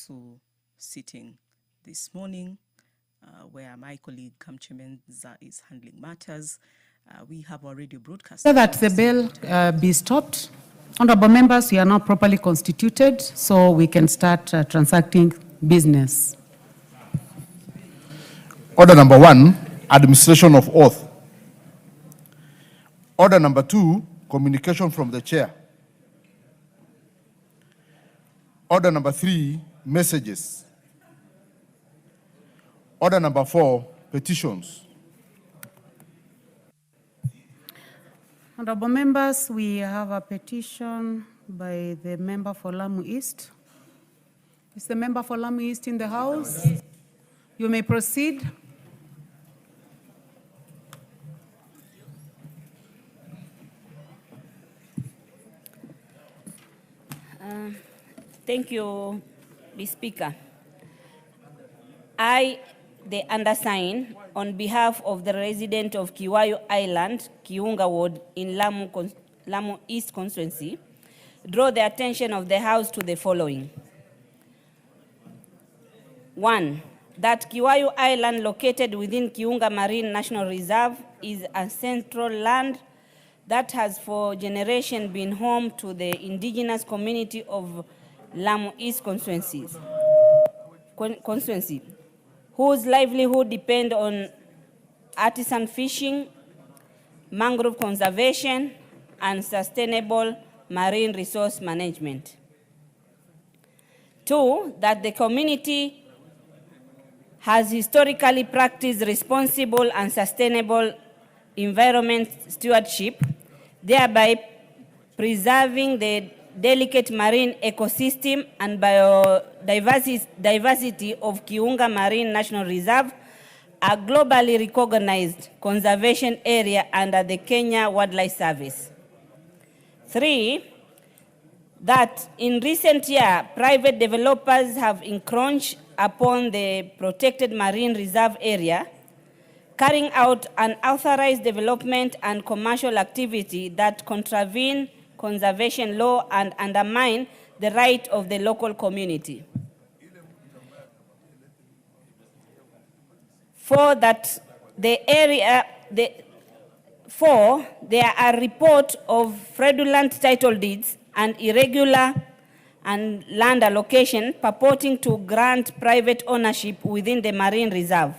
council sitting this morning, where my colleague Kamchemenza is handling matters. We have already broadcast. So that the bill be stopped. Honorable members, we are now properly constituted, so we can start transacting business. Order number 1, administration of oath. Order number 2, communication from the chair. Order number 3, messages. Order number 4, petitions. Honorable members, we have a petition by the member for Lamu East. Is the member for Lamu East in the house? You may proceed. Thank you, Mr. Speaker. I, the undersigned, on behalf of the resident of Kiwayu Island, Kiunga Ward in Lamu East constituency, draw the attention of the House to the following. 1, that Kiwayu Island, located within Kiunga Marine National Reserve, is a central land that has for generations been home to the indigenous community of Lamu East constituency, whose livelihood depend on artisan fishing, mangrove conservation, and sustainable marine resource management. 2, that the community has historically practiced responsible and sustainable environment stewardship, thereby preserving the delicate marine ecosystem and biodiversity of Kiunga Marine National Reserve, a globally recognized conservation area under the Kenya Wildlife Service. 3, that in recent years, private developers have encroached upon the protected marine reserve area, carrying out unauthorized development and commercial activity that contravene conservation law and undermine the right of the local community. 4, that there are reports of fraudulent title deeds and irregular and land allocation purporting to grant private ownership within the marine reserve,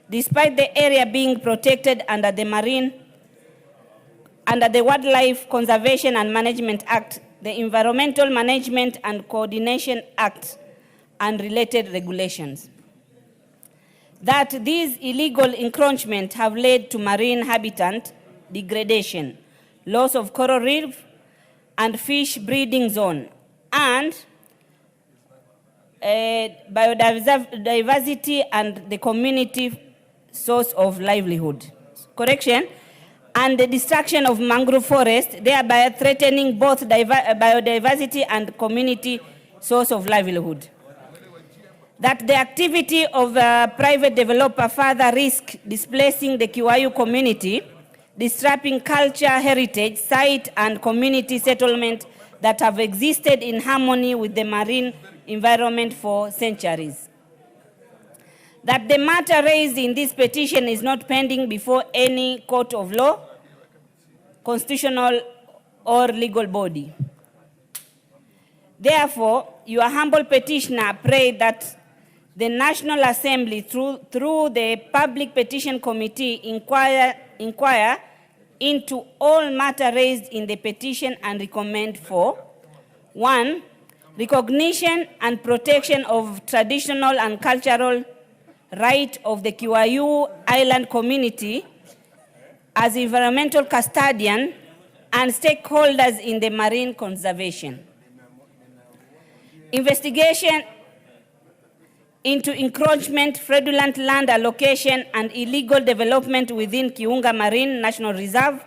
despite the area being protected under the Wildlife Conservation and Management Act, the Environmental Management and Coordination Act, and related regulations. That these illegal encroachments have led to marine habitat degradation, loss of coral reef and fish breeding zone, and biodiversity and the community source of livelihood. Correction. And the destruction of mangrove forest, thereby threatening both biodiversity and community source of livelihood. That the activity of a private developer further risk displacing the Kiwayu community, disrupting culture, heritage, site, and community settlement that have existed in harmony with the marine environment for centuries. That the matter raised in this petition is not pending before any court of law, constitutional or legal body. Therefore, your humble petitioner pray that the National Assembly, through the Public Petition Committee, inquire into all matter raised in the petition and recommend for 1, recognition and protection of traditional and cultural right of the Kiwayu Island community as environmental custodian and stakeholders in the marine conservation. Investigation into encroachment, fraudulent land allocation, and illegal development within Kiunga Marine National Reserve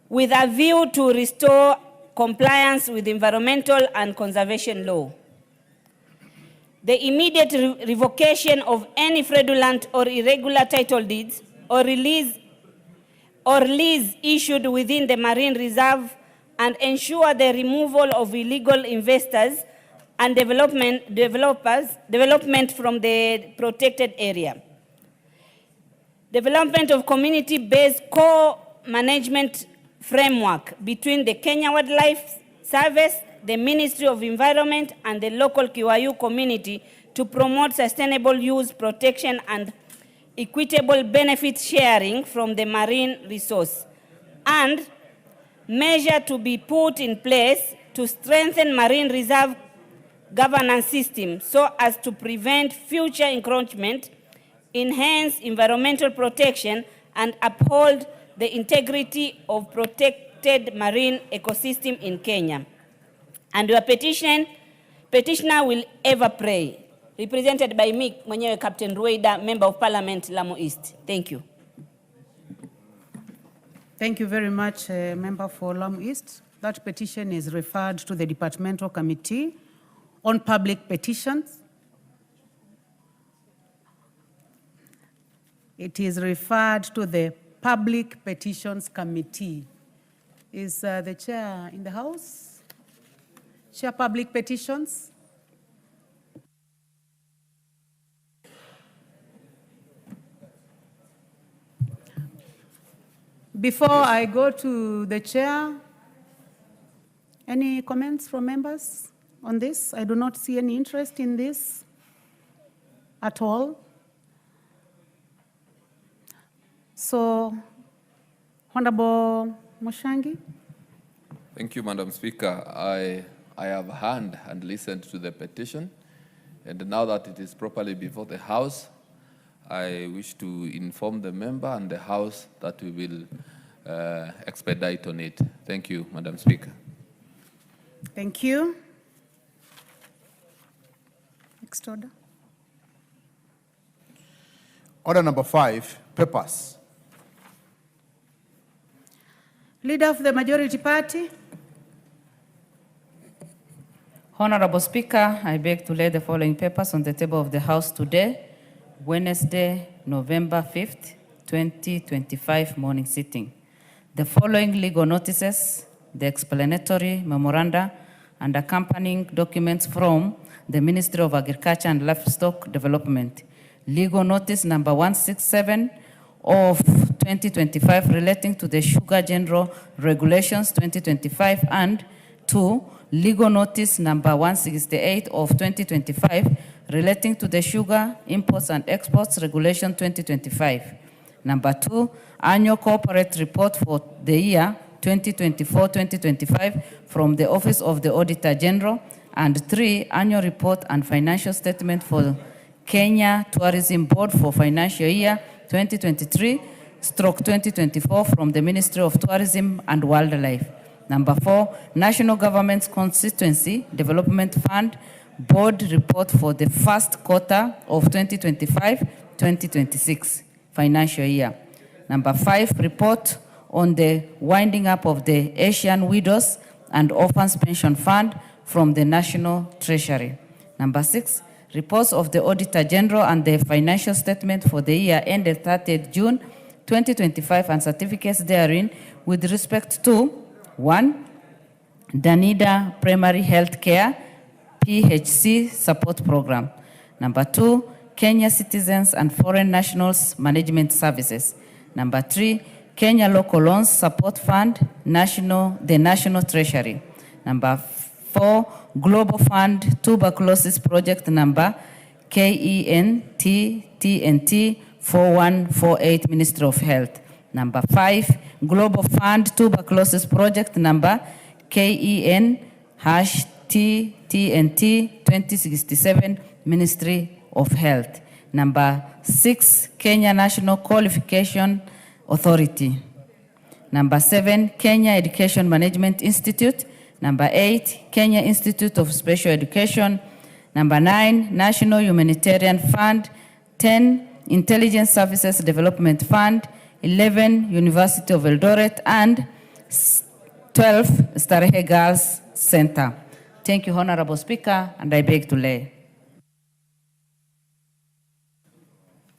with a view to restore compliance with environmental and conservation law. The immediate revocation of any fraudulent or irregular title deeds or lease issued within the marine reserve and ensure the removal of illegal investors and development from the protected area. Development of community-based co-management framework between the Kenya Wildlife Service, the Ministry of Environment, and the local Kiwayu community to promote sustainable use, protection, and equitable benefit sharing from the marine resource. And measure to be put in place to strengthen marine reserve governance system so as to prevent future encroachment, enhance environmental protection, and uphold the integrity of protected marine ecosystem in Kenya. And your petitioner will ever pray. Represented by me, mwenyewe Captain Rueda, Member of Parliament, Lamu East. Thank you. Thank you very much, Member for Lamu East. That petition is referred to the Departmental Committee on Public Petitions. It is referred to the Public Petitions Committee. Is the chair in the house? Chair Public Petitions? Before I go to the chair, any comments from members on this? I do not see any interest in this at all. So, Honorable Moshangi. Thank you, Madam Speaker. I have heard and listened to the petition, and now that it is properly before the House, I wish to inform the member and the House that we will expedite on it. Thank you, Madam Speaker. Thank you. Next order. Order number 5, papers. Leader of the majority party. Honorable Speaker, I beg to lay the following papers on the table of the House today, Wednesday, November 5th, 2025 morning sitting. The following legal notices, the explanatory memoranda, and accompanying documents from the Ministry of Agriculture and Livestock Development. Legal notice number 167 of 2025 relating to the Sugar General Regulations 2025, and 2, legal notice number 168 of 2025 relating to the Sugar Imports and Exports Regulation 2025. Number 2, annual corporate report for the year 2024-2025 from the Office of the Auditor General. And 3, annual report and financial statement for Kenya Tourism Board for financial year 2023/2024 from the Ministry of Tourism and Wildlife. Number 4, National Government's Constituency Development Fund Board report for the first quarter of 2025-2026 financial year. Number 5, report on the winding up of the Asian Widows and Orphans Pension Fund from the National Treasury. Number 6, reports of the Auditor General and the financial statement for the year ended 30th June 2025 and certificates therein with respect to 1, Danida Primary Health Care PHC Support Program. Number 2, Kenya Citizens and Foreign Nationals Management Services. Number 3, Kenya Local Loans Support Fund, the National Treasury. Number 4, Global Fund Tuberculosis Project number KENT-TNT 4148, Ministry of Health. Number 5, Global Fund Tuberculosis Project number KEN-TNT 2067, Ministry of Health. Number 6, Kenya National Qualification Authority. Number 7, Kenya Education Management Institute. Number 8, Kenya Institute of Special Education. Number 9, National Humanitarian Fund. 10, Intelligence Services Development Fund. 11, University of Eldoret. And 12, Starehe Girls Center. Thank you, Honorable Speaker, and I beg to lay.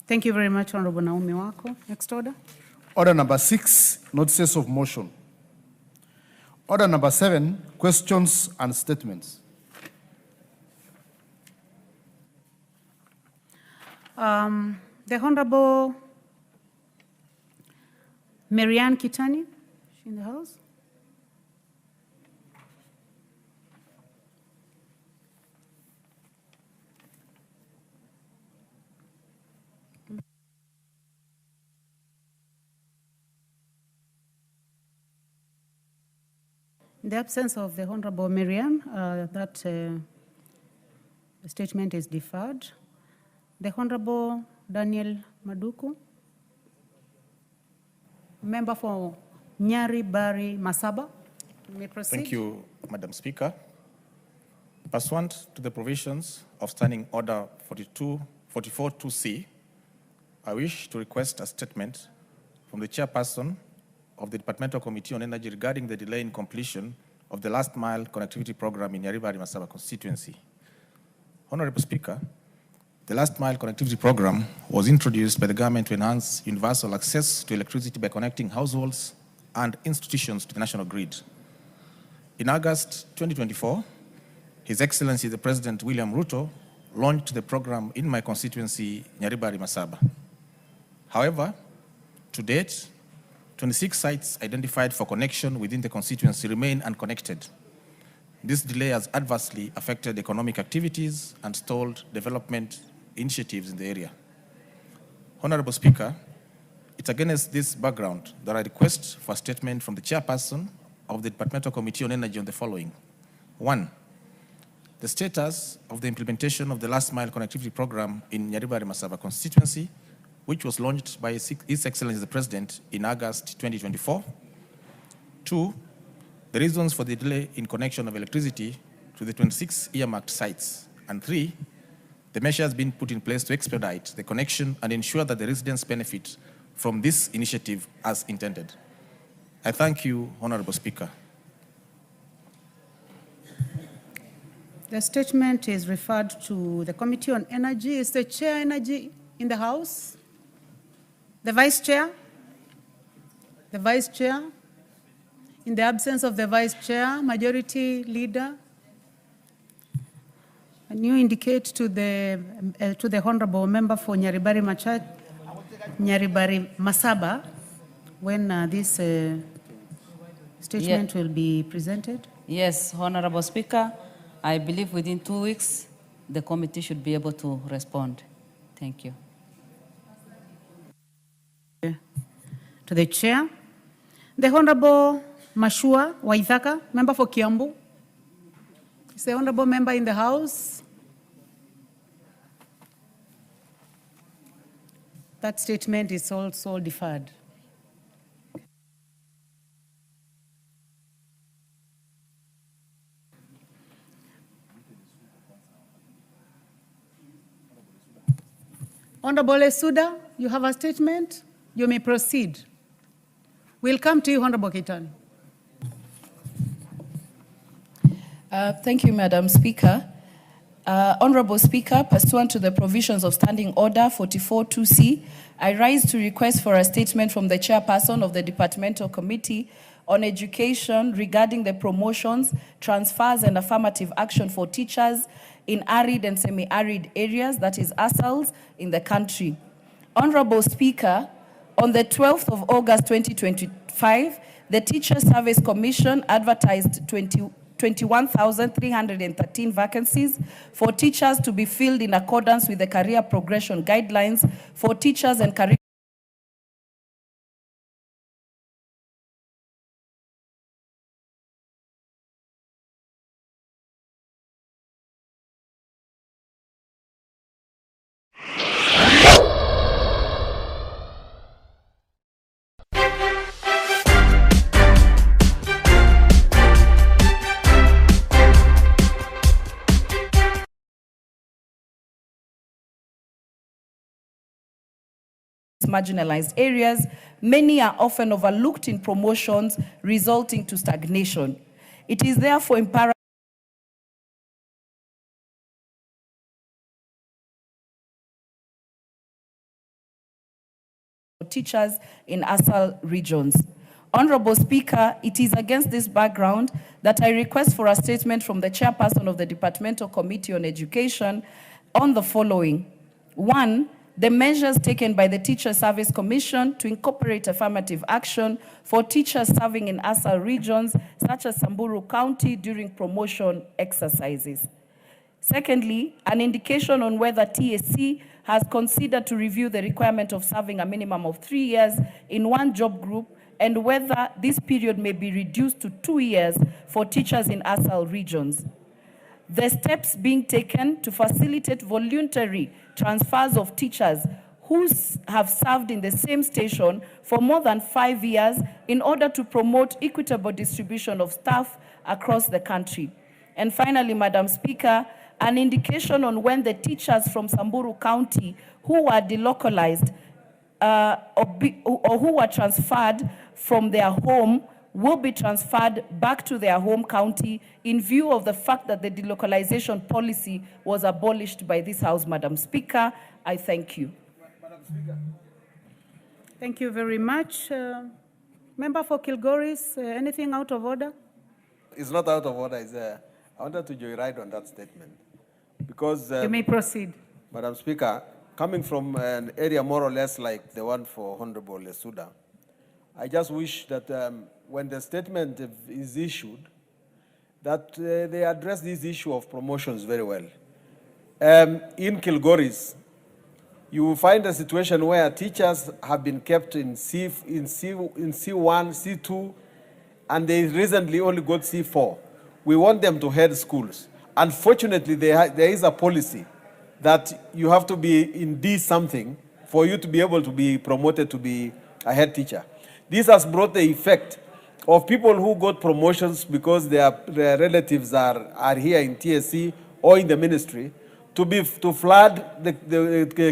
Thank you very much, Honorable Naomi Wako. Next order. Order number 6, notices of motion. Order number 7, questions and statements. The Honorable Marianne Kitani, is she in the house? In the absence of the Honorable Marianne, that statement is deferred. The Honorable Daniel Maduku, member for Nyari Bari Masaba, you may proceed. Thank you, Madam Speaker. Pursuant to the provisions of Standing Order 44-2C, I wish to request a statement from the chairperson of the Departmental Committee on Energy regarding the delay in completion of the last mile connectivity program in Nyaribari Masaba constituency. Honorable Speaker, the last mile connectivity program was introduced by the government to enhance universal access to electricity by connecting households and institutions to the national grid. In August 2024, His Excellency the President William Ruto launched the program in my constituency, Nyaribari Masaba. However, to date, 26 sites identified for connection within the constituency remain unconnected. This delay has adversely affected economic activities and stalled development initiatives in the area. Honorable Speaker, it's against this background that I request for a statement from the chairperson of the Departmental Committee on Energy on the following. 1, the status of the implementation of the last mile connectivity program in Nyaribari Masaba constituency, which was launched by His Excellency the President in August 2024. 2, the reasons for the delay in connection of electricity to the 26 earmarked sites. And 3, the measures being put in place to expedite the connection and ensure that the residents benefit from this initiative as intended. I thank you, Honorable Speaker. The statement is referred to the Committee on Energy. Is the Chair Energy in the House? The Vice Chair? The Vice Chair? In the absence of the Vice Chair, Majority Leader, can you indicate to the Honorable Member for Nyaribari Masaba when this statement will be presented? Yes, Honorable Speaker, I believe within 2 weeks, the committee should be able to respond. Thank you. To the Chair, the Honorable Mashua Waithaka, member for Kiambu. Is the Honorable Member in the House? That statement is also deferred. Honorable Esuda, you have a statement. You may proceed. We'll come to you, Honorable Kitani. Thank you, Madam Speaker. Honorable Speaker, pursuant to the provisions of Standing Order 44-2C, I rise to request for a statement from the chairperson of the Departmental Committee on Education regarding the promotions, transfers, and affirmative action for teachers in arid and semi-arid areas, that is ASALs, in the country. Honorable Speaker, on the 12th of August 2025, the Teacher Service Commission advertised 21,313 vacancies for teachers to be filled in accordance with the career progression guidelines for teachers and career. Marginalized areas, many are often overlooked in promotions, resulting to stagnation. It is therefore imperative for teachers in ASAL regions. Honorable Speaker, it is against this background that I request for a statement from the chairperson of the Departmental Committee on Education on the following. 1, the measures taken by the Teacher Service Commission to incorporate affirmative action for teachers serving in ASAL regions, such as Samburu County, during promotion exercises. Secondly, an indication on whether TSC has considered to review the requirement of serving a minimum of 3 years in one job group, and whether this period may be reduced to 2 years for teachers in ASAL regions. The steps being taken to facilitate voluntary transfers of teachers who have served in the same station for more than 5 years in order to promote equitable distribution of staff across the country. And finally, Madam Speaker, an indication on when the teachers from Samburu County who were delocalized or who were transferred from their home will be transferred back to their home county in view of the fact that the delocalization policy was abolished by this House. Madam Speaker, I thank you. Madam Speaker. Thank you very much. Member for Kilgoris, anything out of order? It's not out of order. I wanted to joyride on that statement. Because, you may proceed. Madam Speaker, coming from an area more or less like the one for Honorable Lesuda, I just wish that when the statement is issued, that they address this issue of promotions very well. In Kilgoris, you will find a situation where teachers have been kept in C1, C2, and they recently only got C4. We want them to head schools. Unfortunately, there is a policy that you have to be in D something for you to be able to be promoted to be a head teacher. This has brought the effect of people who got promotions because their relatives are here in TSC or in the ministry to flood the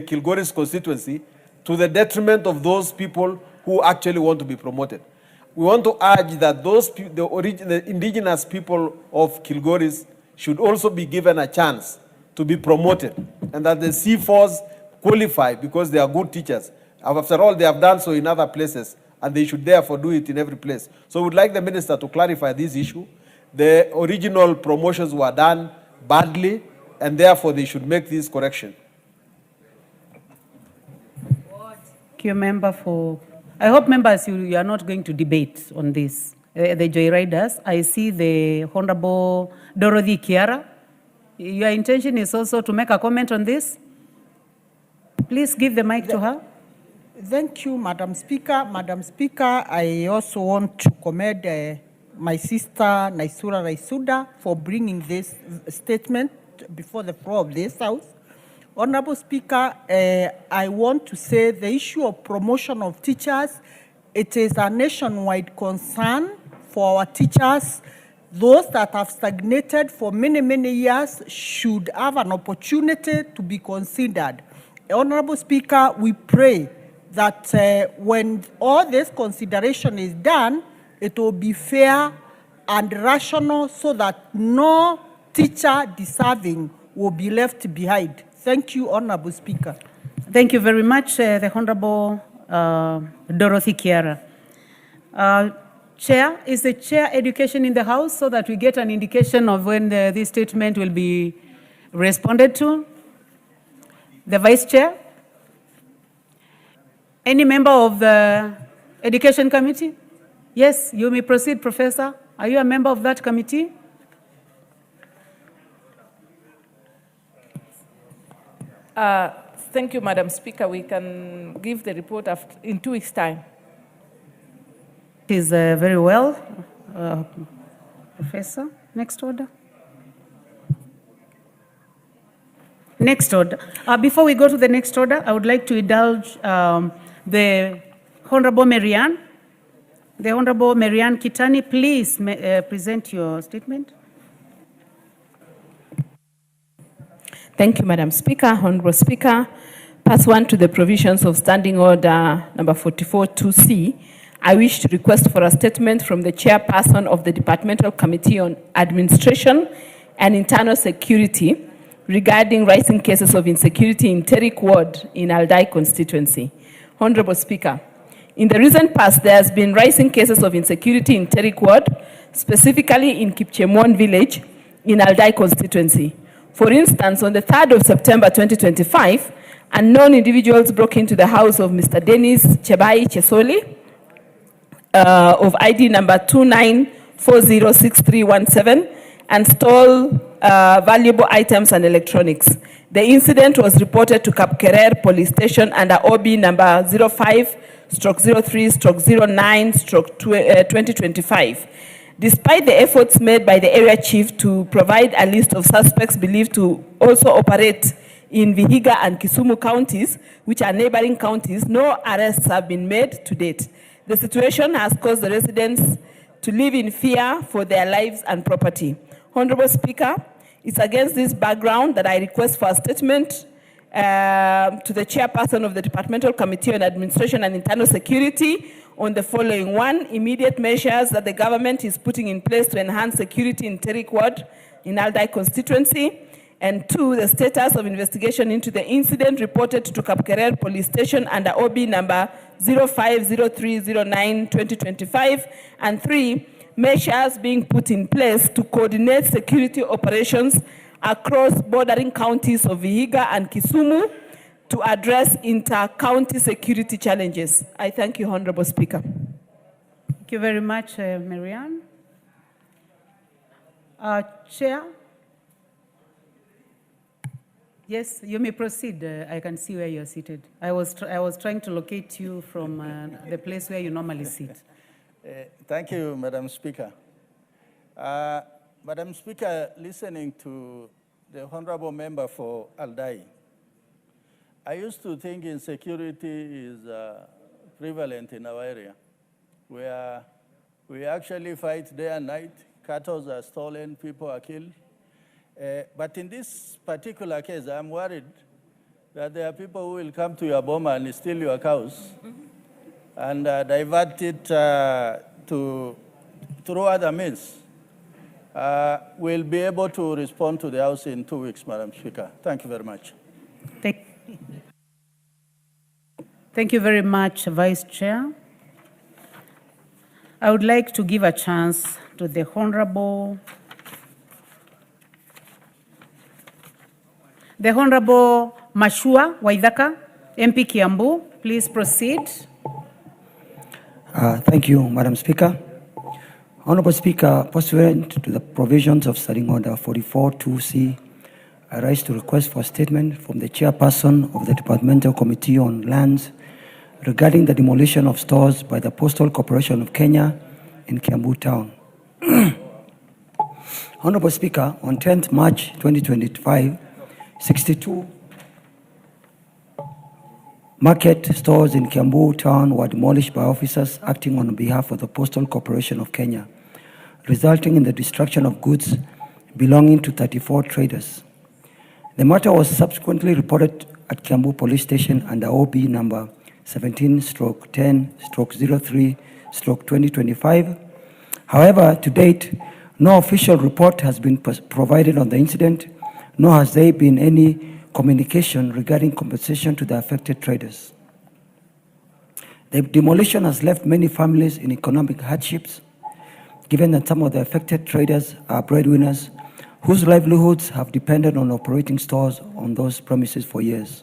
Kilgoris constituency to the detriment of those people who actually want to be promoted. We want to urge that the indigenous people of Kilgoris should also be given a chance to be promoted, and that the C4s qualify because they are good teachers. After all, they have done so in other places, and they should therefore do it in every place. So we would like the minister to clarify this issue. The original promotions were done badly, and therefore they should make this correction. Thank you, member for... I hope, members, you are not going to debate on this. The joyriders. I see the Honorable Dorothy Kiara. Your intention is also to make a comment on this? Please give the mic to her. Thank you, Madam Speaker. Madam Speaker, I also want to commend my sister, Naisura Raisuda, for bringing this statement before the floor of this House. Honorable Speaker, I want to say the issue of promotion of teachers, it is a nationwide concern for our teachers. Those that have stagnated for many, many years should have an opportunity to be considered. Honorable Speaker, we pray that when all this consideration is done, it will be fair and rational so that no teacher deserving will be left behind. Thank you, Honorable Speaker. Thank you very much, the Honorable Dorothy Kiara. Chair, is the chair education in the House so that we get an indication of when this statement will be responded to? The Vice Chair? Any member of the Education Committee? Yes, you may proceed, Professor. Are you a member of that committee? Thank you, Madam Speaker. We can give the report in 2 weeks' time. It is very well. Professor, next order. Next order. Before we go to the next order, I would like to indulge the Honorable Marianne. The Honorable Marianne Kitani, please present your statement. Thank you, Madam Speaker. Honorable Speaker, pursuant to the provisions of Standing Order number 44-2C, I wish to request for a statement from the chairperson of the Departmental Committee on Administration and Internal Security regarding rising cases of insecurity in Terik Ward in Aldai constituency. Honorable Speaker, in the recent past, there has been rising cases of insecurity in Terik Ward, specifically in Kipchemwon village in Aldai constituency. For instance, on the 3rd of September 2025, unknown individuals broke into the house of Mr. Dennis Chebai Chesoli of ID number 29406317 and stole valuable items and electronics. The incident was reported to Kapkerer Police Station under OB number 05/03/09/2025. Despite the efforts made by the area chief to provide a list of suspects believed to also operate in Vihiga and Kisumu counties, which are neighboring counties, no arrests have been made to date. The situation has caused the residents to live in fear for their lives and property. Honorable Speaker, it's against this background that I request for a statement to the chairperson of the Departmental Committee on Administration and Internal Security on the following. 1, immediate measures that the government is putting in place to enhance security in Terik Ward in Aldai constituency. And 2, the status of investigation into the incident reported to Kapkerer Police Station under OB number 05/03/09/2025. And 3, measures being put in place to coordinate security operations across bordering counties of Vihiga and Kisumu to address inter-county security challenges. I thank you, Honorable Speaker. Thank you very much, Marianne. Chair? Yes, you may proceed. I can see where you're seated. I was trying to locate you from the place where you normally sit. Thank you, Madam Speaker. Madam Speaker, listening to the Honorable Member for Aldai, I used to think insecurity is prevalent in our area, where we actually fight day and night, cattle are stolen, people are killed. But in this particular case, I'm worried that there are people who will come to your boma and steal your cows and divert it through other means. We'll be able to respond to the House in 2 weeks, Madam Speaker. Thank you very much. Thank you very much, Vice Chair. I would like to give a chance to the Honorable Mashua Waithaka, MP Kiambu. Please proceed. Thank you, Madam Speaker. Honorable Speaker, pursuant to the provisions of Standing Order 44-2C, I rise to request for a statement from the chairperson of the Departmental Committee on Lands regarding the demolition of stores by the Postal Corporation of Kenya in Kiambu Town. Honorable Speaker, on 10th March 2025, 62 market stores in Kiambu Town were demolished by officers acting on behalf of the Postal Corporation of Kenya, resulting in the destruction of goods belonging to 34 traders. The matter was subsequently reported at Kiambu Police Station under OB number 17/10/03/2025. However, to date, no official report has been provided on the incident, nor has there been any communication regarding compensation to the affected traders. The demolition has left many families in economic hardships, given that some of the affected traders are breadwinners whose livelihoods have depended on operating stores on those premises for years.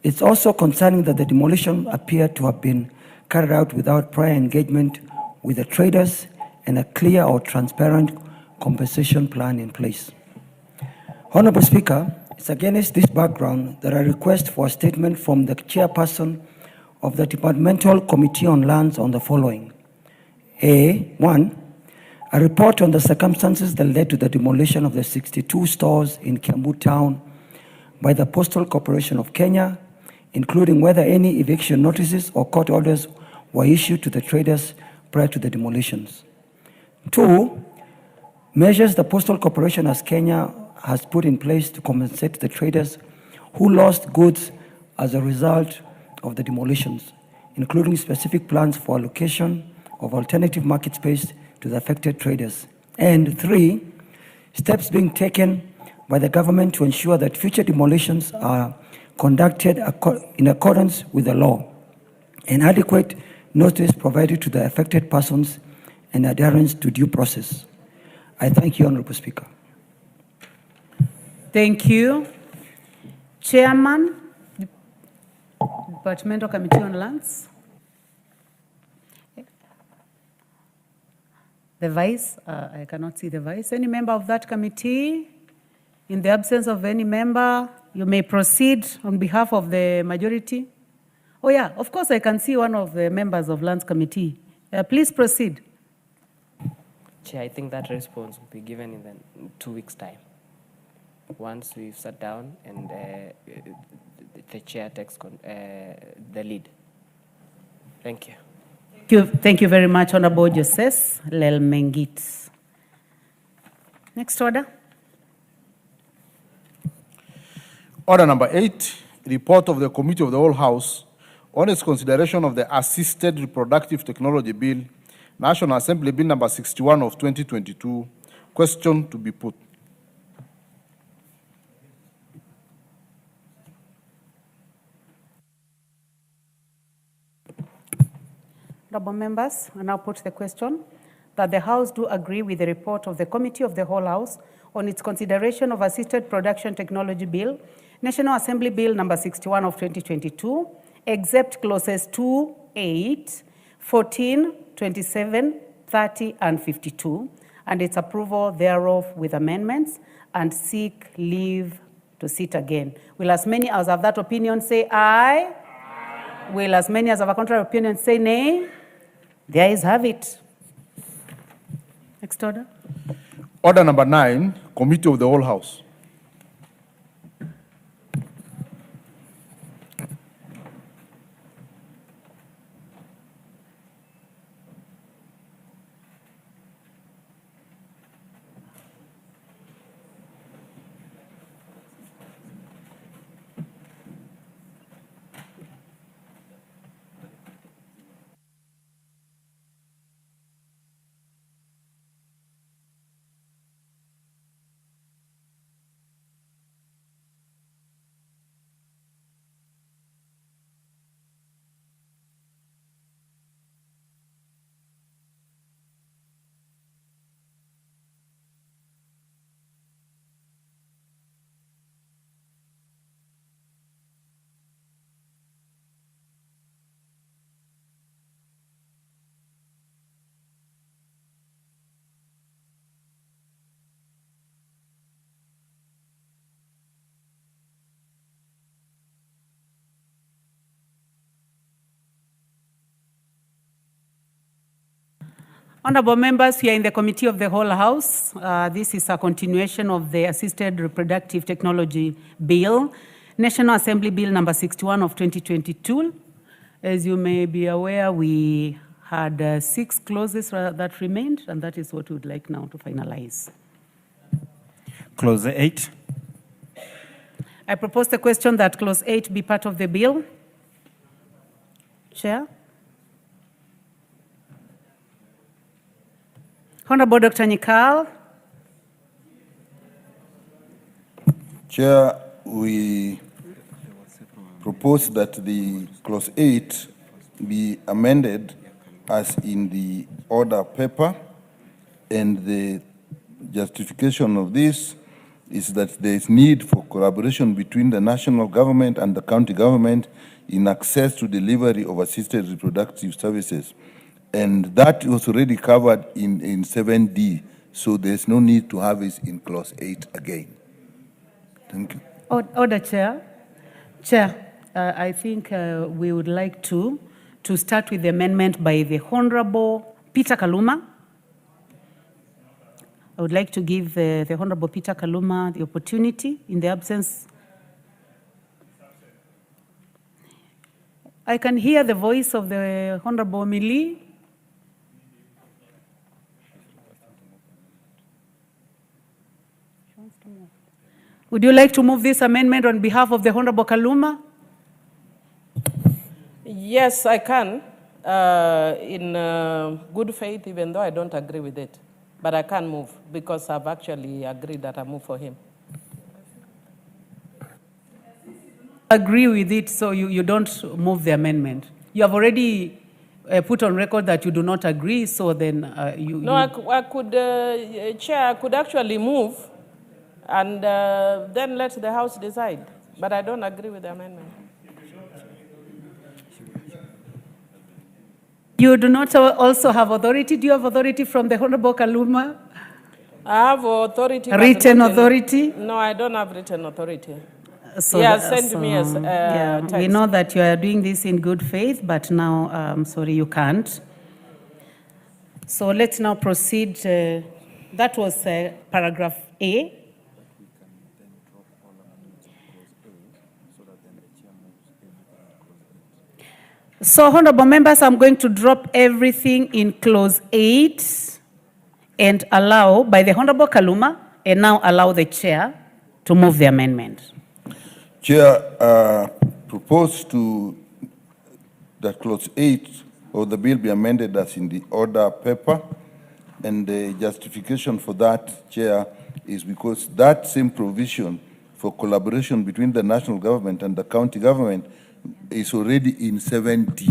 It's also concerning that the demolition appeared to have been carried out without prior engagement with the traders and a clear or transparent compensation plan in place. Honorable Speaker, it's against this background that I request for a statement from the chairperson of the Departmental Committee on Lands on the following. 1, a report on the circumstances that led to the demolition of the 62 stores in Kiambu Town by the Postal Corporation of Kenya, including whether any eviction notices or court orders were issued to the traders prior to the demolitions. 2, measures the Postal Corporation of Kenya has put in place to compensate the traders who lost goods as a result of the demolitions, including specific plans for allocation of alternative market space to the affected traders. And 3, steps being taken by the government to ensure that future demolitions are conducted in accordance with the law, and adequate notice provided to the affected persons and adherence to due process. I thank you, Honorable Speaker. Thank you. Chairman, Departmental Committee on Lands. The vice, I cannot see the vice. Any member of that committee? In the absence of any member, you may proceed on behalf of the majority. Oh yeah, of course I can see one of the members of Lands Committee. Please proceed. Chair, I think that response will be given in 2 weeks' time. Once we've sat down and the chair takes the lead. Thank you. Thank you very much, Honorable Joses Lelmengit. Next order. Order number 8, report of the Committee of the Whole House on its consideration of the Assisted Reproductive Technology Bill, National Assembly Bill number 61 of 2022. Question to be put. Honorable members, I now put the question that the House do agree with the report of the Committee of the Whole House on its consideration of Assisted Production Technology Bill, National Assembly Bill number 61 of 2022, except clauses 2, 8, 14, 27, 30, and 52, and its approval thereof with amendments, and seek leave to sit again. Will as many as have that opinion say aye? Aye. Will as many as have a contrary opinion say nay? The ayes have it. Next order. Order number 9, Committee of the Whole House. Honorable members, we are in the Committee of the Whole House. This is a continuation of the Assisted Reproductive Technology Bill, National Assembly Bill number 61 of 2022. As you may be aware, we had 6 clauses that remained, and that is what we would like now to finalize. Clause 8. I propose the question that Clause 8 be part of the bill. Chair. Honorable Dr. Nyikal. Chair, we propose that the Clause 8 be amended as in the order paper, and the justification of this is that there is need for collaboration between the national government and the county government in access to delivery of assisted reproductive services. And that was already covered in 7D, so there's no need to have it in Clause 8 again. Thank you. Order, Chair. Chair, I think we would like to start with the amendment by the Honorable Peter Kaluma. I would like to give the Honorable Peter Kaluma the opportunity in the absence. I can hear the voice of the Honorable Mili. Would you like to move this amendment on behalf of the Honorable Kaluma? Yes, I can, in good faith, even though I don't agree with it. But I can move because I've actually agreed that I move for him. Agree with it, so you don't move the amendment. You have already put on record that you do not agree, so then you... No, I could, Chair, I could actually move and then let the House decide. But I don't agree with the amendment. You do not also have authority? Do you have authority from the Honorable Kaluma? I have authority. but Written not in- authority? No, I don't have written authority. So, He has sent me a yeah, we text. know that you are doing this in good faith, but now, sorry, you can't. So let's now proceed. That was paragraph A. So, honorable members, I'm going to drop everything in clause 8 and allow, by the Honorable Kaluma, and now allow the chair to move the amendment. Chair, propose to that clause 8 of the bill be amended as in the order paper, and the justification for that, Chair, is because that same provision for collaboration between the national government and the county government is already in 70,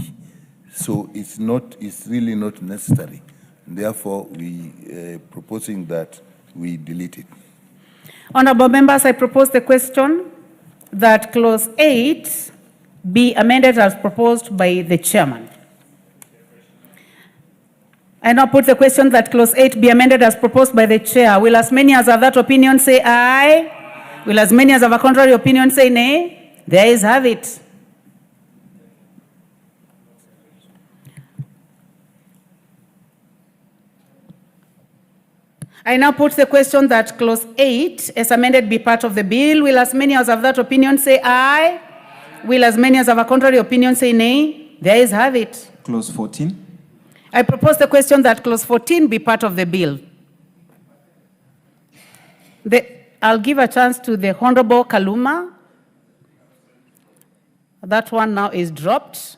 so it's really not necessary. Therefore, we proposing that we delete it. Honorable members, I propose the question that clause 8 be amended as proposed by the chairman. I now put the question that clause 8 be amended as proposed by the chair. Will as many as have that opinion say aye? Will as many as have a contrary opinion say nay? The ayes have it. I now put the question that clause 8 as amended be part of the bill. Will as many as have that opinion say aye? Will as many as have a contrary opinion say nay? The ayes have it. Clause 14. I propose the question that clause 14 be part of the bill. I'll give a chance to the Honorable Kaluma. That one now is dropped.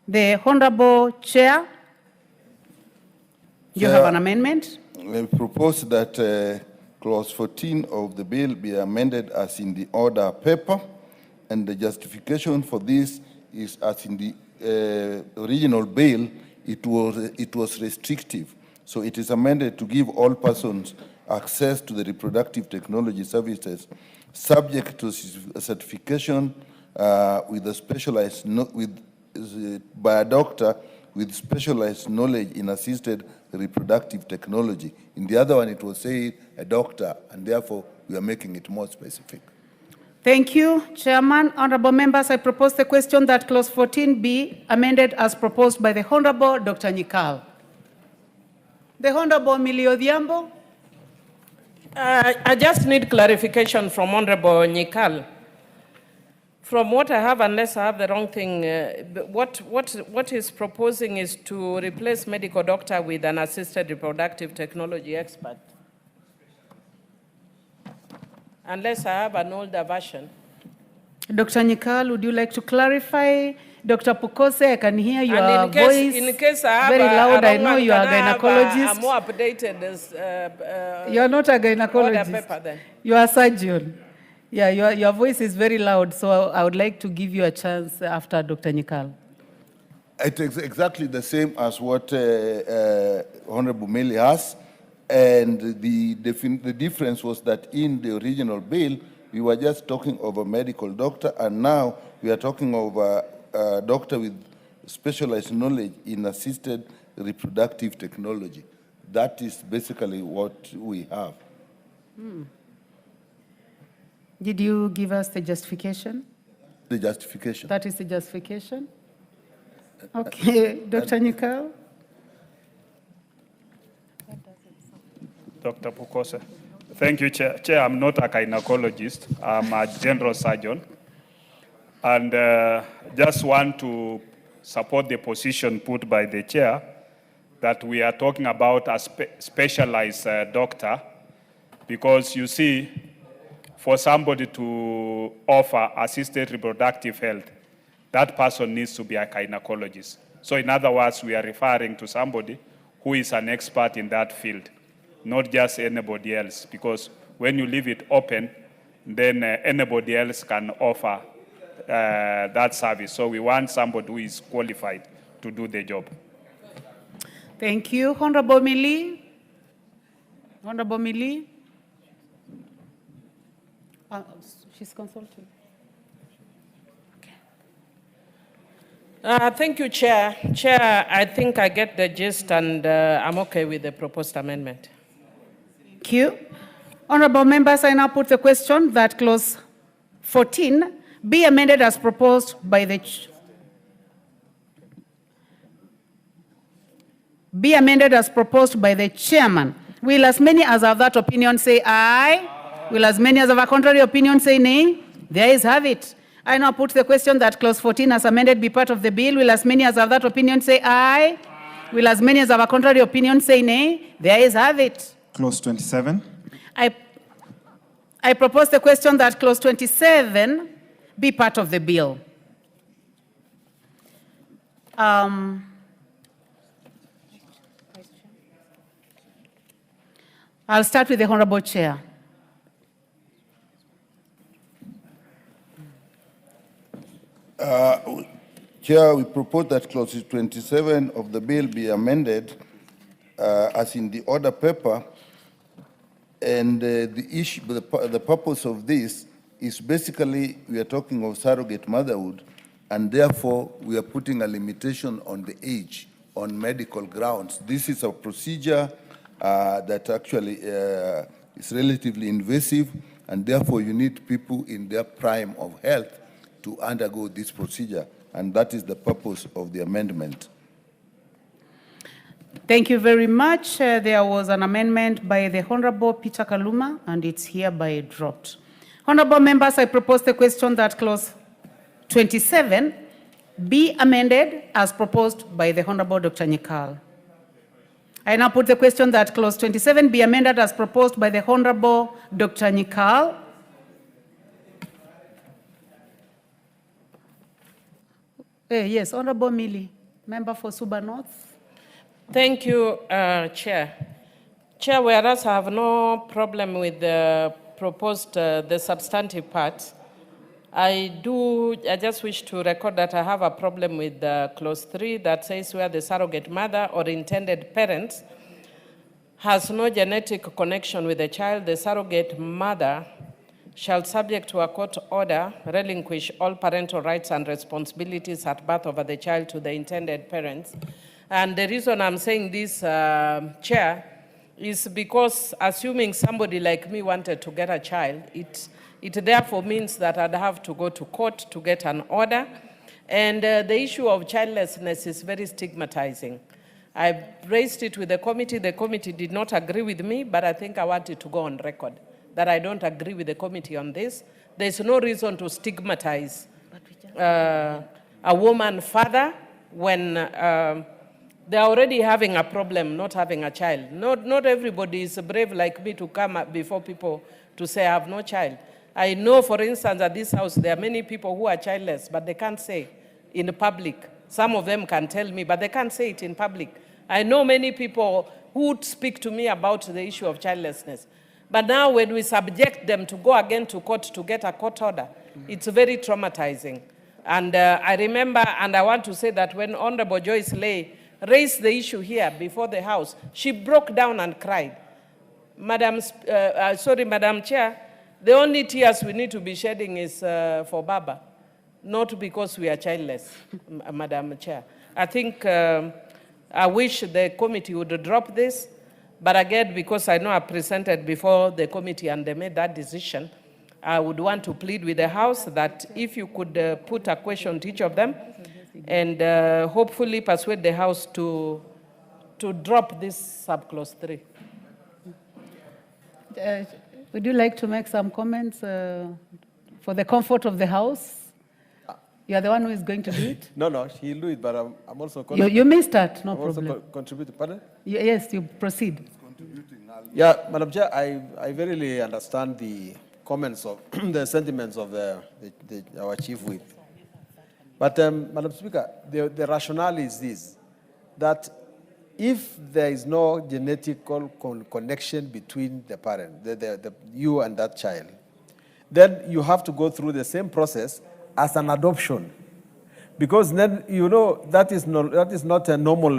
The Honorable Chair, you have an amendment? I propose that clause 14 of the bill be amended as in the order paper, and the justification for this is as in the original bill, it was restrictive. So it is amended to give all persons access to the reproductive technology services subject to certification with a specialized by a doctor with specialized knowledge in assisted reproductive technology. In the other one, it was saying a doctor, and therefore we are making it more specific. Thank you, Chairman. Honorable members, I propose the question that clause 14 be amended as proposed by the Honorable Dr. Nyikal. The Honorable Millie Odhiambo. I just need clarification from Honorable Nyikal. From what I have, unless I have the wrong thing, what he's proposing is to replace medical doctor with an assisted reproductive technology expert. Unless I have an older version. Dr. Nyikal, would you like to clarify? Dr. Pukose, I can hear your voice in case I have very loud. I know you are a a gynecologist. more updated. You are not a order gynecologist. paper then. You are a surgeon. Yeah, your voice is very loud, so I would like to give you a chance after Dr. Nyikal. It's exactly the same as what Honorable Meli has, and the difference was that in the original bill, we were just talking of a medical doctor, and now we are talking of a doctor with specialized knowledge in assisted reproductive technology. That is basically what we have. Did you give us the justification? The justification. That is the justification? Okay, Dr. Nyikal. Dr. Pukose. Thank you, Chair. Chair, I'm not a gynecologist. I'm a general surgeon. And just want to support the position put by the Chair that we are talking about a specialized doctor, because you see, for somebody to offer assisted reproductive health, that person needs to be a gynecologist. So in other words, we are referring to somebody who is an expert in that field, not just anybody else, because when you leave it open, then anybody else can offer that service. So we want somebody who is qualified to do the job. Thank you. Honorable Millie. Honorable Millie. She's consulting. Thank you, Chair. Chair, I think I get the gist and I'm okay with the proposed amendment. Thank you. Honorable members, I now put the question that clause 14 be amended as proposed by the chairman. Will as many as have that opinion say aye? Will as many as have a contrary opinion say nay? The ayes have it. I now put the question that clause 14 as amended be part of the bill. Will as many as have that opinion say aye? Will as many as have a contrary opinion say nay? The ayes have it. Clause 27. I propose the question that clause 27 be part of the bill. I'll start with the Honorable Chair. Chair, we propose that clause 27 of the bill be amended as in the order paper. And the purpose of this is basically we are talking of surrogate motherhood, and therefore we are putting a limitation on the age on medical grounds. This is a procedure that actually is relatively invasive, and therefore you need people in their prime of health to undergo this procedure, and that is the purpose of the amendment. Thank you very much. There was an amendment by the Honorable Peter Kaluma, and it's hereby dropped. Honorable members, I propose the question that clause 27 be amended as proposed by the Honorable Dr. Nyikal. I now put the question that clause 27 be amended as proposed by the Honorable Dr. Nyikal. Yes, Honorable Millie, member for Suba North. Thank you, Chair. Chair, whereas I have no problem with the proposed, the substantive part, I just wish to record that I have a problem with clause 3 that says where the surrogate mother or intended parent has no genetic connection with the child, the surrogate mother shall, subject to a court order, relinquish all parental rights and responsibilities at birth over the child to the intended parents. And the reason I'm saying this, Chair, is because assuming somebody like me wanted to get a child, it therefore means that I'd have to go to court to get an order. And the issue of childlessness is very stigmatizing. I raised it with the committee. The committee did not agree with me, but I think I wanted to go on record that I don't agree with the committee on this. There's no reason to stigmatize a woman father when they're already having a problem not having a child. Not everybody is brave like me to come up before people to say I have no child. I know, for instance, at this house, there are many people who are childless, but they can't say in public. Some of them can tell me, but they can't say it in public. I know many people who would speak to me about the issue of childlessness. But now when we subject them to go again to court to get a court order, it's very traumatizing. And I remember, and I want to say that when Honorable Joyce Lay raised the issue here before the House, she broke down and cried. Madam Chair, the only tears we need to be shedding is for Baba, not because we are childless, Madam Chair. I think I wish the committee would drop this, but again, because I know I presented before the committee and they made that decision, I would want to plead with the House that if you could put a question to each of them and hopefully persuade the House to drop this subclause 3. Would you like to make some comments for the comfort of the House? You are the one who is going to do it? No, he'll do it, but I'm also... You may start, no I'm problem. also contributing, pardon? Yes, you proceed. Yeah, Madam Chair, I very understand the comments of the sentiments of our Chief Whip. But, Madam Speaker, the rationale is this, that if there is no genetical connection between the parent, you and that child, then you have to go through the same process as an adoption. Because then, you know, that is not a normal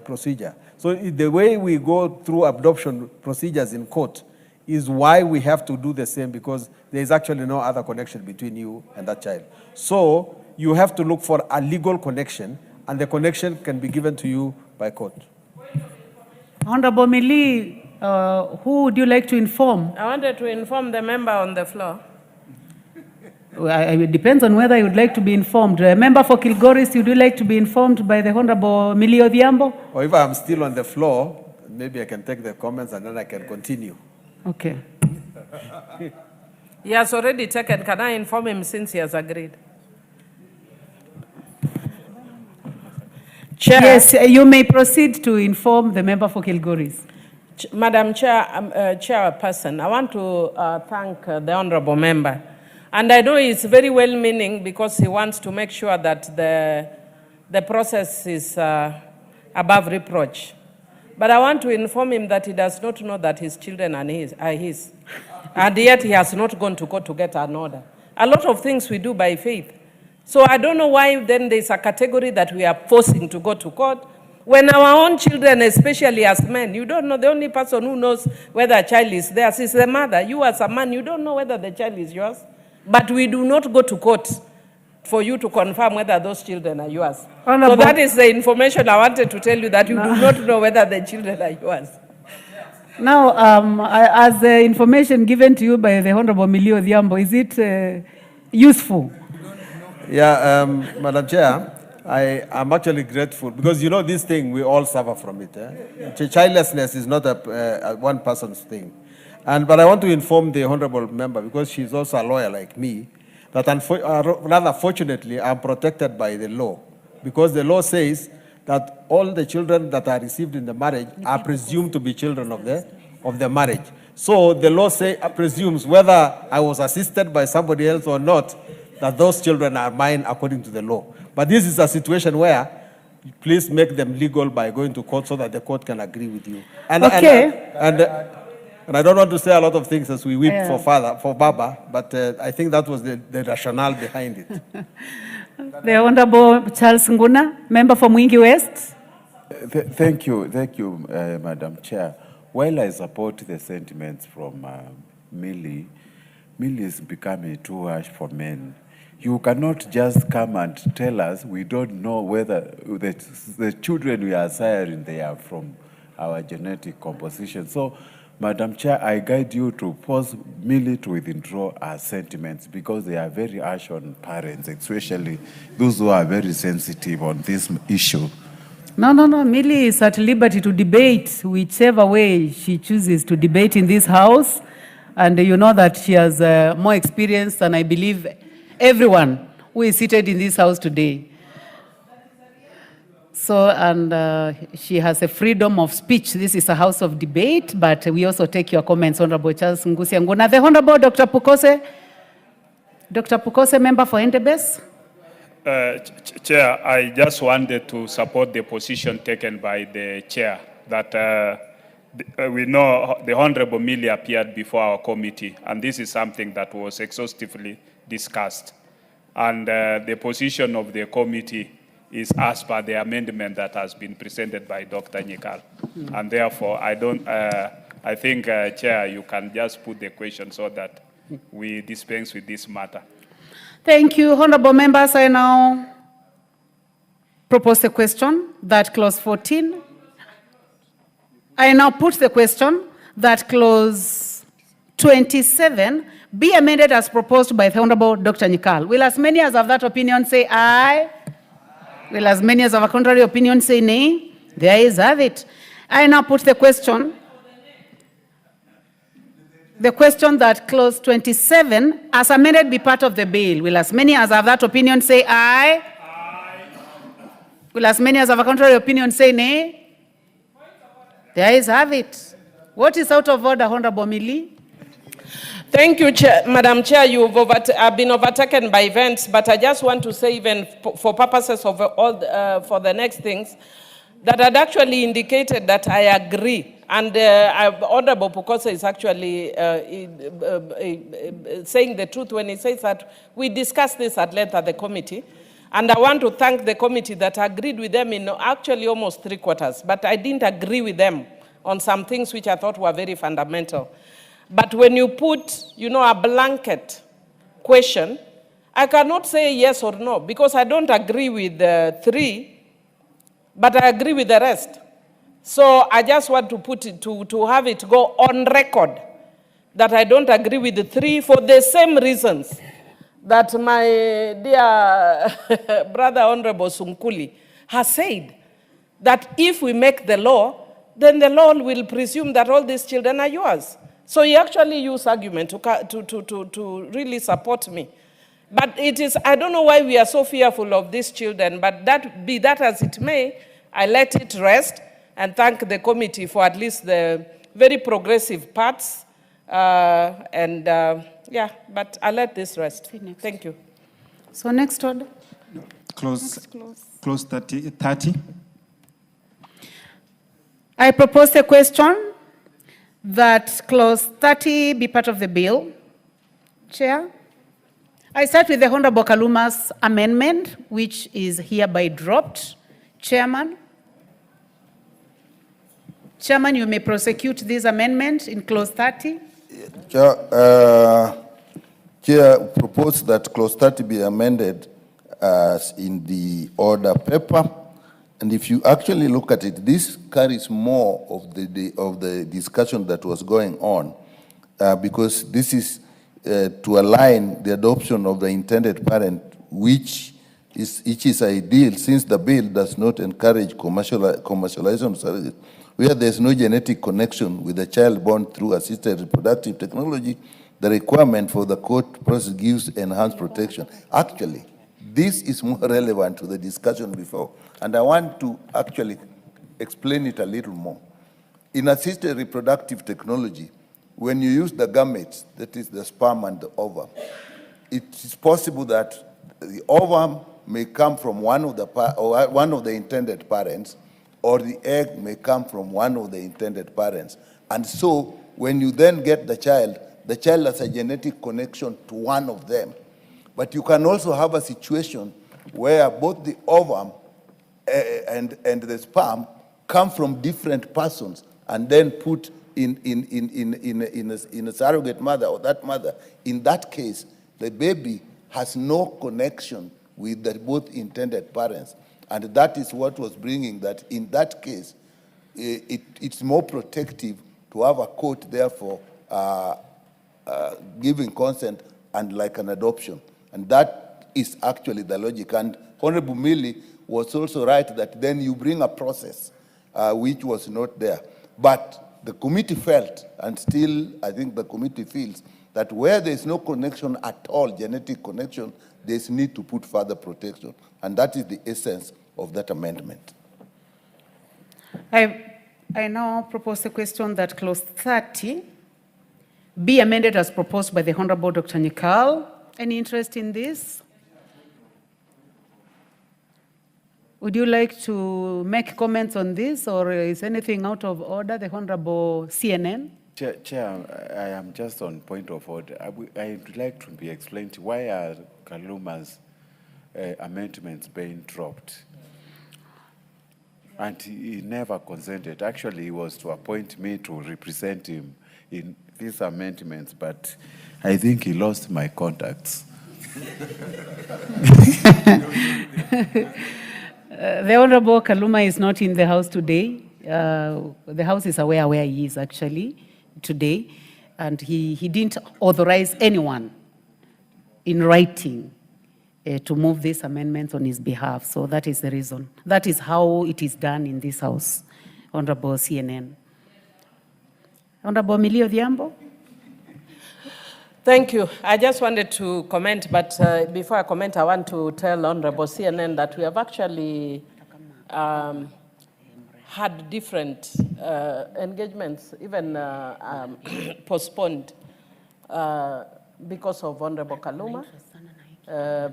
procedure. So the way we go through adoption procedures in court is why we have to do the same, because there is actually no other connection between you and that child. So you have to look for a legal connection, and the connection can be given to you by court. Honorable Mili, who would you like to inform? I wanted to inform the member on the floor. It depends on whether you would like to be informed. Member for Kilgoris, would you like to be informed by the Honorable Mili Odhiambo? Or if I'm still on the floor, maybe I can take the comments and then I can continue. Okay. He has already taken. Can I inform him since he has agreed? Chair. Yes, you may proceed to inform the member for Kilgoris. Madam Chair, Chairperson, I want to thank the honorable member. And I know he's very well-meaning because he wants to make sure that the process is above reproach. But I want to inform him that he does not know that his children are his. And yet he has not gone to court to get an order. A lot of things we do by faith. So I don't know why then there's a category that we are forcing to go to court. When our own children, especially as men, you don't know, the only person who knows whether a child is theirs is the mother. You as a man, you don't know whether the child is yours. But we do not go to court for you to confirm whether those children are yours. So that is the information I wanted to tell you, that you do not know whether the children are yours. Now, as the information given to you by the Honorable Mili Odhiambo, is it useful? Yeah, Madam Chair, I am actually grateful because you know this thing, we all suffer from it. Childlessness is not a one person's thing. But I want to inform the honorable member, because she's also a lawyer like me, that rather fortunately I'm protected by the law, because the law says that all the children that are received in the marriage are presumed to be children of the marriage. So the law presumes whether I was assisted by somebody else or not, that those children are mine according to the law. But this is a situation where please make them legal by going to court so that the court can agree with you. And I don't want to say a lot of things as we weep for Baba, but I think that was the rationale behind it. The Honorable Charles Nguna, member for Mwingi West. Thank you, Madam Chair. While I support the sentiments from Mili, Mili is becoming too harsh for men. You cannot just come and tell us we don't know whether the children we are siring, they are from our genetic composition. So, Madam Chair, I guide you to force Mili to withdraw our sentiments, because they are very harsh on parents, especially those who are very sensitive on this issue. No. Mili is at liberty to debate whichever way she chooses to debate in this house. And you know that she has more experience than I believe everyone who is seated in this house today. So, and she has a freedom of speech. This is a house of debate, but we also take your comments, Honorable Charles Ngusia Nguna. The Honorable Dr. Pukose. Dr. Pukose, member for Endebess. Chair, I just wanted to support the position taken by the chair that we know the Honorable Mili appeared before our committee, and this is something that was exhaustively discussed. And the position of the committee is as per the amendment that has been presented by Dr. Nyikal. And therefore, I think, Chair, you can just put the question so that we dispense with this matter. Thank you, honorable members. I now propose a question that clause 14. I now put the question that clause 27 be amended as proposed by the Honorable Dr. Nyikal. Will as many as have that opinion say aye? Will as many as have a contrary opinion say nay? The ayes have it. I now put the question that clause 27 as amended be part of the bill. Will as many as have that opinion say aye? Aye. Will as many as have a contrary opinion say nay? The ayes have it. What is out of order, Honorable Mili? Thank you, Madam Chair. You've been overtaken by events, but I just want to say, even for purposes of for the next things, that I'd actually indicated that I agree. And Honorable Pukosa is actually saying the truth when he says that we discussed this at length at the committee. And I want to thank the committee that agreed with them in actually almost 3/4. But I didn't agree with them on some things which I thought were very fundamental. But when you put, a blanket question, I cannot say yes or no because I don't agree with the 3, but I agree with the rest. So I just want to put it, to have it go on record that I don't agree with the 3 for the same reasons that my dear brother Honorable Sunkuli has said, that if we make the law, then the law will presume that all these children are yours. So he actually used argument to really support me. But it is, I don't know why we are so fearful of these children, but that be that as it may, I let it rest and thank the committee for at least the very progressive parts. Yeah, but I'll let this rest. Thank you. So next order. Close 30. I propose a question that clause 30 be part of the bill. Chair, I start with the Honorable Kaluma's amendment, which is hereby dropped. Chairman, you may prosecute this amendment in clause 30. Chair propose that clause 30 be amended as in the order paper. And if you actually look at it, this carries more of the discussion that was going on, because this is to align the adoption of the intended parent, which is ideal since the bill does not encourage commercialization of services where there's no genetic connection with the child born through assisted reproductive technology. The requirement for the court process gives enhanced protection. Actually, this is more relevant to the discussion before, and I want to actually explain it a little more. In assisted reproductive technology, when you use the gametes, that is the sperm and the ovum, it is possible that the ovum may come from one of the intended parents, or the egg may come from one of the intended parents. And so, when you then get the child has a genetic connection to one of them. But you can also have a situation where both the ovum and the sperm come from different persons and then put in a surrogate mother or that mother. In that case, the baby has no connection with the both intended parents. And that is what was bringing that in that case, it's more protective to have a court, therefore, giving consent and like an adoption. And that is actually the logic. And Honorable Millie was also right that then you bring a process which was not there. But the committee felt, and still I think the committee feels, that where there is no connection at all, genetic connection, there's need to put further protection. And that is the essence of that amendment. I now propose the question that clause 30 be amended as proposed by the Honorable Dr. Nyikal. Any interest in this? Would you like to make comments on this, or is anything out of order? The Honorable CNN. Chair, I am just on point of order. I would like to be explained why are Kaluma's amendments being dropped? And he never consented. Actually, he was to appoint me to represent him in these amendments, but I think he lost my contacts. The Honorable Kaluma is not in the House today. The House is aware where he is actually today, and he didn't authorize anyone in writing to move these amendments on his behalf. So that is the reason. That is how it is done in this House, Honorable CNN. Honorable Millie Odhiambo. Thank you. I just wanted to comment, but before I comment, I want to tell Honorable CNN that we have actually had different engagements, even postponed because of Honorable Kaluma,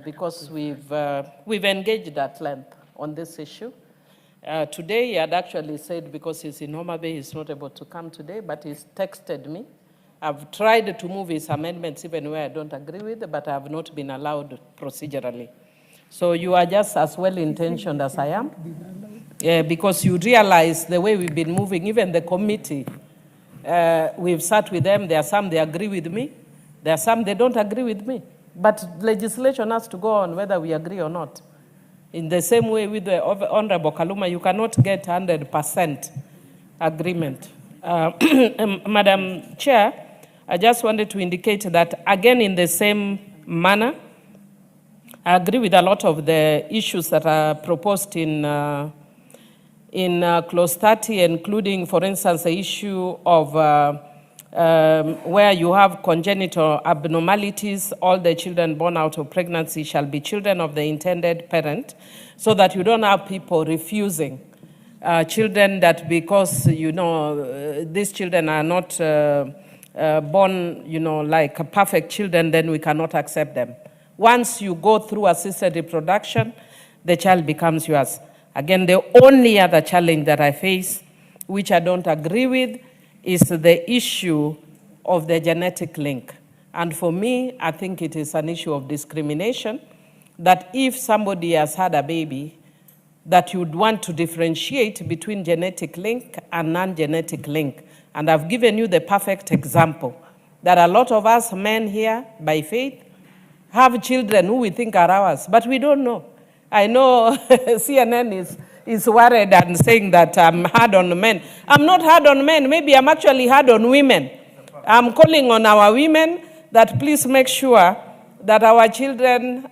because we've engaged at length on this issue. Today, he had actually said, because he's in Homa Bay, he's not able to come today, but he's texted me. I've tried to move his amendments even where I don't agree with, but I have not been allowed procedurally. So you are just as well-intentioned as I am, because you realize the way we've been moving, even the committee, we've sat with them. There are some they agree with me. There are some they don't agree with me. But legislation has to go on whether we agree or not. In the same way with the Honorable Kaluma, you cannot get 100% agreement. Madam Chair, I just wanted to indicate that, again, in the same manner, I agree with a lot of the issues that are proposed in clause 30, including, for instance, the issue of where you have congenital abnormalities, all the children born out of pregnancy shall be children of the intended parent, so that you don't have people refusing children that because, these children are not born, like perfect children, then we cannot accept them. Once you go through assisted reproduction, the child becomes yours. Again, the only other challenge that I face, which I don't agree with, is the issue of the genetic link. And for me, I think it is an issue of discrimination, that if somebody has had a baby, that you'd want to differentiate between genetic link and non-genetic link. And I've given you the perfect example, that a lot of us men here, by faith, have children who we think are ours, but we don't know. I know CNN is worried and saying that I'm hard on men. I'm not hard on men. Maybe I'm actually hard on women. I'm calling on our women that please make sure that our children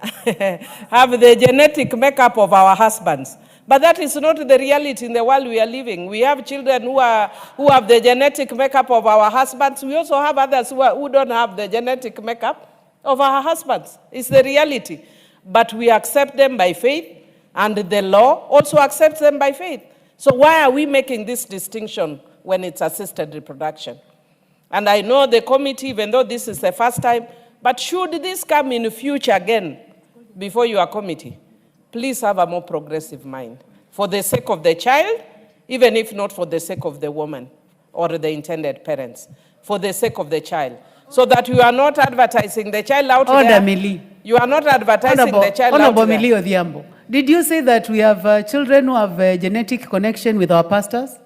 have the genetic makeup of our husbands. But that is not the reality in the world we are living. We have children who have the genetic makeup of our husbands. We also have others who don't have the genetic makeup of our husbands. It's the reality. But we accept them by faith, and the law also accepts them by faith. So why are we making this distinction when it's assisted reproduction? And I know the committee, even though this is the first time, but should this come in the future again before your committee, please have a more progressive mind. For the sake of the child, even if not for the sake of the woman or the intended parents, for the sake of the child. So that you are not advertising the child out there. Millie. You are not advertising the child out there. Millie Odhiambo, did you say that we have children who have a genetic connection with our pastors?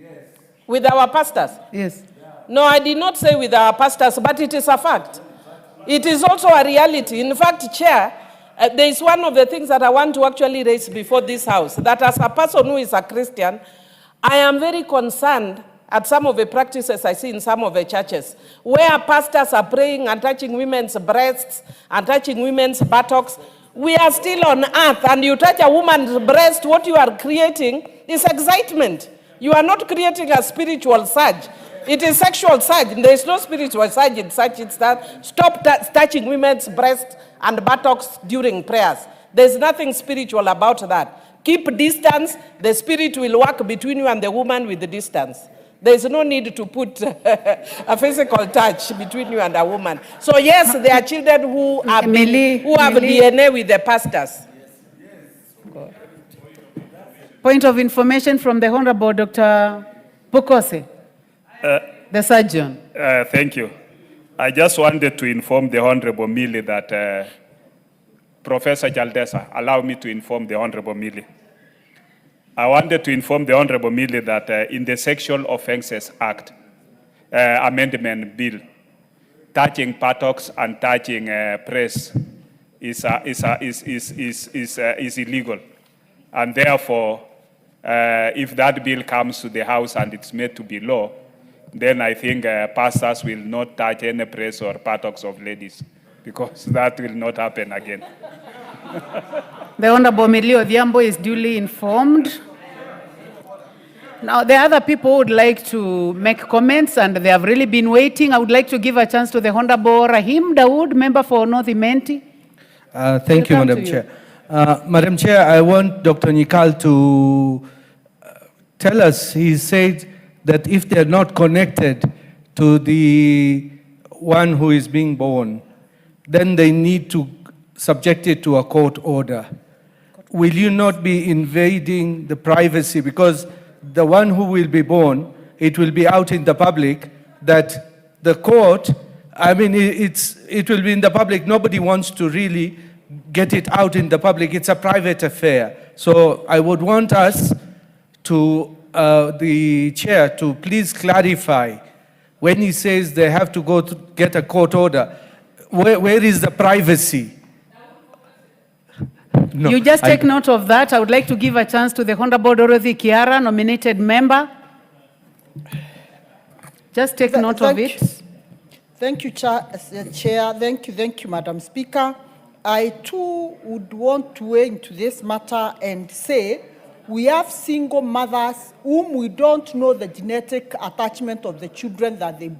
Yes. With our pastors? Yes. No, I did not say with our pastors, but it is a fact. It is also a reality. In fact, Chair, there is one of the things that I want to actually raise before this House, that as a person who is a Christian, I am very concerned at some of the practices I see in some of the churches, where pastors are praying and touching women's breasts and touching women's buttocks. We are still on earth, and you touch a woman's breast, what you are creating is excitement. You are not creating a spiritual surge. It is sexual surge. There is no spiritual surge in such instance. Stop touching women's breasts and buttocks during prayers. There's nothing spiritual about that. Keep distance. The spirit will work between you and the woman with the distance. There's no need to put a physical touch between you and a woman. So yes, there are children who have DNA with the pastors. Yes. Point of information from the Honorable Dr. Pukose, the surgeon. Thank you. I just wanted to inform the Honorable Millie that Professor Jaldesa, allow me to inform the Honorable Millie. I wanted to inform the Honorable Millie that in the Sexual Offences Act Amendment Bill, touching buttocks and touching breasts is illegal. And therefore, if that bill comes to the House and it's made to be law, then I think pastors will not touch any breasts or buttocks of ladies, because that will not happen again. The Honorable Millie Odhiambo is duly informed. Now, the other people would like to make comments, and they have really been waiting. I would like to give a chance to the Honorable Rahim Dawood, member for North Imenti. Thank you, Madam Chair. Madam Chair, I want Dr. Nyikal to tell us, he said that if they are not connected to the one who is being born, then they need to subject it to a court order. Will you not be invading the privacy? Because the one who will be born, it will be out in the public, that the court, I mean, it will be in the public. Nobody wants to really get it out in the public. It's a private affair. So I would want us to, the chair, to please clarify when he says they have to go to get a court order. where is the privacy? No, You just take note of that. I would like to give a chance to the Honorable Dorothy Kiara, nominated member. Just take note of it. Thank you, Chair. Thank you, Madam Speaker. I too would want to weigh into this matter and say we have single mothers whom we don't know the genetic attachment of the children that they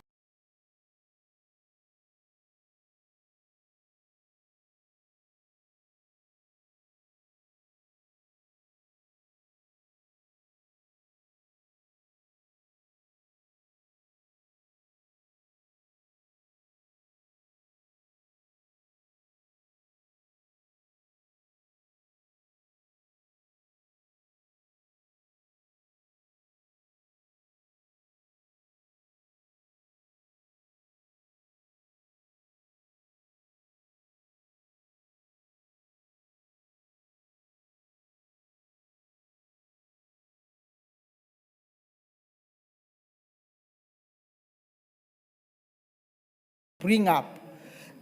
bring up.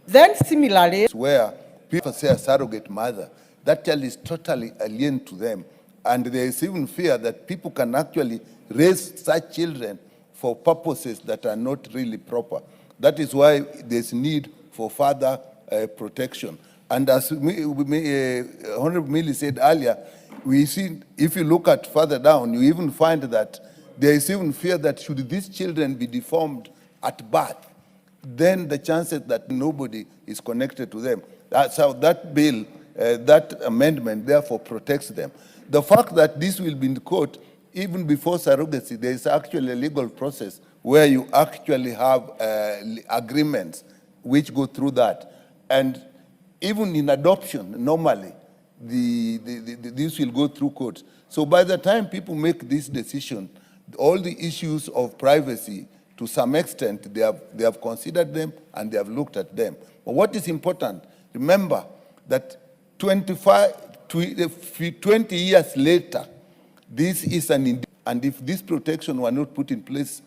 Then similarly, where people say a surrogate mother, that child is totally alien to them. And there is even fear that people can actually raise such children for purposes that are not really proper. That is why there's need for further protection. And as Honorable Millie said earlier, we see, if you look at further down, you even find that there is even fear that should these children be deformed at birth, then the chances that nobody is connected to them. That's how that bill, that amendment, therefore protects them. The fact that this will be in court, even before surrogacy, there is actually a legal process where you actually have agreements which go through that. And even in adoption, normally, this will go through courts. So by the time people make this decision, all the issues of privacy, to some extent, they have considered them and they have looked at them. But what is important, remember that 20 years later, this is and if this protection were not put in place,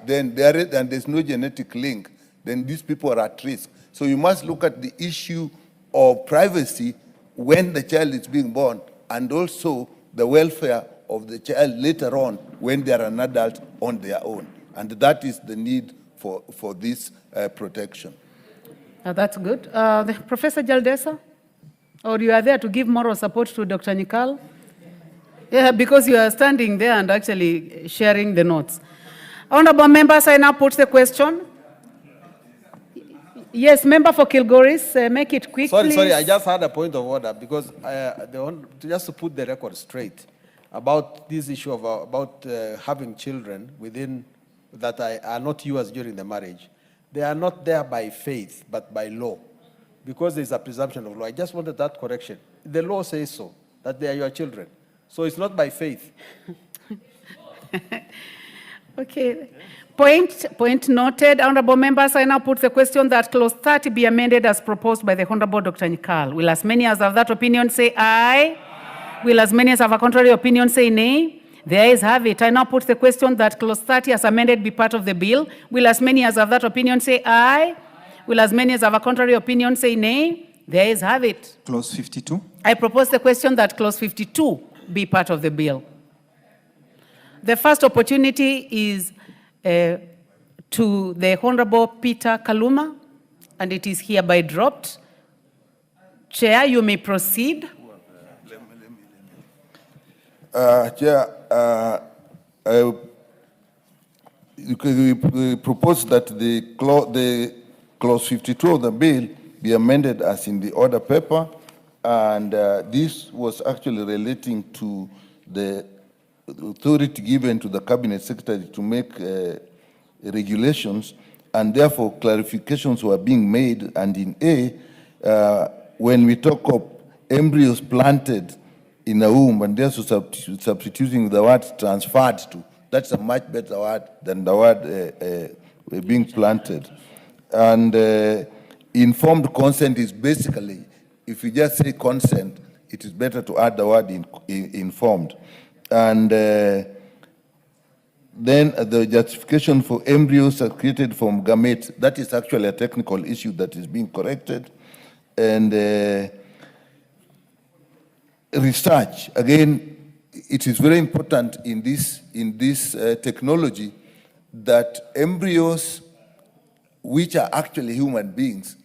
then there's no genetic link, then these people are at risk. So you must look at the issue of privacy when the child is being born, and also the welfare of the child later on when they are an adult on their own. And that is the need for this protection. That's good. Professor Jaldesa, or you are there to give moral support to Dr. Nyikal? Yeah, because you are standing there and actually sharing the notes. Honorable members, I now put the question. Yes, member for Kilgoris, make it quick, please. Sorry, I just had a point of order because just to put the record straight about this issue of about having children within that are not yours during the marriage. They are not there by faith, but by law, because there's a presumption of law. I just wanted that correction. The law says so, that they are your children. So it's not by faith. Okay. Point noted. Honorable members, I now put the question that clause 30 be amended as proposed by the Honorable Dr. Nyikal. Will as many as have that opinion say aye? Will as many as have a contrary opinion say nay? The ayes have it. I now put the question that clause 30 as amended be part of the bill. Will as many as have that opinion say aye? Will as many as have a contrary opinion say nay? The ayes have it. Clause 52. I propose the question that clause 52 be part of the bill. The first opportunity is to the Honorable Peter Kaluma, and it is hereby dropped. Chair, you may proceed. Chair, we propose that the clause 52 of the bill be amended as in the order paper, and this was actually relating to the authority given to the cabinet secretary to make regulations, and therefore clarifications were being made. And in A, when we talk of embryos planted in a womb, and therefore substituting the word transferred to, that's a much better word than the word being planted. And informed consent is basically, if you just say consent, it is better to add the word informed. And Then the justification for embryos created from gametes, that is actually a technical issue that is being corrected. And research, again, it is very important in this technology that embryos, which are actually human beings,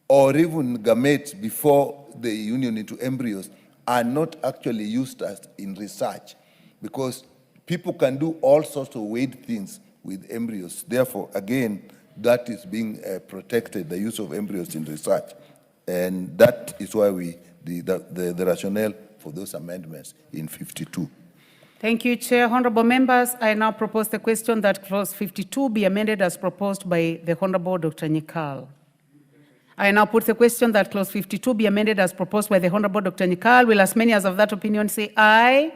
or even gametes before the union into embryos, are not actually used as in research, because people can do all sorts of weird things with embryos. Therefore, again, that is being protected, the use of embryos in research. And that is why the rationale for those amendments in 52. Thank you, Chair. Honorable members, I now propose the question that clause 52 be amended as proposed by the Honorable Dr. Nyikal. I now put the question that clause 52 be amended as proposed by the Honorable Dr. Nyikal. Will as many as of that opinion say aye?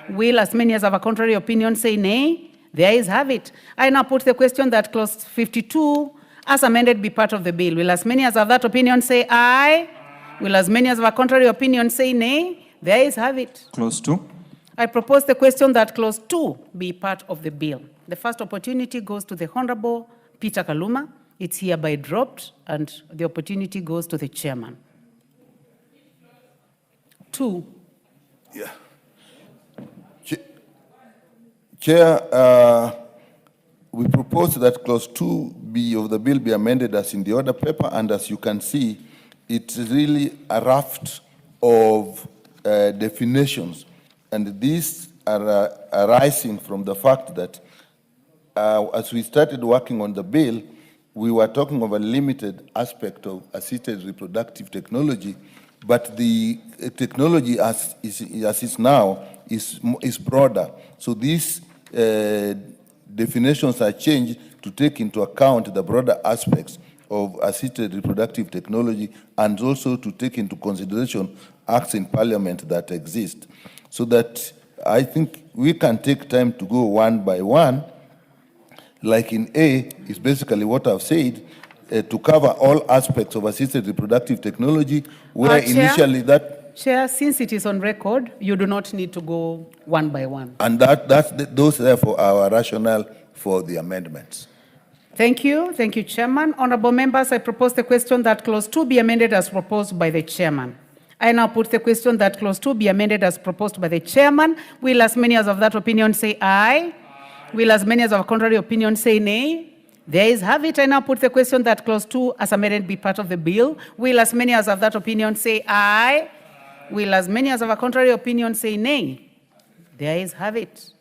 Will as many as of a contrary opinion say nay? The ayes have it. I now put the question that clause 52 as amended be part of the bill. Will as many as of that opinion say aye? Will as many as of a contrary opinion say nay? The ayes have it. Clause 2. I propose the question that clause 2 be part of the bill. The first opportunity goes to the Honorable Peter Kaluma. It's hereby dropped, and the opportunity goes to the chairman. 2. Yeah. Chair, we propose that clause 2B of the bill be amended as in the order paper, and as you can see, it's really a raft of definitions, and these are arising from the fact that as we started working on the bill, we were talking of a limited aspect of assisted reproductive technology, but the technology as is now is broader. So these definitions are changed to take into account the broader aspects of assisted reproductive technology, and also to take into consideration acts in parliament that exist. So that I think we can take time to go one by one. Like in A, is basically what I've said, to cover all aspects of assisted reproductive technology, where initially that... Chair, since it is on record, you do not need to go one by one. And those therefore are our rationale for the amendments. Thank you. Thank you, Chairman. Honorable members, I propose the question that clause 2 be amended as proposed by the chairman. I now put the question that clause 2 be amended as proposed by the chairman. Will as many as of that opinion say aye? Will as many as of a contrary opinion say nay? The ayes have it. I now put the question that clause 2 as amended be part of the bill. Will as many as of that opinion say aye? Will as many as of a contrary opinion say nay? The ayes have it.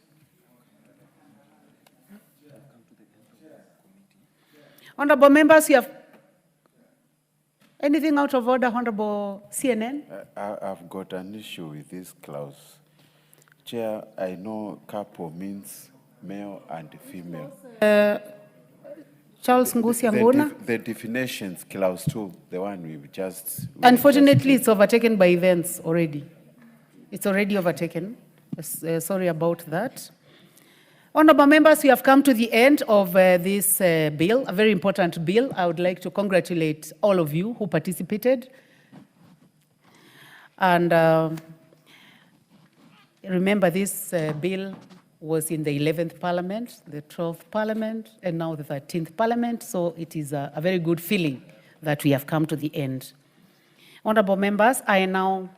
Honorable members, you have anything out of order, Honorable CNN? I've got an issue with this clause. Chair, I know couple means male and female. Charles Ngusi Anguna? The definitions, clause 2, the one we've just... Unfortunately, it's overtaken by events already. It's already overtaken. Sorry about that. Honorable members, we have come to the end of this bill, a very important bill. I would like to congratulate all of you who participated. And remember, this bill was in the 11th Parliament, the 12th Parliament, and now the 13th Parliament. So it is a very good feeling that we have come to the end. Honorable members, I now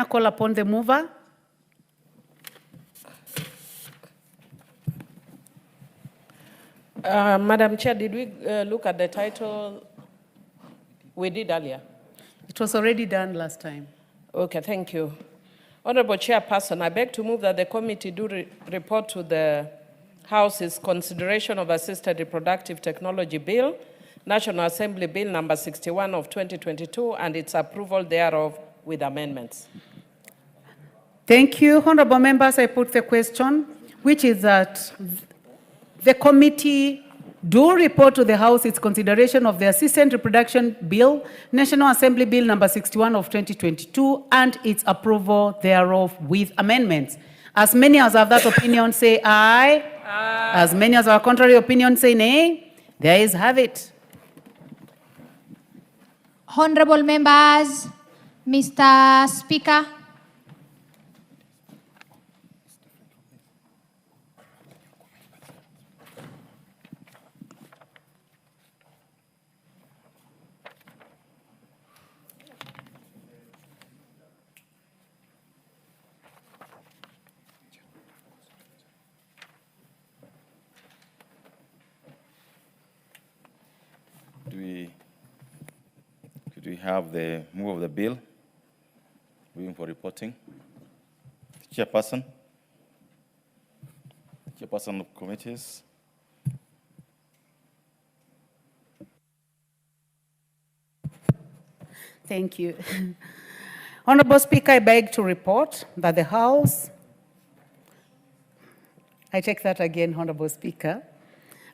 call upon the mover. Madam Chair, did we look at the title? We did earlier. It was already done last time. Okay, thank you. Honorable Chairperson, I beg to move that the committee do report to the House's consideration of Assisted Reproductive Technology Bill, National Assembly Bill number 61 of 2022, and its approval thereof with amendments. Thank you. Honorable members, I put the question, which is that the committee do report to the House its consideration of the Assisted Reproduction Bill, National Assembly Bill number 61 of 2022, and its approval thereof with amendments. As many as have that opinion say aye. Aye. As many as have a contrary opinion say nay. The ayes have it. Honorable members, Mr. Speaker, have the move of the bill. Waiting for reporting. Chairperson. Chairperson of committees. Thank you. Honorable Speaker, I beg to report that the House, I take that again, Honorable Speaker.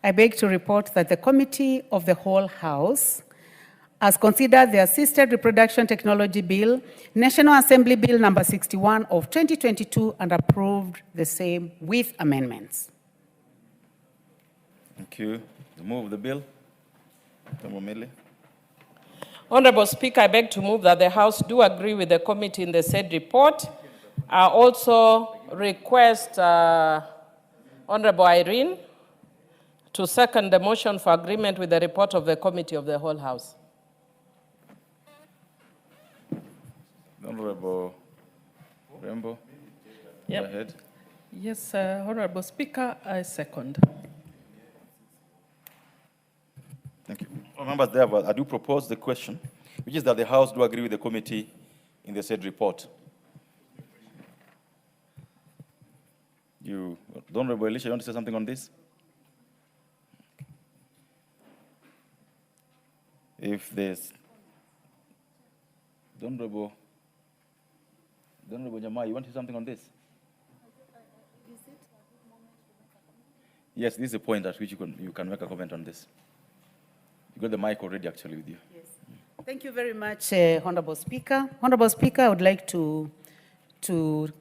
I beg to report that the Committee of the Whole House has considered the Assisted Reproduction Technology Bill, National Assembly Bill number 61 of 2022, and approved the same with amendments. Thank you. The move of the bill. Honorable Speaker, I beg to move that the House do agree with the committee in the said report. I also request Honorable Irene to second the motion for agreement with the report of the Committee of the Whole House. Honorable Rembo, Yep. go ahead. Yes, Honorable Speaker, I second. Thank you. Members, therefore, I do propose the question, which is that the House do agree with the committee in the said report. You, Honorable Elisha, you want to say something on this? If there's Honorable Jamal, you want to say something on this? Yes, this is a point at which you can make a comment on this. You got the mic already actually with you. Yes. Thank you very much, Honorable Speaker. Honorable Speaker, I would like to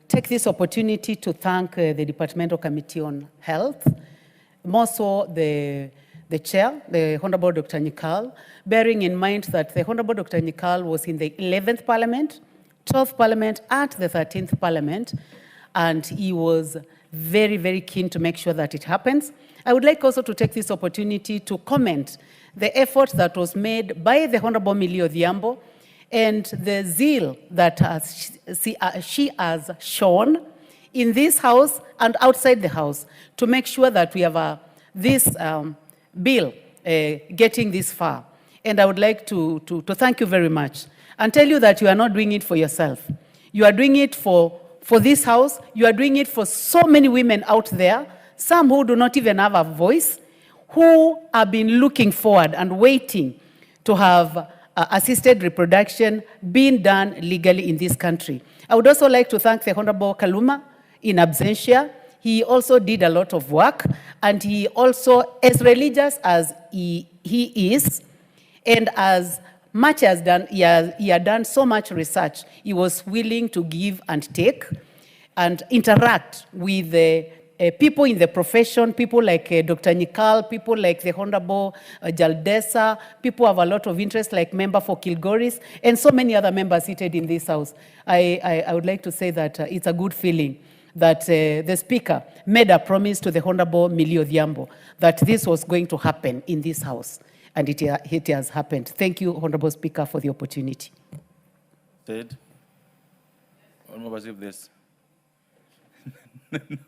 take this opportunity to thank the Departmental Committee on Health, more so the chair, the Honorable Dr. Nyikal, bearing in mind that the Honorable Dr. Nyikal was in the 11th Parliament, 12th Parliament, and the 13th Parliament, and he was very, very keen to make sure that it happens. I would like also to take this opportunity to comment the effort that was made by the Honorable Millie Odhiambo and the zeal that she has shown in this House and outside the House to make sure that we have this bill getting this far. And I would like to thank you very much and tell you that you are not doing it for yourself. You are doing it for this House. You are doing it for so many women out there, some who do not even have a voice, who have been looking forward and waiting to have assisted reproduction being done legally in this country. I would also like to thank the Honorable Kaluma in absentia. He also did a lot of work, and he also, as religious as he is, and as much as he had done so much research, he was willing to give and take and interact with the people in the profession, people like Dr. Nyikal, people like the Honorable Jaldesa, people have a lot of interest, like member for Kilgoris, and so many other members seated in this House. I would like to say that it's a good feeling that the Speaker made a promise to the Honorable Millie Odhiambo that this was going to happen in this House, and it has happened. Thank you, Honorable Speaker, for the opportunity. Said. Honorable this.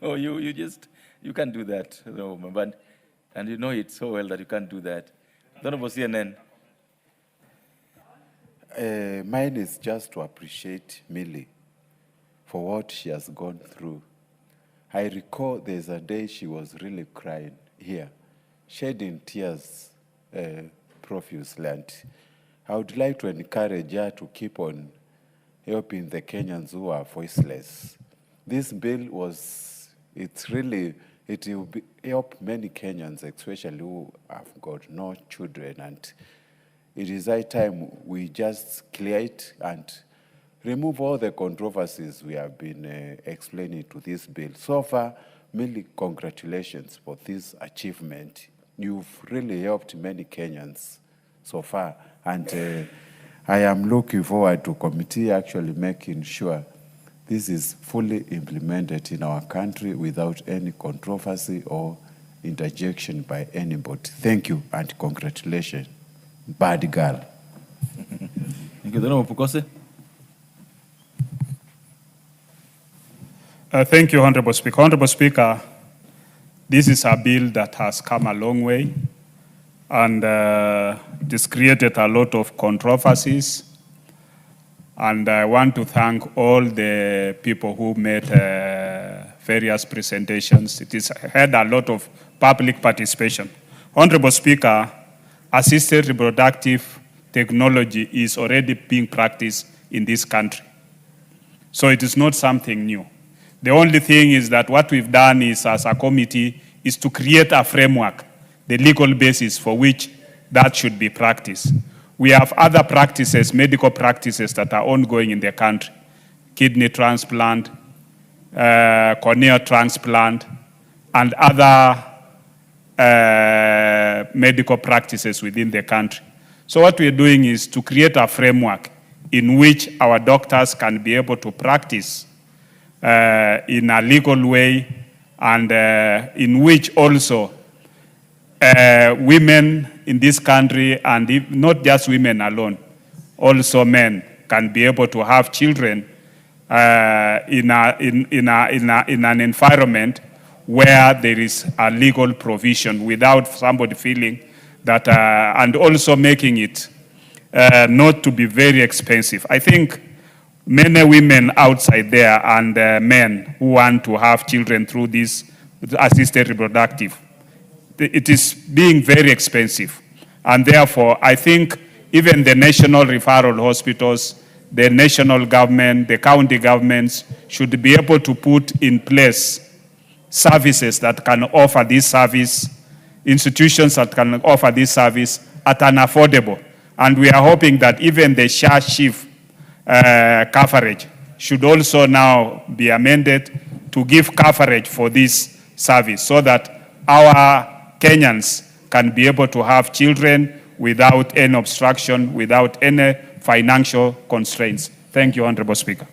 No, you can't do that. No, but, and you know it so well that you can't do that. Honorable CNN. Mine is just to appreciate Millie for what she has gone through. I recall there's a day she was really crying here, shedding tears profusely. And I would like to encourage her to keep on helping the Kenyans who are voiceless. This bill it will help many Kenyans, especially who have got no children. And it is high time we just clear it and remove all the controversies we have been explaining to this bill. So far, Millie, congratulations for this achievement. You've really helped many Kenyans so far. And I am looking forward to committee actually making sure this is fully implemented in our country without any controversy or interjection by anybody. Thank you and congratulations. Bad girl. Thank you. Honorable Pukose. Thank you, Honorable Speaker. Honorable Speaker, this is a bill that has come a long way, and it has created a lot of controversies And I want to thank all the people who made various presentations. It has had a lot of public participation. Honorable Speaker, assisted reproductive technology is already being practiced in this country. So it is not something new. The only thing is that what we've done is, as a committee, is to create a framework, the legal basis for which that should be practiced. We have other practices, medical practices that are ongoing in the country. Kidney transplant, cornea transplant, and other medical practices within the country. So what we're doing is to create a framework in which our doctors can be able to practice in a legal way, and in which also women in this country, and not just women alone, also men can be able to have children in an environment where there is a legal provision without somebody feeling that, and also making it not to be very expensive. I think many women outside there and men who want to have children through this assisted reproductive, it is being very expensive. And therefore, I think even the national referral hospitals, the national government, the county governments should be able to put in place services that can offer this service, institutions that can offer this service at an affordable. And we are hoping that even the share shift coverage should also now be amended to give coverage for this service so that our Kenyans can be able to have children without any obstruction, without any financial constraints. Thank you, Honorable Speaker.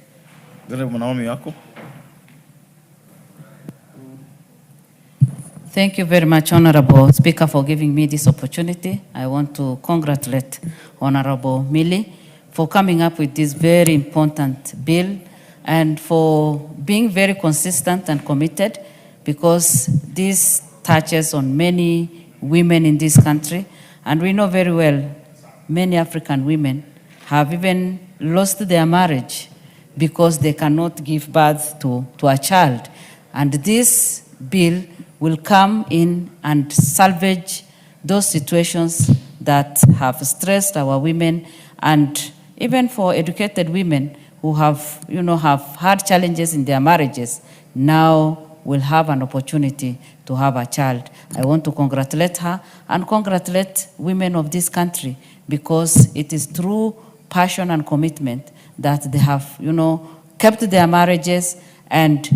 Thank you very much, Honorable Speaker, for giving me this opportunity. I want to congratulate Honorable Millie for coming up with this very important bill and for being very consistent and committed, because this touches on many women in this country. And we know very well many African women have even lost their marriage because they cannot give birth to a child. And this bill will come in and salvage those situations that have stressed our women, and even for educated women who have, have had challenges in their marriages, now will have an opportunity to have a child. I want to congratulate her and congratulate women of this country, because it is through passion and commitment that they have, kept their marriages and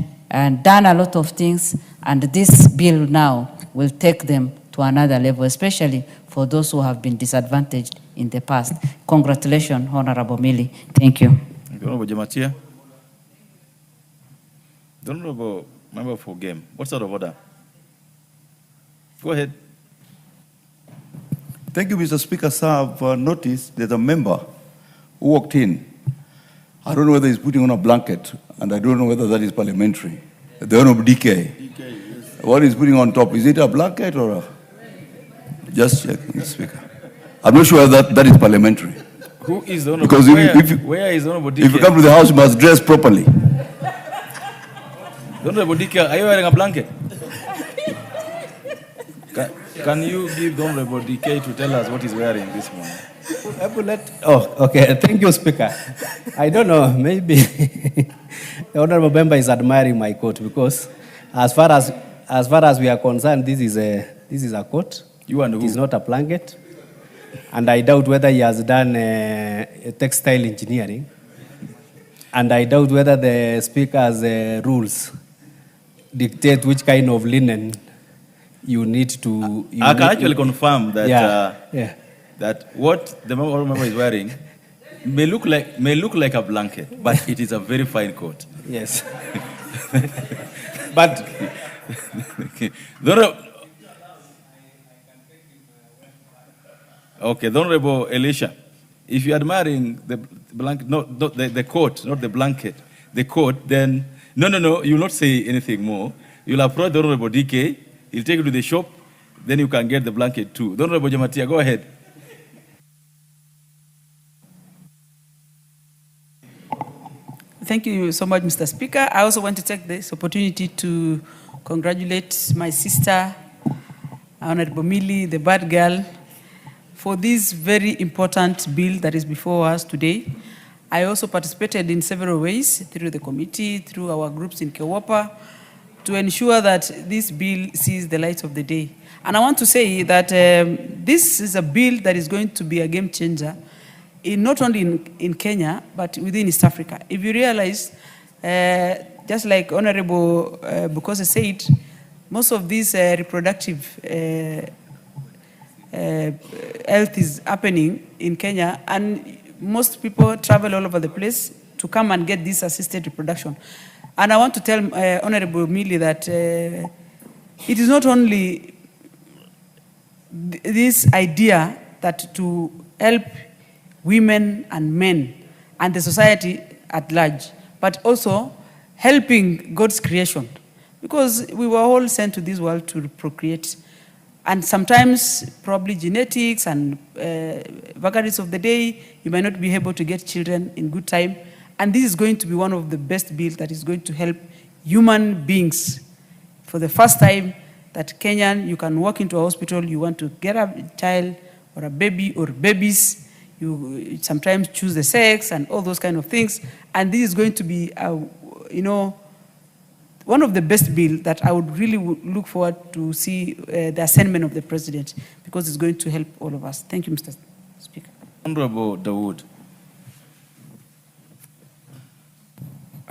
done a lot of things, and this bill now will take them to another level, especially for those who have been disadvantaged in the past. Congratulations, Honorable Millie. Thank you. Honorable Jamatia. The Honorable Member for Game. What sort of order? Go ahead. Thank you, Mr. Speaker. Sir, I've noticed there's a member who walked in. I don't know whether he's putting on a blanket, and I don't know whether that is parliamentary. The Honorable DK. Yes. What he's putting on top, is it a blanket or a... Just check, Mr. Speaker. I'm not sure that is parliamentary. Who is the Honorable? Because where is the Honorable DK? If you come to the house, you must dress properly. The Honorable DK, are you wearing a blanket? Can you give the Honorable DK to tell us what he's wearing this morning? Oh, okay. Thank you, Speaker. I don't know. Maybe the honorable member is admiring my coat, because as far as we are concerned, this is a coat. You and who? It is not a blanket, and I doubt whether he has done textile engineering, and I doubt whether the Speaker's rules dictate which kind of linen you need to. I can actually confirm that. Yeah. That what the member is wearing may look like a blanket, but it is a very fine coat. Yes. But okay, the Honorable Elisha, if you are admiring the blanket, not the coat, not the blanket, the coat, then no, you will not say anything more. You'll approach the Honorable DK, he'll take you to the shop, then you can get the blanket too. The Honorable Jamatia, go ahead. Thank you so much, Mr. Speaker. I also want to take this opportunity to congratulate my sister, Honorable Millie, the bad girl, for this very important bill that is before us today. I also participated in several ways through the committee, through our groups in Kewapa, to ensure that this bill sees the light of the day. And I want to say that this is a bill that is going to be a game changer, not only in Kenya, but within East Africa. If you realize, just like Honorable Bukose said, most of these reproductive health is happening in Kenya, and most people travel all over the place to come and get this assisted reproduction. And I want to tell Honorable Millie that it is not only this idea that to help women and men and the society at large, but also helping God's creation. Because we were all sent to this world to procreate. And sometimes, probably genetics and vagaries of the day, you might not be able to get children in good time. And this is going to be one of the best bills that is going to help human beings. For the first time, that Kenyan, you can walk into a hospital, you want to get a child or a baby or babies, you sometimes choose the sex and all those kind of things. And this is going to be, one of the best bills that I would really look forward to see the assignment of the president, because it's going to help all of us. Thank you, Mr. Speaker. Honorable Dawood.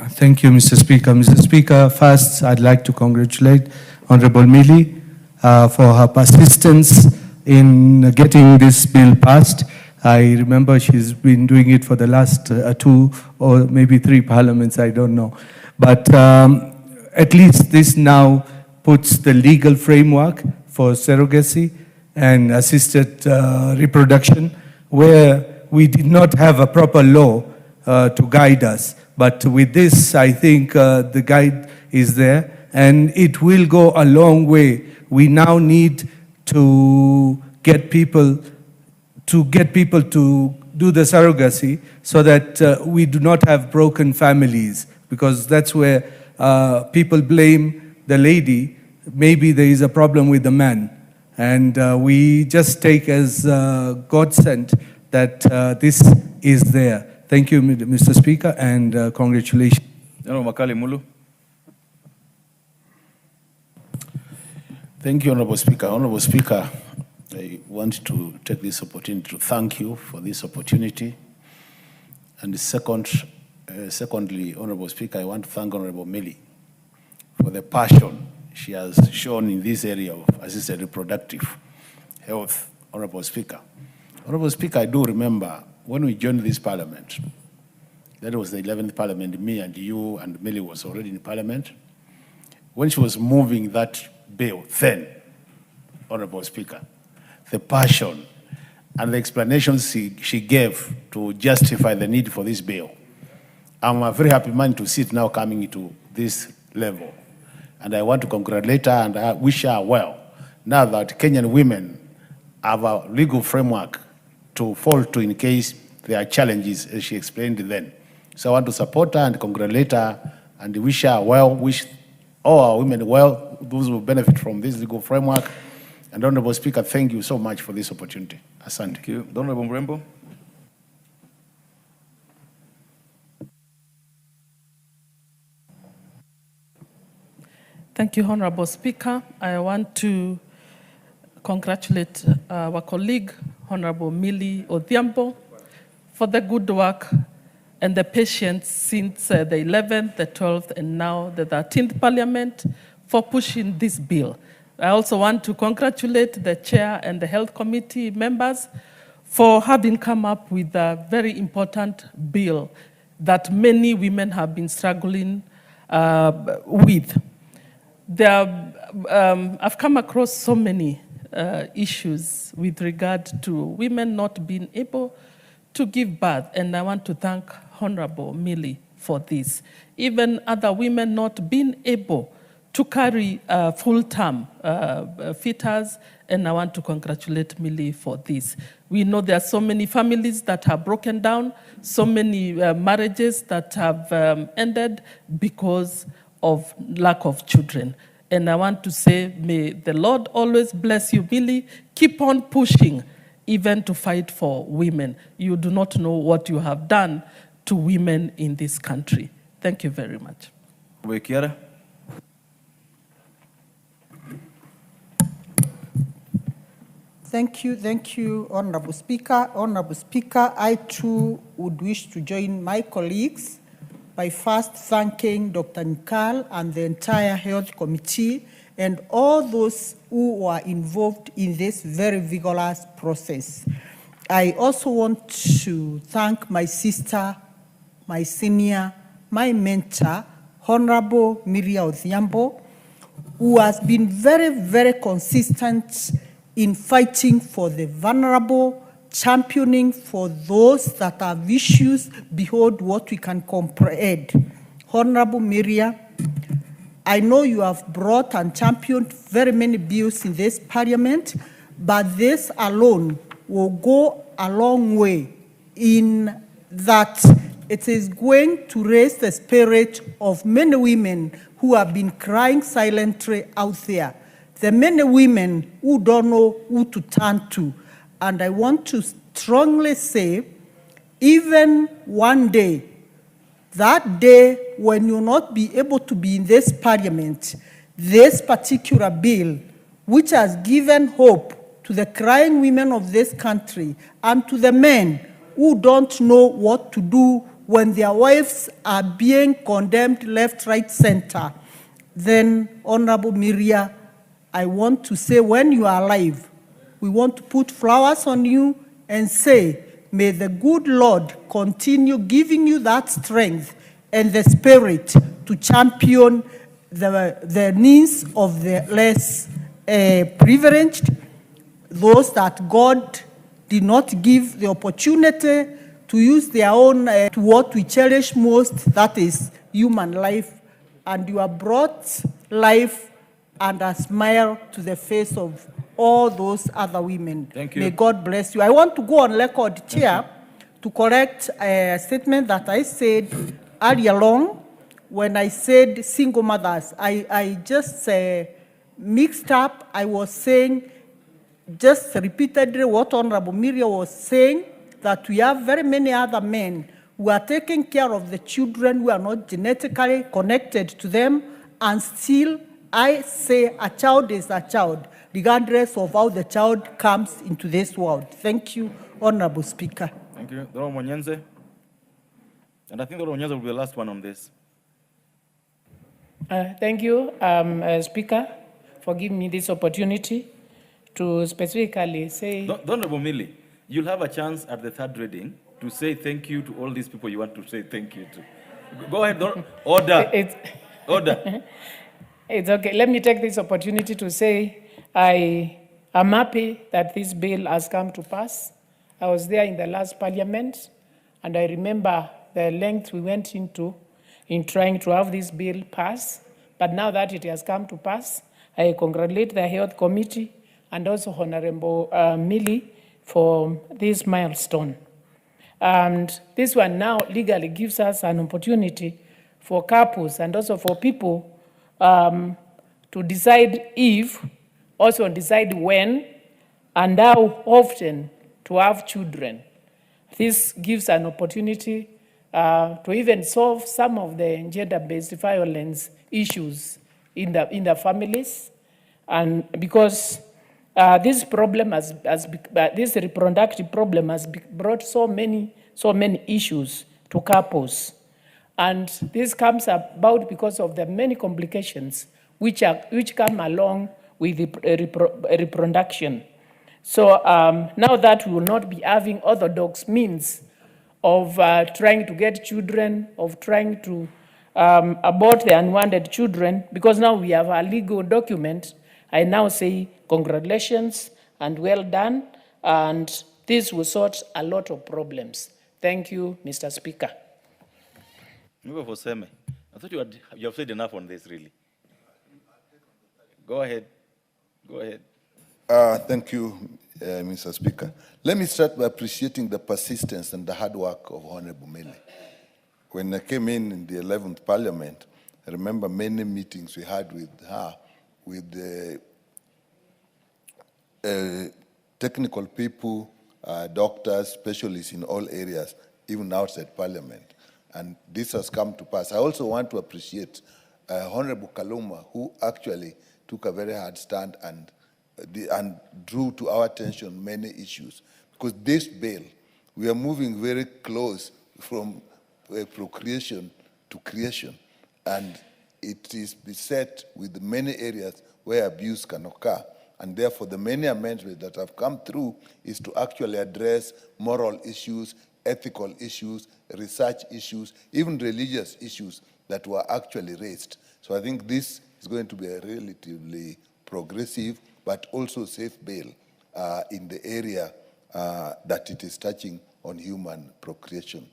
Thank you, Mr. Speaker. Mr. Speaker, first, I'd like to congratulate Honorable Millie for her persistence in getting this bill passed. I remember she's been doing it for the last 2 or maybe 3 parliaments, I don't know. But at least this now puts the legal framework for surrogacy and assisted reproduction, where we did not have a proper law to guide us. But with this, I think the guide is there, and it will go a long way. We now need to get people to do the surrogacy so that we do not have broken families, because that's where people blame the lady. Maybe there is a problem with the man. And we just take as God sent that this is there. Thank you, Mr. Speaker, and congratulations. Thank you, Honorable Speaker. Honorable Speaker, I want to take this opportunity to thank you for this opportunity. And secondly, Honorable Speaker, I want to thank Honorable Millie for the passion she has shown in this area of assisted reproductive health. Honorable Speaker. Honorable Speaker, I do remember when we joined this parliament, that was the 11th parliament, me and you and Millie was already in parliament. When she was moving that bill, then, Honorable Speaker, the passion and the explanations she gave to justify the need for this bill, I'm a very happy man to see it now coming to this level. And I want to congratulate her and I wish her well, now that Kenyan women have a legal framework to fall to in case there are challenges, as she explained then. So I want to support her and congratulate her and wish her well, wish all our women well, those who benefit from this legal framework. And Honorable Speaker, thank you so much for this opportunity. Asante. Thank you. Honorable Mrembo. Thank you, Honorable Speaker. I want to congratulate our colleague, Honorable Millie Odhiambo, for the good work and the patience since the 11th, the 12th, and now the 13th Parliament for pushing this bill. I also want to congratulate the Chair and the Health Committee members for having come up with a very important bill that many women have been struggling with. I've come across so many issues with regard to women not being able to give birth, and I want to thank Honorable Millie for this. Even other women not being able to carry full-term fitters, and I want to congratulate Millie for this. We know there are so many families that have broken down, so many marriages that have ended because of lack of children. And I want to say, may the Lord always bless you, Millie. Keep on pushing, even to fight for women. You do not know what you have done to women in this country. Thank you very much. Wekiara. Thank you, Honorable Speaker. Honorable Speaker, I too would wish to join my colleagues by first thanking Dr. Nikal and the entire Health Committee and all those who were involved in this very vigorous process. I also want to thank my sister, my senior, my mentor, Honorable Miria Odhiambo, who has been very, very consistent in fighting for the vulnerable, championing for those that have issues beyond what we can comprehend. Honorable Miria, I know you have brought and championed very many bills in this parliament, but this alone will go a long way in that it is going to raise the spirit of many women who have been crying silently out there. The many women who don't know who to turn to. And I want to strongly say, even one day, that day when you'll not be able to be in this parliament, this particular bill, which has given hope to the crying women of this country and to the men who don't know what to do when their wives are being condemned left, right, center, then, Honorable Miria, I want to say, when you are alive, we want to put flowers on you and say, may the good Lord continue giving you that strength and the spirit to champion the needs of the less privileged, those that God did not give the opportunity to use their own to what we cherish most, that is human life. And you have brought life and a smile to the face of all those other women. Thank you. May God bless you. I want to go on record, Chair, to correct a statement that I said earlier on when I said single mothers. I just mixed up. I was saying just repeatedly what Honorable Miria was saying, that we have very many other men who are taking care of the children who are not genetically connected to them, and still I say a child is a child, regardless of how the child comes into this world. Thank you, Honorable Speaker. Thank you. Dr. Monyenze. And I think Dr. Monyenze will be the last one on this. Thank you, Speaker, for giving me this opportunity to specifically say... Honorable Millie, you'll have a chance at the third reading to say thank you to all these people you want to say thank you to. Go ahead, order. Order. It's okay. Let me take this opportunity to say I am happy that this bill has come to pass. I was there in the last parliament, and I remember the length we went into in trying to have this bill pass. But now that it has come to pass, I congratulate the Health Committee and also Honorable Millie for this milestone. And this one now legally gives us an opportunity for couples and also for people to decide if, also decide when, and how often to have children. This gives an opportunity to even solve some of the gender-based violence issues in the families, and because this problem this reproductive problem has brought so many issues to couples. And this comes about because of the many complications which come along with the reproduction. So now that we will not be having orthodox means of trying to get children, of trying to abort the unwanted children, because now we have a legal document, I now say congratulations and well done, and this will sort a lot of problems. Thank you, Mr. Speaker. I thought you have said enough on this, really. Go ahead. Go ahead. Thank you, Mr. Speaker. Let me start by appreciating the persistence and the hard work of Honorable Mele. When I came in the 11th Parliament, I remember many meetings we had with her, with the technical people, doctors, specialists in all areas, even outside Parliament. And this has come to pass. I also want to appreciate Honorable Kaluma, who actually took a very hard stand and drew to our attention many issues. Because this bill, we are moving very close from procreation to creation. And it is beset with many areas where abuse can occur. And therefore, the many amendments that have come through is to actually address moral issues, ethical issues, research issues, even religious issues that were actually raised. So I think this is going to be a relatively progressive but also safe bill in the area that it is touching on human procreation.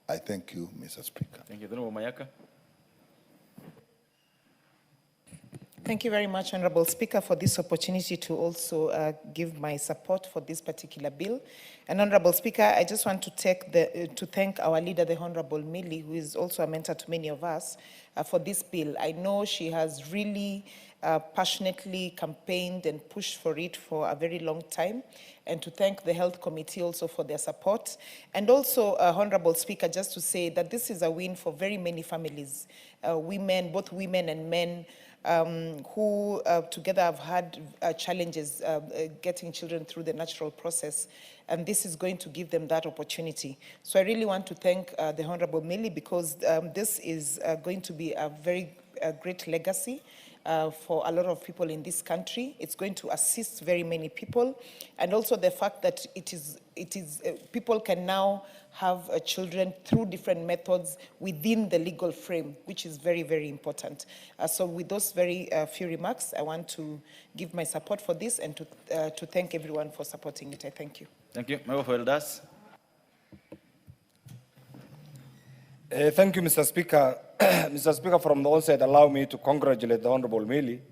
I thank you, Mr. Speaker. Thank you. Honorable Mayaka. Thank you very much, Honorable Speaker, for this opportunity to also give my support for this particular bill. And Honorable Speaker, I just want to thank our leader, the Honorable Millie, who is also a mentor to many of us, for this bill. I know she has really passionately campaigned and pushed for it for a very long time, and to thank the Health Committee also for their support. And also, Honorable Speaker, just to say that this is a win for very many families, women, both women and men, who together have had challenges getting children through the natural process, and this is going to give them that opportunity. So I really want to thank the Honorable Millie, because this is going to be a very great legacy for a lot of people in this country. It's going to assist very many people, and also the fact that people can now have children through different methods within the legal frame, which is very, very important. So with those very few remarks, I want to give my support for this and to thank everyone for supporting it. I thank you. Thank you. Member for Elders. Thank you, Mr. Speaker. Mr. Speaker, from the onset, allow me to congratulate the Honorable Millie.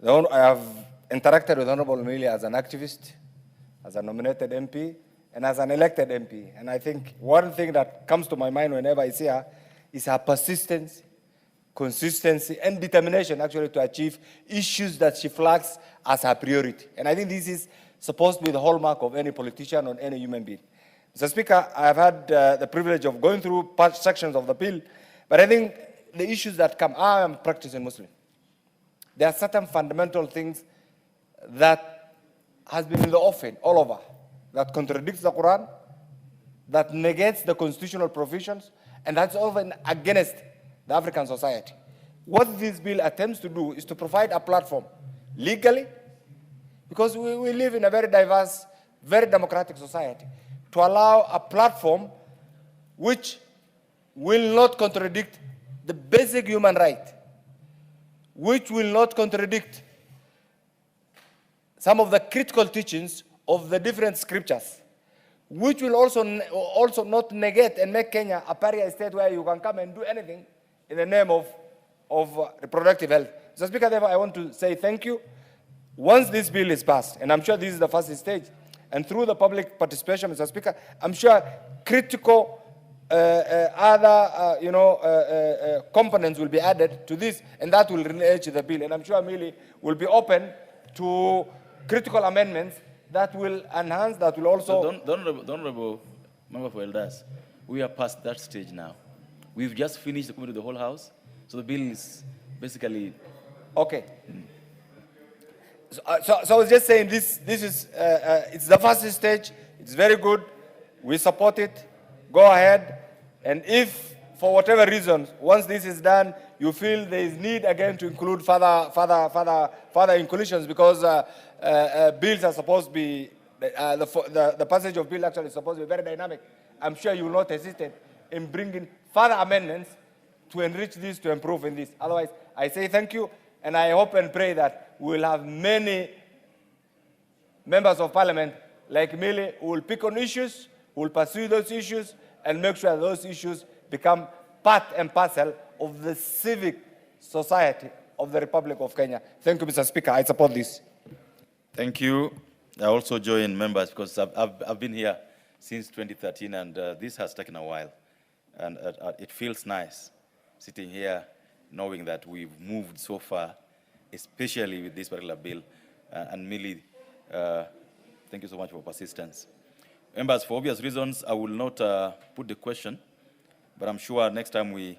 I have interacted with Honorable Millie as an activist, as a nominated MP, and as an elected MP. And I think one thing that comes to my mind whenever I see her is her persistence, consistency, and determination actually to achieve issues that she flags as her priority. And I think this is supposed to be the hallmark of any politician or any human being. Mr. Speaker, I have had the privilege of going through sections of the bill, but I think the issues that come, I am a practicing Muslim. There are certain fundamental things that has been in the offing all over, that contradicts the Quran, that negates the constitutional provisions, and that's often against the African society. What this bill attempts to do is to provide a platform legally, because we live in a very diverse, very democratic society, to allow a platform which will not contradict the basic human right, which will not contradict some of the critical teachings of the different scriptures, which will also not negate and make Kenya a pariah state where you can come and do anything in the name of reproductive health. Mr. Speaker, therefore, I want to say thank you. Once this bill is passed, and I'm sure this is the first stage, and through the public participation, Mr. Speaker, I'm sure critical other components will be added to this, and that will enrich the bill. And I'm sure Millie will be open to critical amendments that will enhance, that will also... The Honorable Member for Elders, we are past that stage now. We've just finished the committee of the whole House, so the bill is basically... Okay. So I was just saying this is, it's the first stage, it's very good, we support it, go ahead, and if for whatever reason, once this is done, you feel there is need again to include further inclusions, because bills are supposed to be, the passage of bill actually is supposed to be very dynamic. I'm sure you will not hesitate in bringing further amendments to enrich this, to improve in this. Otherwise, I say thank you, and I hope and pray that we will have many members of parliament like Millie who will pick on issues, who will pursue those issues, and make sure those issues become part and parcel of the civic society of the Republic of Kenya. Thank you, Mr. Speaker. I support this. Thank you. I also join members because I've been here since 2013 and this has taken a while. And it feels nice sitting here knowing that we've moved so far, especially with this particular bill. And Millie, thank you so much for persistence. Members, for obvious reasons, I will not put the question, but I'm sure next time we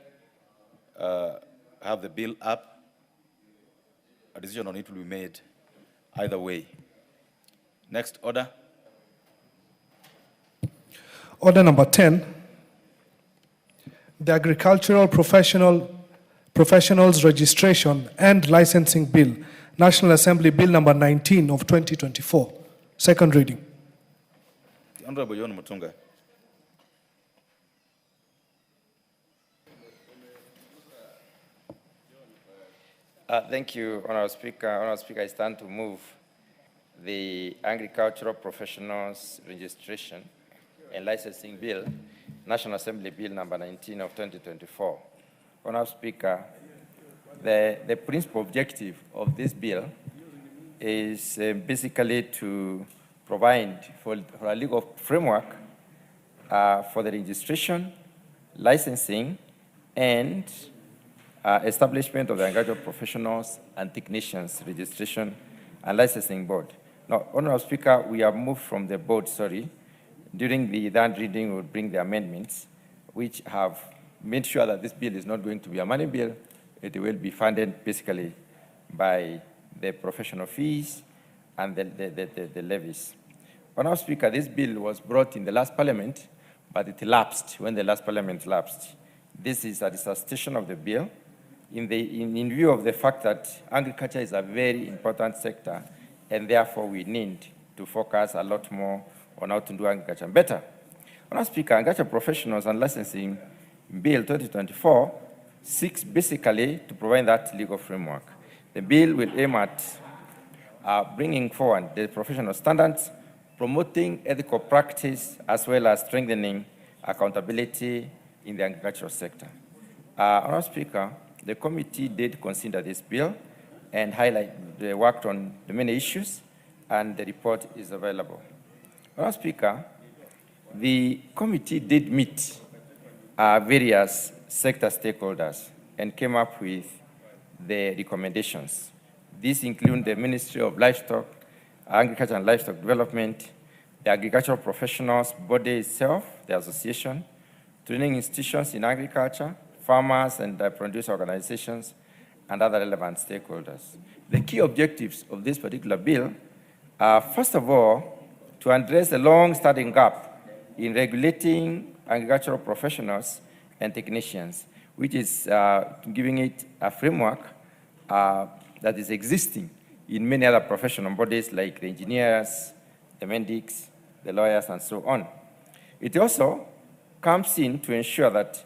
have the bill up, a decision on it will be made either way. Next order. Order number 10, the Agricultural Professionals Registration and Licensing Bill, National Assembly Bill number 19 of 2024. Second reading. The Honorable John Mutunga. Thank you, Honorable Speaker. Honorable Speaker, I stand to move the Agricultural Professionals Registration and Licensing Bill, National Assembly Bill number 19 of 2024. Honorable Speaker, the principal objective of this bill is basically to provide for a legal framework for the registration, licensing, and establishment of the Agricultural Professionals and Technicians Registration and Licensing Board. Now, Honorable Speaker, we have moved from the board, During the third reading, we'll bring the amendments, which have made sure that this bill is not going to be a money bill. It will be funded basically by the professional fees and the levies. Honorable Speaker, this bill was brought in the last parliament, but it lapsed when the last parliament lapsed. This is a resuscitation of the bill in view of the fact that agriculture is a very important sector, and therefore we need to focus a lot more on how to do agriculture better. Honorable Speaker, Agricultural Professionals and Licensing Bill 2024 seeks basically to provide that legal framework. The bill will aim at bringing forward the professional standards, promoting ethical practice, as well as strengthening accountability in the agricultural sector. Honorable Speaker, the committee did consider this bill and worked on the many issues, and the report is available. Honorable Speaker, the committee did meet various sector stakeholders and came up with the recommendations. These include the Ministry of Livestock, Agriculture and Livestock Development, the Agricultural Professionals Body itself, the association, training institutions in agriculture, farmers and producer organizations, and other relevant stakeholders. The key objectives of this particular bill are, first of all, to address the long-standing gap in regulating agricultural professionals and technicians, which is giving it a framework that is existing in many other professional bodies like the engineers, the medics, the lawyers, and so on. It also comes in to ensure that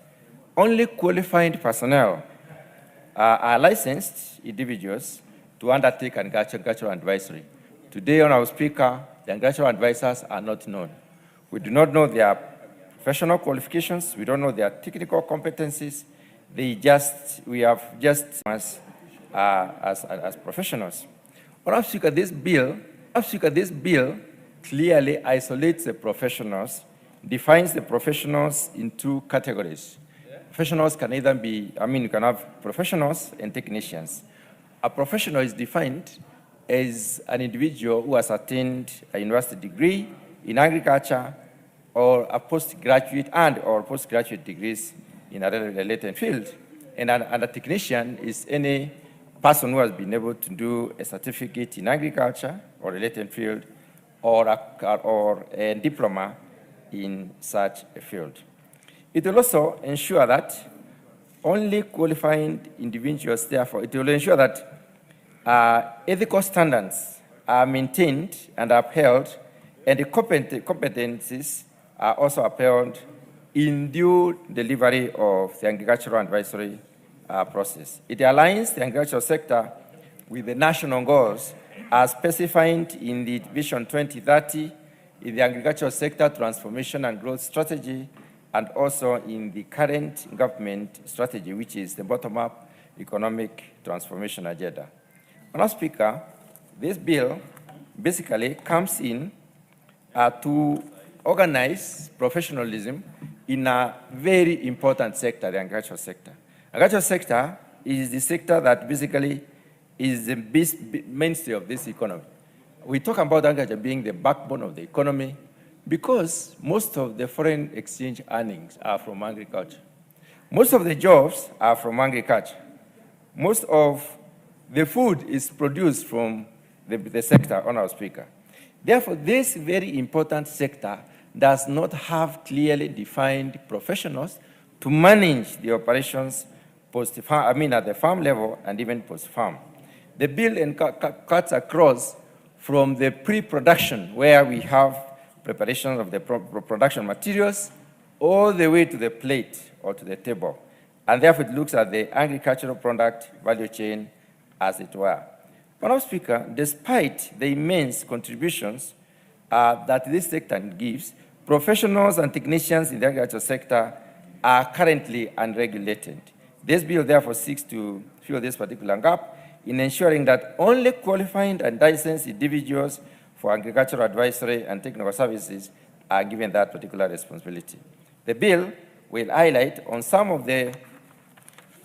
only qualified personnel are licensed individuals to undertake agricultural advisory. Today, Honorable Speaker, the agricultural advisors are not known. We do not know their professional qualifications. We don't know their technical competencies. We have just as professionals. Honorable Speaker, this bill clearly isolates the professionals, defines the professionals in two categories. Professionals can either be, you can have professionals and technicians. A professional is defined as an individual who has attained a university degree in agriculture or a postgraduate or postgraduate degrees in a related field. And a technician is any person who has been able to do a certificate in agriculture or related field or a diploma in such a field. It will also ensure that only qualified individuals, therefore, it will ensure that ethical standards are maintained and upheld, and the competencies are also upheld in due delivery of the agricultural advisory process. It aligns the agricultural sector with the national goals as specified in the Vision 2030, in the agricultural sector transformation and growth strategy, and also in the current government strategy, which is the bottom-up economic transformation agenda. Madam Speaker, this bill basically comes in to organize professionalism in a very important sector, the agricultural sector. Agricultural sector is the sector that basically is the mainstay of this economy. We talk about agriculture being the backbone of the economy because most of the foreign exchange earnings are from agriculture. Most of the jobs are from agriculture. Most of the food is produced from the sector, Honourable Speaker. Therefore, this very important sector does not have clearly defined professionals to manage the operations post-farm, at the farm level and even post-farm. The bill cuts across from the pre-production, where we have preparation of the production materials, all the way to the plate or to the table. And therefore, it looks at the agricultural product value chain, as it were. Madam Speaker, despite the immense contributions that this sector gives, professionals and technicians in the agricultural sector are currently unregulated. This bill therefore seeks to fill this particular gap in ensuring that only qualified and licensed individuals for agricultural advisory and technical services are given that particular responsibility. The bill will highlight on some of the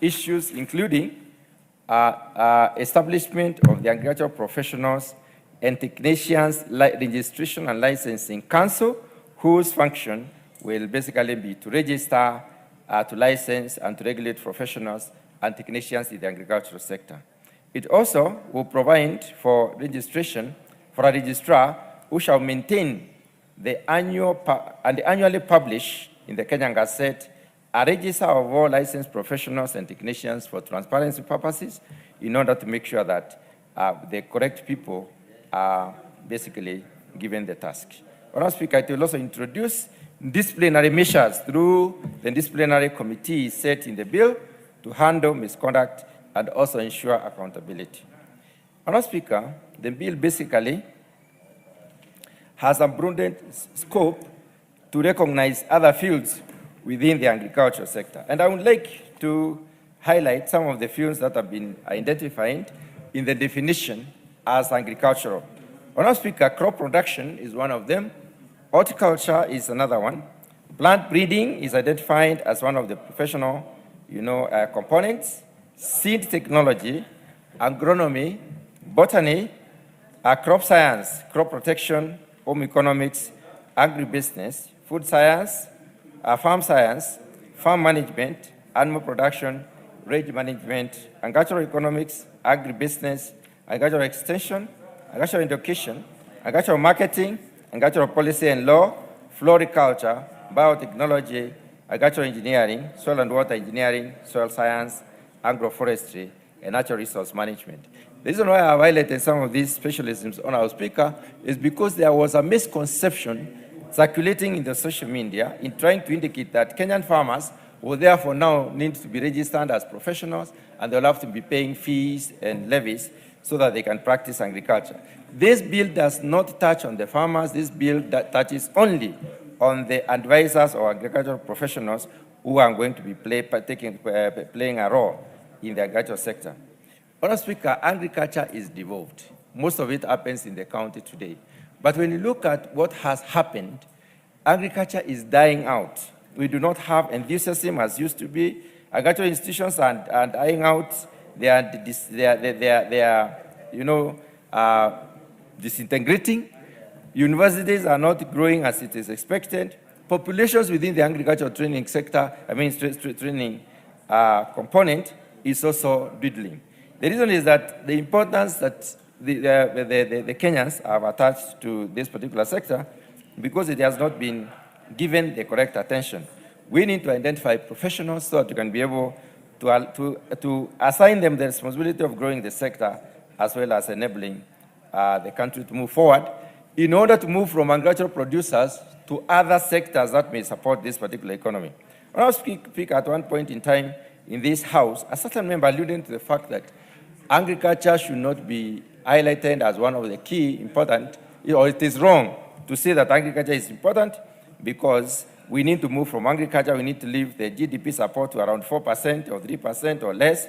issues, including establishment of the agricultural professionals and technicians registration and licensing council, whose function will basically be to register, to license, and to regulate professionals and technicians in the agricultural sector. It also will provide for registration for a registrar who shall maintain the annually publish in the Kenyan Gazette a register of all licensed professionals and technicians for transparency purposes in order to make sure that the correct people are basically given the task. Madam Speaker, it will also introduce disciplinary measures through the disciplinary committee set in the bill to handle misconduct and also ensure accountability. Madam Speaker, the bill basically has a broadened scope to recognize other fields within the agricultural sector. And I would like to highlight some of the fields that have been identified in the definition as agricultural. Madam Speaker, crop production is one of them. Horticulture is another one. Plant breeding is identified as one of the professional components. Seed technology, agronomy, botany, crop science, crop protection, home economics, agribusiness, food science, farm management, animal production, range management, agricultural economics, agribusiness, agricultural extension, agricultural education, agricultural marketing, agricultural policy and law, floriculture, biotechnology, agricultural engineering, soil and water engineering, soil science, agroforestry, and natural resource management. The reason why I've highlighted some of these specialisms on our speaker is because there was a misconception circulating in the social media in trying to indicate that Kenyan farmers will therefore now need to be registered as professionals and they'll have to be paying fees and levies so that they can practice agriculture. This bill does not touch on the farmers. This bill touches only on the advisors or agricultural professionals who are going to be playing a role in the agricultural sector. Madam Speaker, agriculture is devolved. Most of it happens in the county today. But when you look at what has happened, agriculture is dying out. We do not have enthusiasm as used to be. Agricultural institutions are dying out. They are disintegrating. Universities are not growing as it is expected. Populations within the agricultural training sector, training component is also dwindling. The reason is that the importance that the Kenyans have attached to this particular sector, because it has not been given the correct attention. We need to identify professionals so that we can be able to assign them the responsibility of growing the sector as well as enabling the country to move forward in order to move from agricultural producers to other sectors that may support this particular economy. When I speak at one point in time in this House, a certain member alluded to the fact that agriculture should not be highlighted as one of the key important, or it is wrong to say that agriculture is important because we need to move from agriculture, we need to leave the GDP support to around 4% or 3% or less.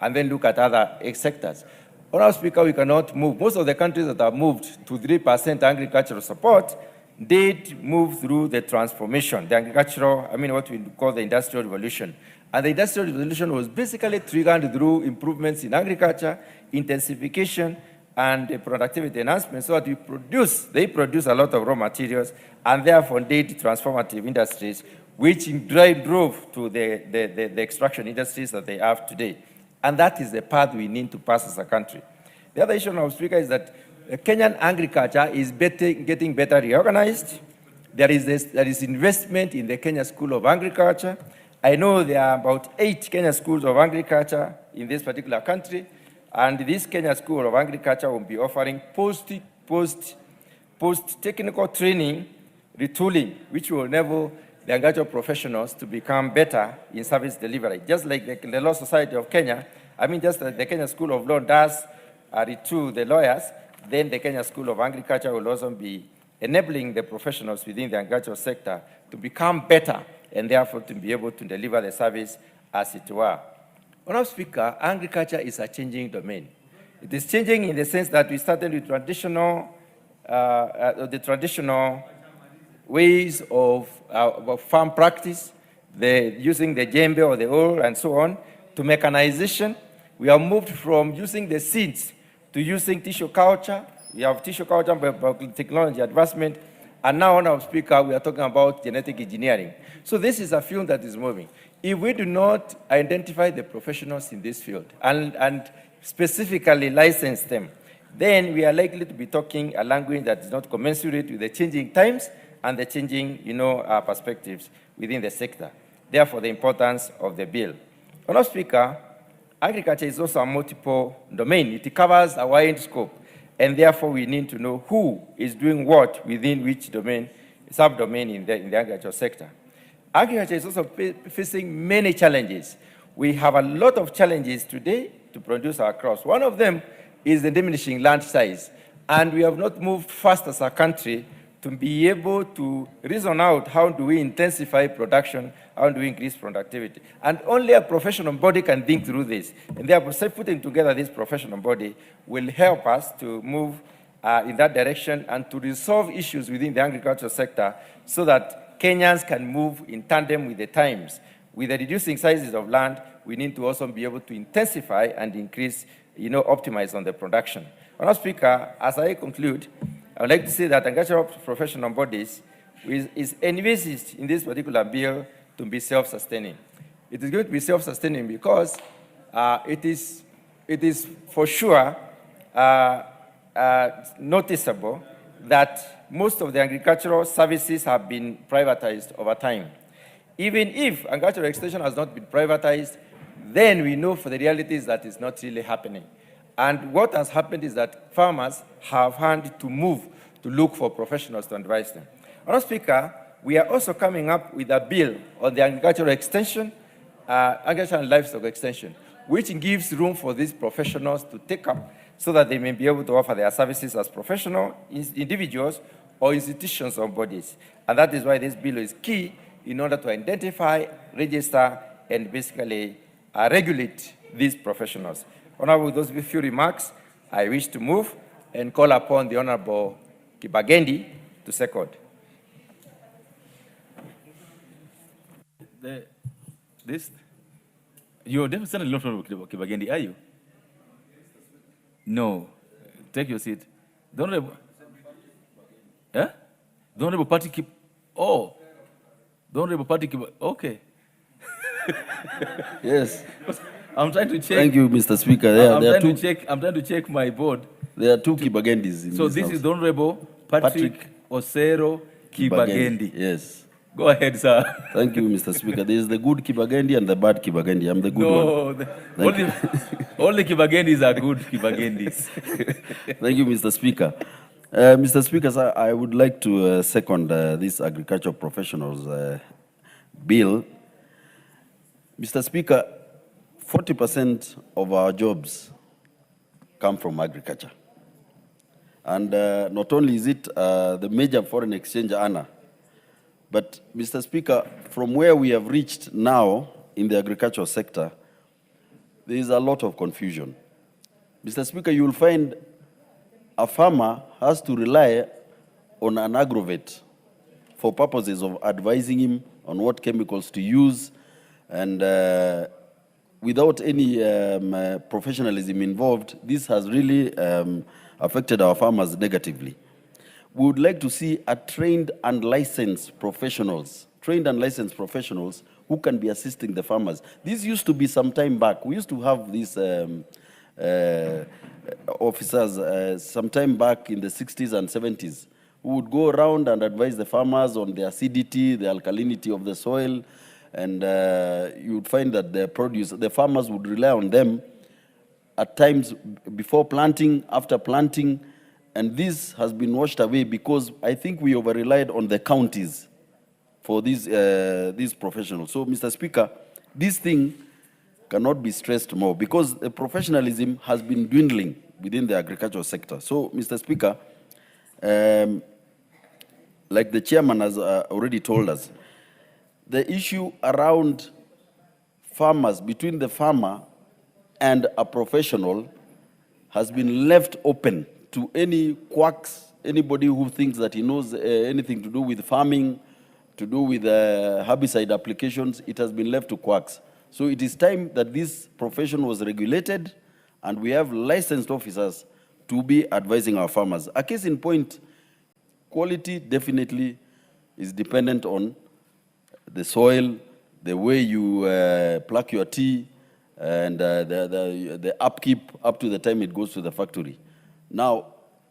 and then look at other sectors. Honorable Speaker, we cannot move. Most of the countries that have moved to 3% agricultural support did move through the transformation, the agricultural, what we call the Industrial Revolution. And the Industrial Revolution was basically triggered through improvements in agriculture, intensification, and productivity enhancement, so that they produce a lot of raw materials, and therefore did transformative industries, which drove to the extraction industries that they have today. And that is the path we need to pass as a country. The other issue, Honorable Speaker, is that Kenyan agriculture is getting better reorganized. There is investment in the Kenya School of Agriculture. I know there are about 8 Kenya schools of agriculture in this particular country, and this Kenya School of Agriculture will be offering post-technical training, retooling, which will enable the agricultural professionals to become better in service delivery. Just like the Law Society of Kenya, just like the Kenya School of Law does retool the lawyers, then the Kenya School of Agriculture will also be enabling the professionals within the agricultural sector to become better and therefore to be able to deliver the service as it were. Honorable Speaker, agriculture is a changing domain. It is changing in the sense that we started with traditional ways of farm practice, using the djembe or the hoe and so on, to mechanization. We have moved from using the seeds to using tissue culture. We have tissue culture by technology advancement. And now, Honorable Speaker, we are talking about genetic engineering. So this is a field that is moving. If we do not identify the professionals in this field and specifically license them, then we are likely to be talking a language that is not commensurate with the changing times and the changing, perspectives within the sector. Therefore, the importance of the bill. Honorable Speaker, agriculture is also a multiple domain. It covers a wide scope, and therefore we need to know who is doing what within which domain, subdomain in the agricultural sector. Agriculture is also facing many challenges. We have a lot of challenges today to produce our crops. One of them is the diminishing land size, and we have not moved fast as a country to be able to reason out how do we intensify production, how do we increase productivity. And only a professional body can think through this. And therefore, putting together this professional body will help us to move in that direction and to resolve issues within the agricultural sector so that Kenyans can move in tandem with the times. With the reducing sizes of land, we need to also be able to intensify and increase, optimize on the production. Honorable Speaker, as I conclude, I would like to say that agricultural professional bodies is envisaged in this particular bill to be self-sustaining. It is going to be self-sustaining because it is for sure noticeable that most of the agricultural services have been privatized over time. Even if agricultural extension has not been privatized, then we know for the realities that is not really happening. And what has happened is that farmers have had to move to look for professionals to advise them. Honorable Speaker, we are also coming up with a bill on the agricultural extension, agricultural and livestock extension, which gives room for these professionals to take up so that they may be able to offer their services as professional individuals or institutions or bodies. And that is why this bill is key in order to identify, register, and basically regulate these professionals. Honorable, with those few remarks, I wish to move and call upon the Honorable Kibagendi to second. You're definitely not from Kibagendi, are you? No. Take your seat. The Honorable Party keep. Oh. The Honorable Party keep. Okay. Yes. I'm trying to check. Thank you, Mr. Speaker. I'm trying to check my board. There are two Kibagendis in So this this house. is the Honorable Patrick Osero Kibagendi. Yes. Go ahead, sir. Thank you, Mr. Speaker. There is the good Kibagendi and the bad Kibagendi. I'm the good one. Only Kibagendis are good Kibagendis. Thank you, Mr. Speaker. Mr. Speaker, sir, I would like to second this agricultural professionals bill. Mr. Speaker, 40% of our jobs come from agriculture. And not only is it the major foreign exchange earner, but Mr. Speaker, from where we have reached now in the agricultural sector, there is a lot of confusion. Mr. Speaker, you will find a farmer has to rely on an agrovet for purposes of advising him on what chemicals to use, and without any professionalism involved, this has really affected our farmers negatively. We would like to see a trained and licensed professionals who can be assisting the farmers. This used to be some time back. We used to have these officers some time back in the 60s and 70s who would go around and advise the farmers on the acidity, the alkalinity of the soil, and you would find that the farmers would rely on them at times before planting, after planting, and this has been washed away because I think we over-relied on the counties for these professionals. So, Mr. Speaker, this thing cannot be stressed more because the professionalism has been dwindling within the agricultural sector. So, Mr. Speaker, like the chairman has already told us, the issue around farmers, between the farmer and a professional, has been left open to any quacks, anybody who thinks that he knows anything to do with farming, to do with herbicide applications. It has been left to quacks. So it is time that this profession was regulated and we have licensed officers to be advising our farmers. A case in point, quality definitely is dependent on the soil, the way you pluck your tea, and the upkeep up to the time it goes to the factory. Now,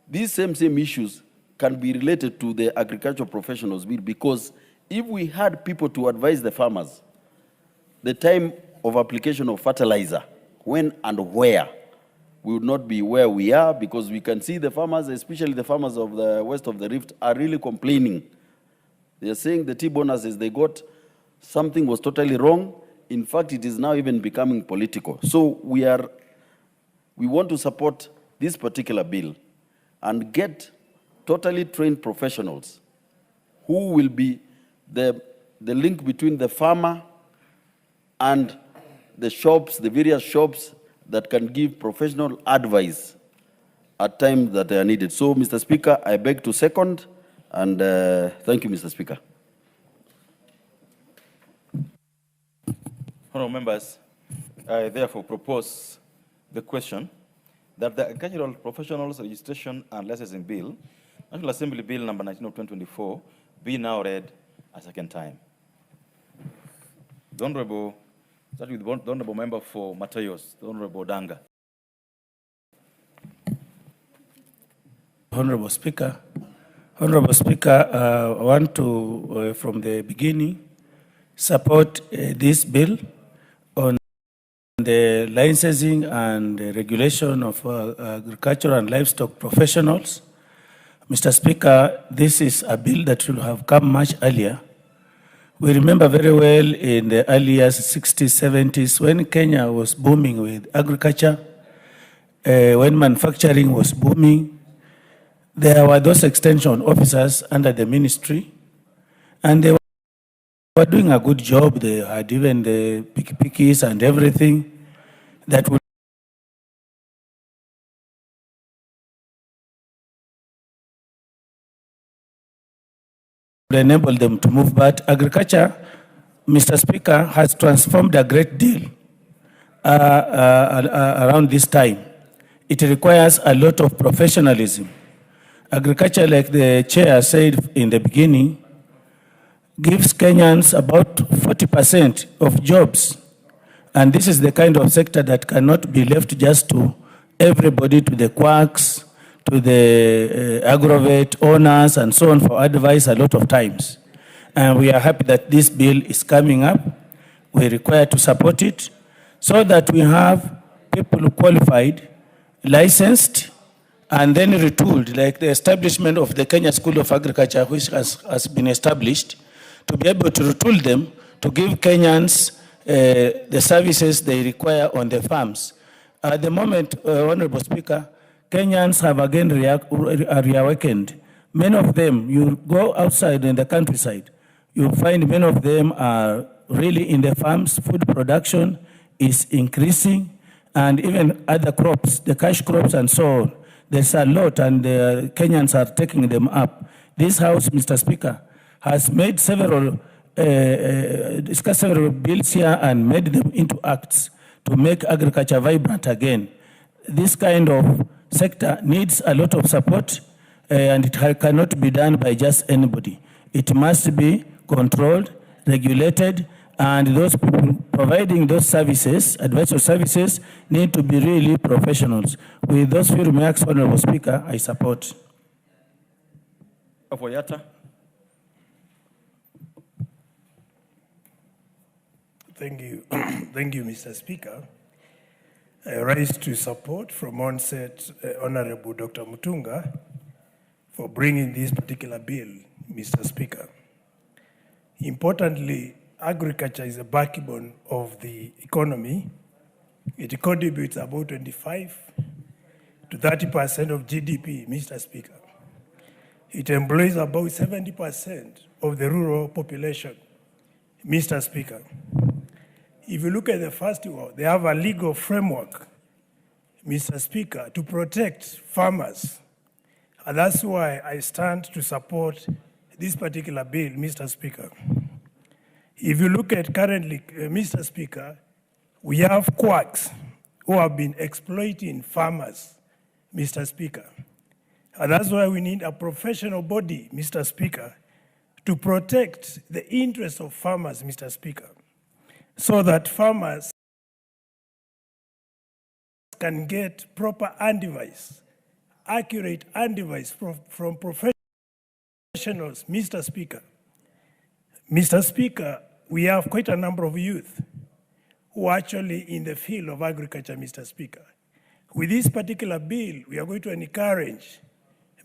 these same issues can be related to the agricultural professionals bill because if we had people to advise the farmers, the time of application of fertilizer, when and where, we would not be where we are because we can see the farmers, especially the farmers of the west of the Rift, are really complaining. They are saying the T-bonuses they got, something was totally wrong. In fact, it is now even becoming political. So we want to support this particular bill and get totally trained professionals who will be the link between the farmer and the shops, the various shops that can give professional advice at times that they are needed. So, Mr. Speaker, I beg to second, and thank you, Mr. Speaker. Honourable members, I therefore propose the question that the Agricultural Professionals Registration and Licensing Bill, National Assembly Bill number 19 of 2024, be now read a second time. The Honourable, start with the Honourable Member for Matayos, the Honourable Danga. Honourable Speaker, I want to, from the beginning, support this bill on the licensing and the regulation of agricultural and livestock professionals. Mr. Speaker, this is a bill that should have come much earlier. We remember very well in the early years, 60s, 70s, when Kenya was booming with agriculture, when manufacturing was booming, there were those extension officers under the ministry, and they were doing a good job. They had even the pickies and everything that would enable them to move. But agriculture, Mr. Speaker, has transformed a great deal around this time. It requires a lot of professionalism. Agriculture, like the chair said in the beginning, gives Kenyans about 40% of jobs. And this is the kind of sector that cannot be left just to everybody, to the quacks, to the agrovet owners, and so on for advice a lot of times. And we are happy that this bill is coming up. We require to support it so that we have people qualified, licensed, and then retooled, like the establishment of the Kenya School of Agriculture, which has been established, to be able to retool them to give Kenyans the services they require on the farms. At the moment, Honorable Speaker, Kenyans have again reawakened. Many of them, you go outside in the countryside, you find many of them are really in the farms. Food production is increasing. and even other crops, the cash crops and so on. There's a lot, and the Kenyans are taking them up. This House, Mr. Speaker, has made discussed several bills here and made them into acts to make agriculture vibrant again. This kind of sector needs a lot of support, and it cannot be done by just anybody. It must be controlled, regulated, and those people providing those services, advisory services, need to be really professionals. With those few remarks, Honorable Speaker, I support. Thank you. Thank you, Mr. Speaker. I rise to support from onset Honorable Dr. Mutunga for bringing this particular bill, Mr. Speaker. Importantly, agriculture is the backbone of the economy. It contributes about 25 to 30% of GDP, Mr. Speaker. It employs about 70% of the rural population, Mr. Speaker. If you look at the first one, they have a legal framework, Mr. Speaker, to protect farmers. And that's why I stand to support this particular bill, Mr. Speaker. If you look at currently, Mr. Speaker, we have quacks who have been exploiting farmers, Mr. Speaker. And that's why we need a professional body, Mr. Speaker, to protect the interests of farmers, Mr. Speaker, so that farmers can get proper advice, accurate advice from professionals, Mr. Speaker. Mr. Speaker, we have quite a number of youth who are actually in the field of agriculture, Mr. Speaker. With this particular bill, we are going to encourage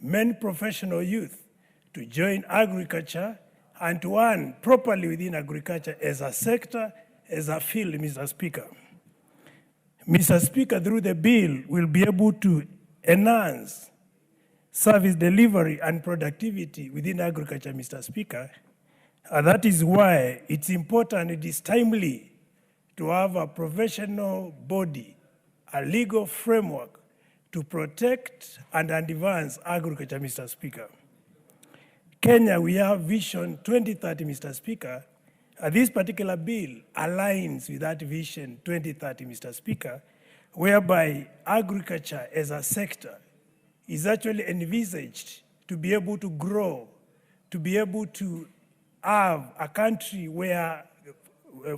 many professional youth to join agriculture and to earn properly within agriculture as a sector, as a field, Mr. Speaker. Mr. Speaker, through the bill, we'll be able to enhance service delivery and productivity within agriculture, Mr. Speaker. And that is why it's important, it is timely to have a professional body, a legal framework to protect and advance agriculture, Mr. Speaker. Kenya, we have Vision 2030, Mr. Speaker. This particular bill aligns with that Vision 2030, Mr. Speaker, whereby agriculture as a sector is actually envisaged to be able to grow, to be able to have a country where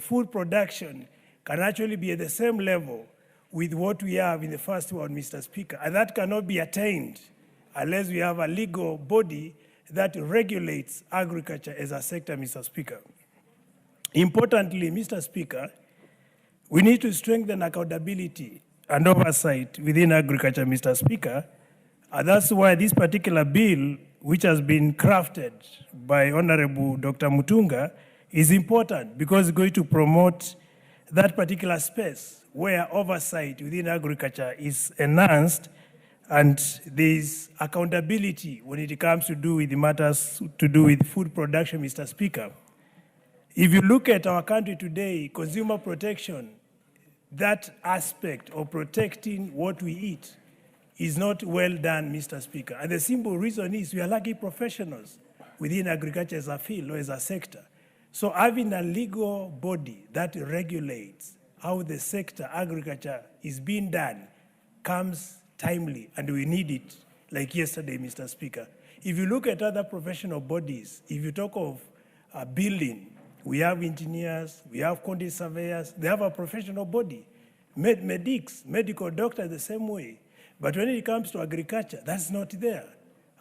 food production can actually be at the same level with what we have in the first one, Mr. Speaker. And that cannot be attained unless we have a legal body that regulates agriculture as a sector, Mr. Speaker. Importantly, Mr. Speaker, we need to strengthen accountability and oversight within agriculture, Mr. Speaker. And that's why this particular bill, which has been crafted by Honorable Dr. Mutunga, is important because it's going to promote that particular space where oversight within agriculture is enhanced and there's accountability when it comes to do with the matters to do with food production, Mr. Speaker. If you look at our country today, consumer protection, that aspect of protecting what we eat is not well done, Mr. Speaker. And the simple reason is we are lacking professionals within agriculture as a field or as a sector. So having a legal body that regulates how the sector agriculture is being done comes timely, and we need it like yesterday, Mr. Speaker. If you look at other professional bodies, if you talk of building, we have engineers, we have quantity surveyors, they have a professional body. Medics, medical doctors the same way. But when it comes to agriculture, that's not there.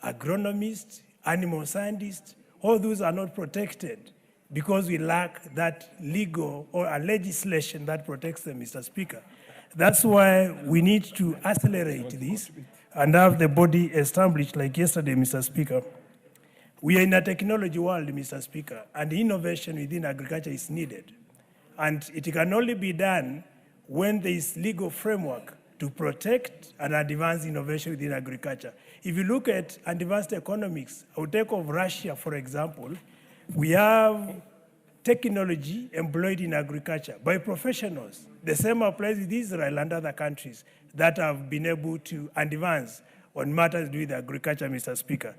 Agronomists, animal scientists, all those are not protected because we lack that legal or a legislation that protects them, Mr. Speaker. That's why we need to accelerate this and have the body established like yesterday, Mr. Speaker. We are in a technology world, Mr. Speaker, and innovation within agriculture is needed. And it can only be done when there is legal framework to protect and advance innovation within agriculture. If you look at advanced economics, I would take of Russia, for example, we have technology employed in agriculture by professionals. The same applies with Israel and other countries that have been able to advance on matters to do with agriculture, Mr. Speaker.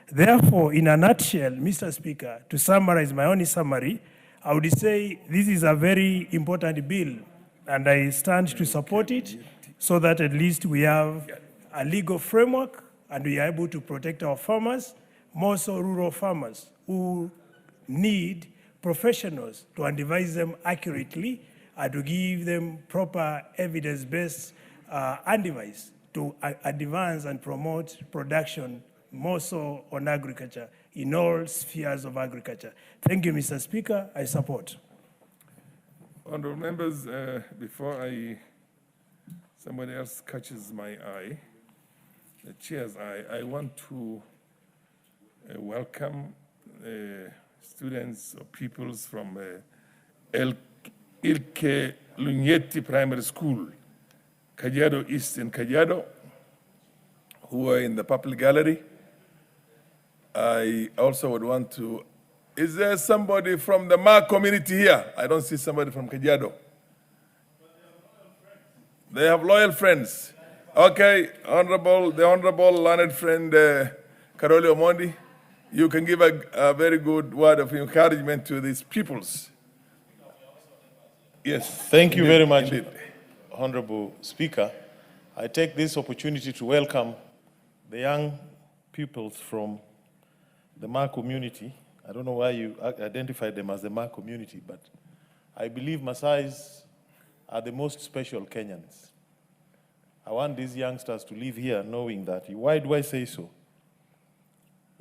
Therefore, in a nutshell, Mr. Speaker, to summarize my only summary, I would say this is a very important bill, and I stand to support it so that at least we have a legal framework and we are able to protect our farmers, more so rural farmers who need professionals to advise them accurately and to give them proper evidence-based advice to advance and promote production, more so on agriculture, in all spheres of agriculture. Thank you, Mr. Speaker. I support. Honourable members, before somebody else catches my eye, the chair's eye, I want to welcome students or pupils from Ilke Lunyeti Primary School, Kajiado East in Kajiado, who are in the public gallery. I also would want to, is there somebody from the Ma community here? I don't see somebody from Kajiado. They have loyal friends. Okay, the honorable learned friend, Karoli Omondi, you can give a very good word of encouragement to these peoples. Yes. Thank you very much, Honorable Speaker. I take this opportunity to welcome the young pupils from the Ma community. I don't know why you identified them as the Ma community, but I believe Maasais are the most special Kenyans. I want these youngsters to live here knowing that. Why do I say so?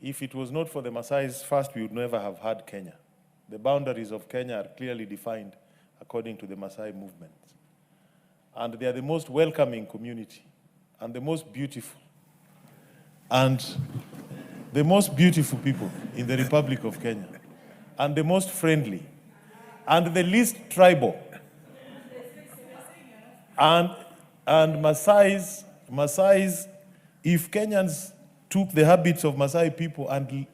If it was not for the Maasais, first we would never have had Kenya. The boundaries of Kenya are clearly defined according to the Maasai movement. And they are the most welcoming community and the most beautiful. And the most beautiful people in the Republic of Kenya. And the most friendly. And the least tribal. And Maasais, if Kenyans took the habits of Maasai people and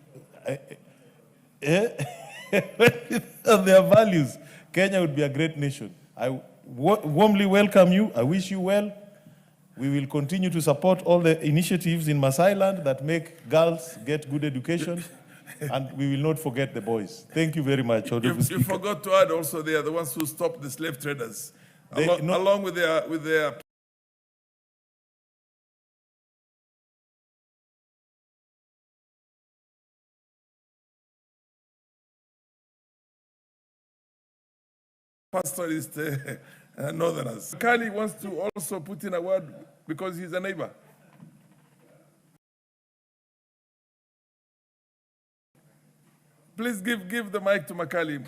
their values, Kenya would be a great nation. I warmly welcome you. I wish you well. We will continue to support all the initiatives in Maasai land that make girls get good education, and we will not forget the boys. Thank you very much. You forgot to add also they are the ones who stopped the slave traders, along with their pastoralist northerners. Kali wants to also put in a word because he's a neighbor. Please give the mic to Makali,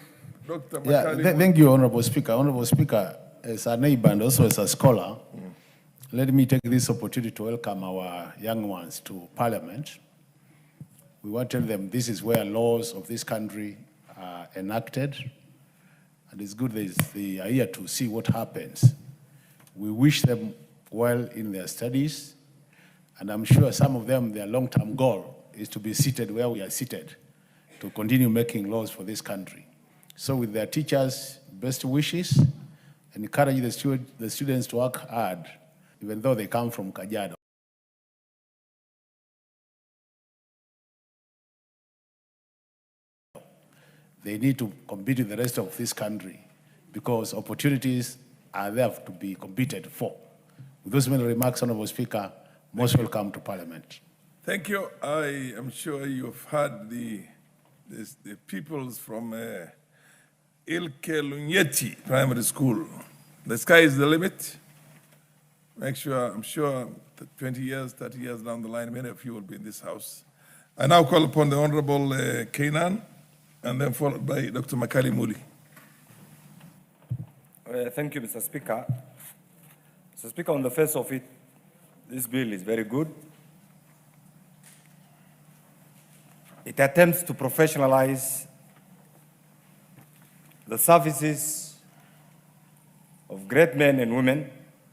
Dr. Makali. Thank you, Honorable Speaker. Honorable Speaker, as a neighbor and also as a scholar, let me take this opportunity to welcome our young ones to Parliament. We want to tell them this is where laws of this country are enacted. And it's good they are here to see what happens. We wish them well in their studies, and I'm sure some of them, their long-term goal is to be seated where we are seated, to continue making laws for this country. So with their teachers, best wishes, and encourage the students to work hard, even though they come from Kajiado. They need to compete with the rest of this country because opportunities are there to be competed for. With those many remarks, Honorable Speaker, most welcome to Parliament. Thank you. I am sure you've heard the peoples from Ilke Lunyeti Primary School. The sky is the limit. I'm sure 20 years, 30 years down the line, many of you will be in this house. I now call upon the Honorable Kainan, and then followed by Dr. Makali Muli. Thank you, Mr. Speaker. Mr. Speaker, on the face of it, this bill is very good. It attempts to professionalize the services of great men and women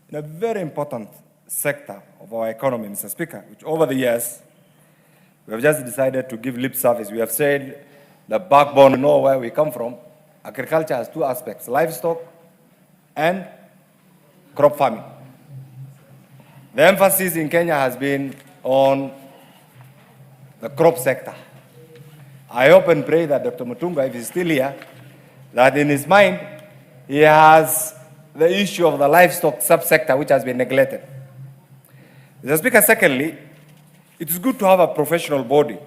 in a very important sector of our economy, Mr. Speaker, which over the years, we have just decided to give lip service. We have said the backbone, know where we come from, agriculture has two aspects, livestock and crop farming. The emphasis in Kenya has been on the crop sector. I hope and pray that Dr. Mutunga, if he's still here, that in his mind, he has the issue of the livestock subsector, which has been neglected. Mr. Speaker, secondly, it is good to have a professional body.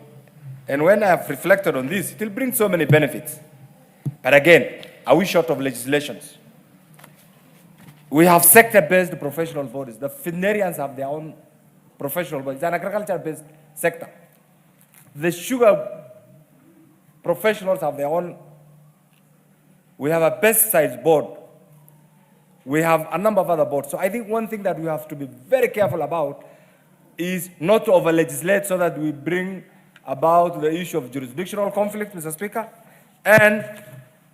And when I have reflected on this, it will bring so many benefits. But again, are we short of legislations? We have sector-based professional bodies. The veterinarians have their own professional bodies. It's an agriculture-based sector. The sugar professionals have their own. We have a pesticides board. We have a number of other boards. So I think one thing that we have to be very careful about is not to over-legislate so that we bring about the issue of jurisdictional conflict, Mr. Speaker, and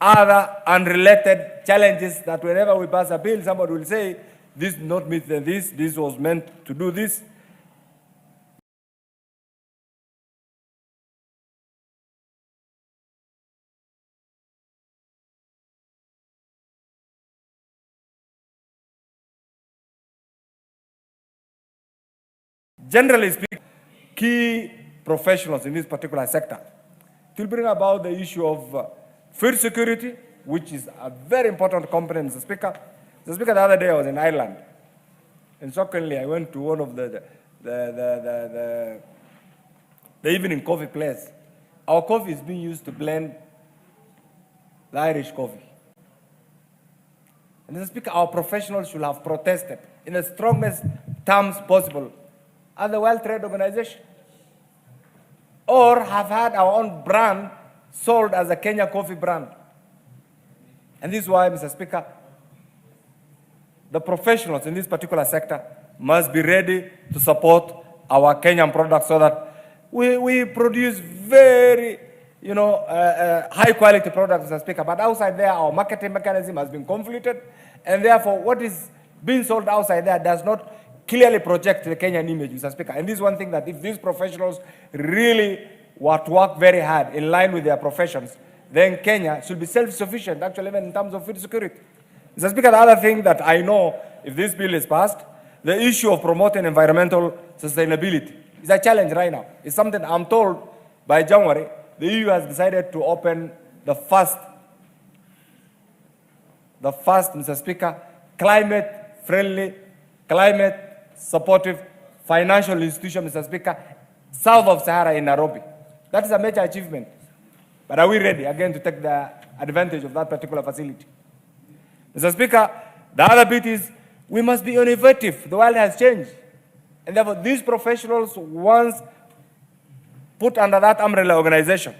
other unrelated challenges that whenever we pass a bill, somebody will say, this did not meet this was meant to do this. Generally speaking, key professionals in this particular sector to bring about the issue of food security, which is a very important component, Mr. Speaker. Mr. Speaker, the other day I was in Ireland, and shockingly I went to one of the evening coffee place. Our coffee is being used to blend the Irish coffee. And Mr. Speaker, our professionals should have protested in the strongest terms possible at the World Trade Organization, or have had our own brand sold as a Kenya coffee brand. And this is why, Mr. Speaker, the professionals in this particular sector must be ready to support our Kenyan products so that we produce very, high quality products, Mr. Speaker. But outside there, our marketing mechanism has been conflicted, and therefore what is being sold outside there does not clearly project the Kenyan image, Mr. Speaker. And this is one thing that if these professionals really were to work very hard in line with their professions, then Kenya should be self-sufficient, actually, even in terms of food security. Mr. Speaker, the other thing that I know, if this bill is passed, the issue of promoting environmental sustainability is a challenge right now. It's something I'm told by January, the EU has decided to open the first, Mr. Speaker, climate-friendly, climate-supportive financial institution, Mr. Speaker, south of Sahara in Nairobi. That is a major achievement. But are we ready, again, to take the advantage of that particular facility? Mr. Speaker, the other bit is we must be innovative. The world has changed. And therefore, these professionals, once put under that umbrella organization,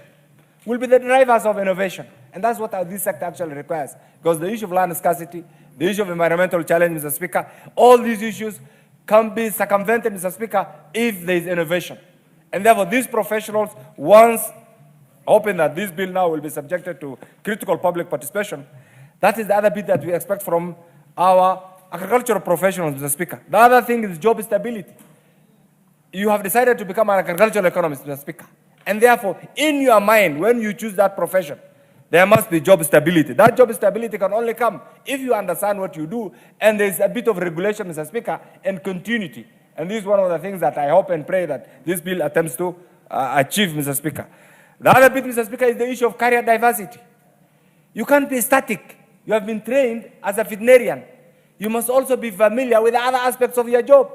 will be the drivers of innovation. And that's what this sector actually requires. Because the issue of land scarcity, the issue of environmental challenge, Mr. Speaker, all these issues can be circumvented, Mr. Speaker, if there is innovation. And therefore, these professionals, once hoping that this bill now will be subjected to critical public participation, that is the other bit that we expect from our agricultural professionals, Mr. Speaker. The other thing is job stability. You have decided to become an agricultural economist, Mr. Speaker. And therefore, in your mind, when you choose that profession, there must be job stability. That job stability can only come if you understand what you do, and there's a bit of regulation, Mr. Speaker, and continuity. And this is one of the things that I hope and pray that this bill attempts to achieve, Mr. Speaker. The other bit, Mr. Speaker, is the issue of career diversity. You can't be static. You have been trained as a veterinarian. You must also be familiar with the other aspects of your job.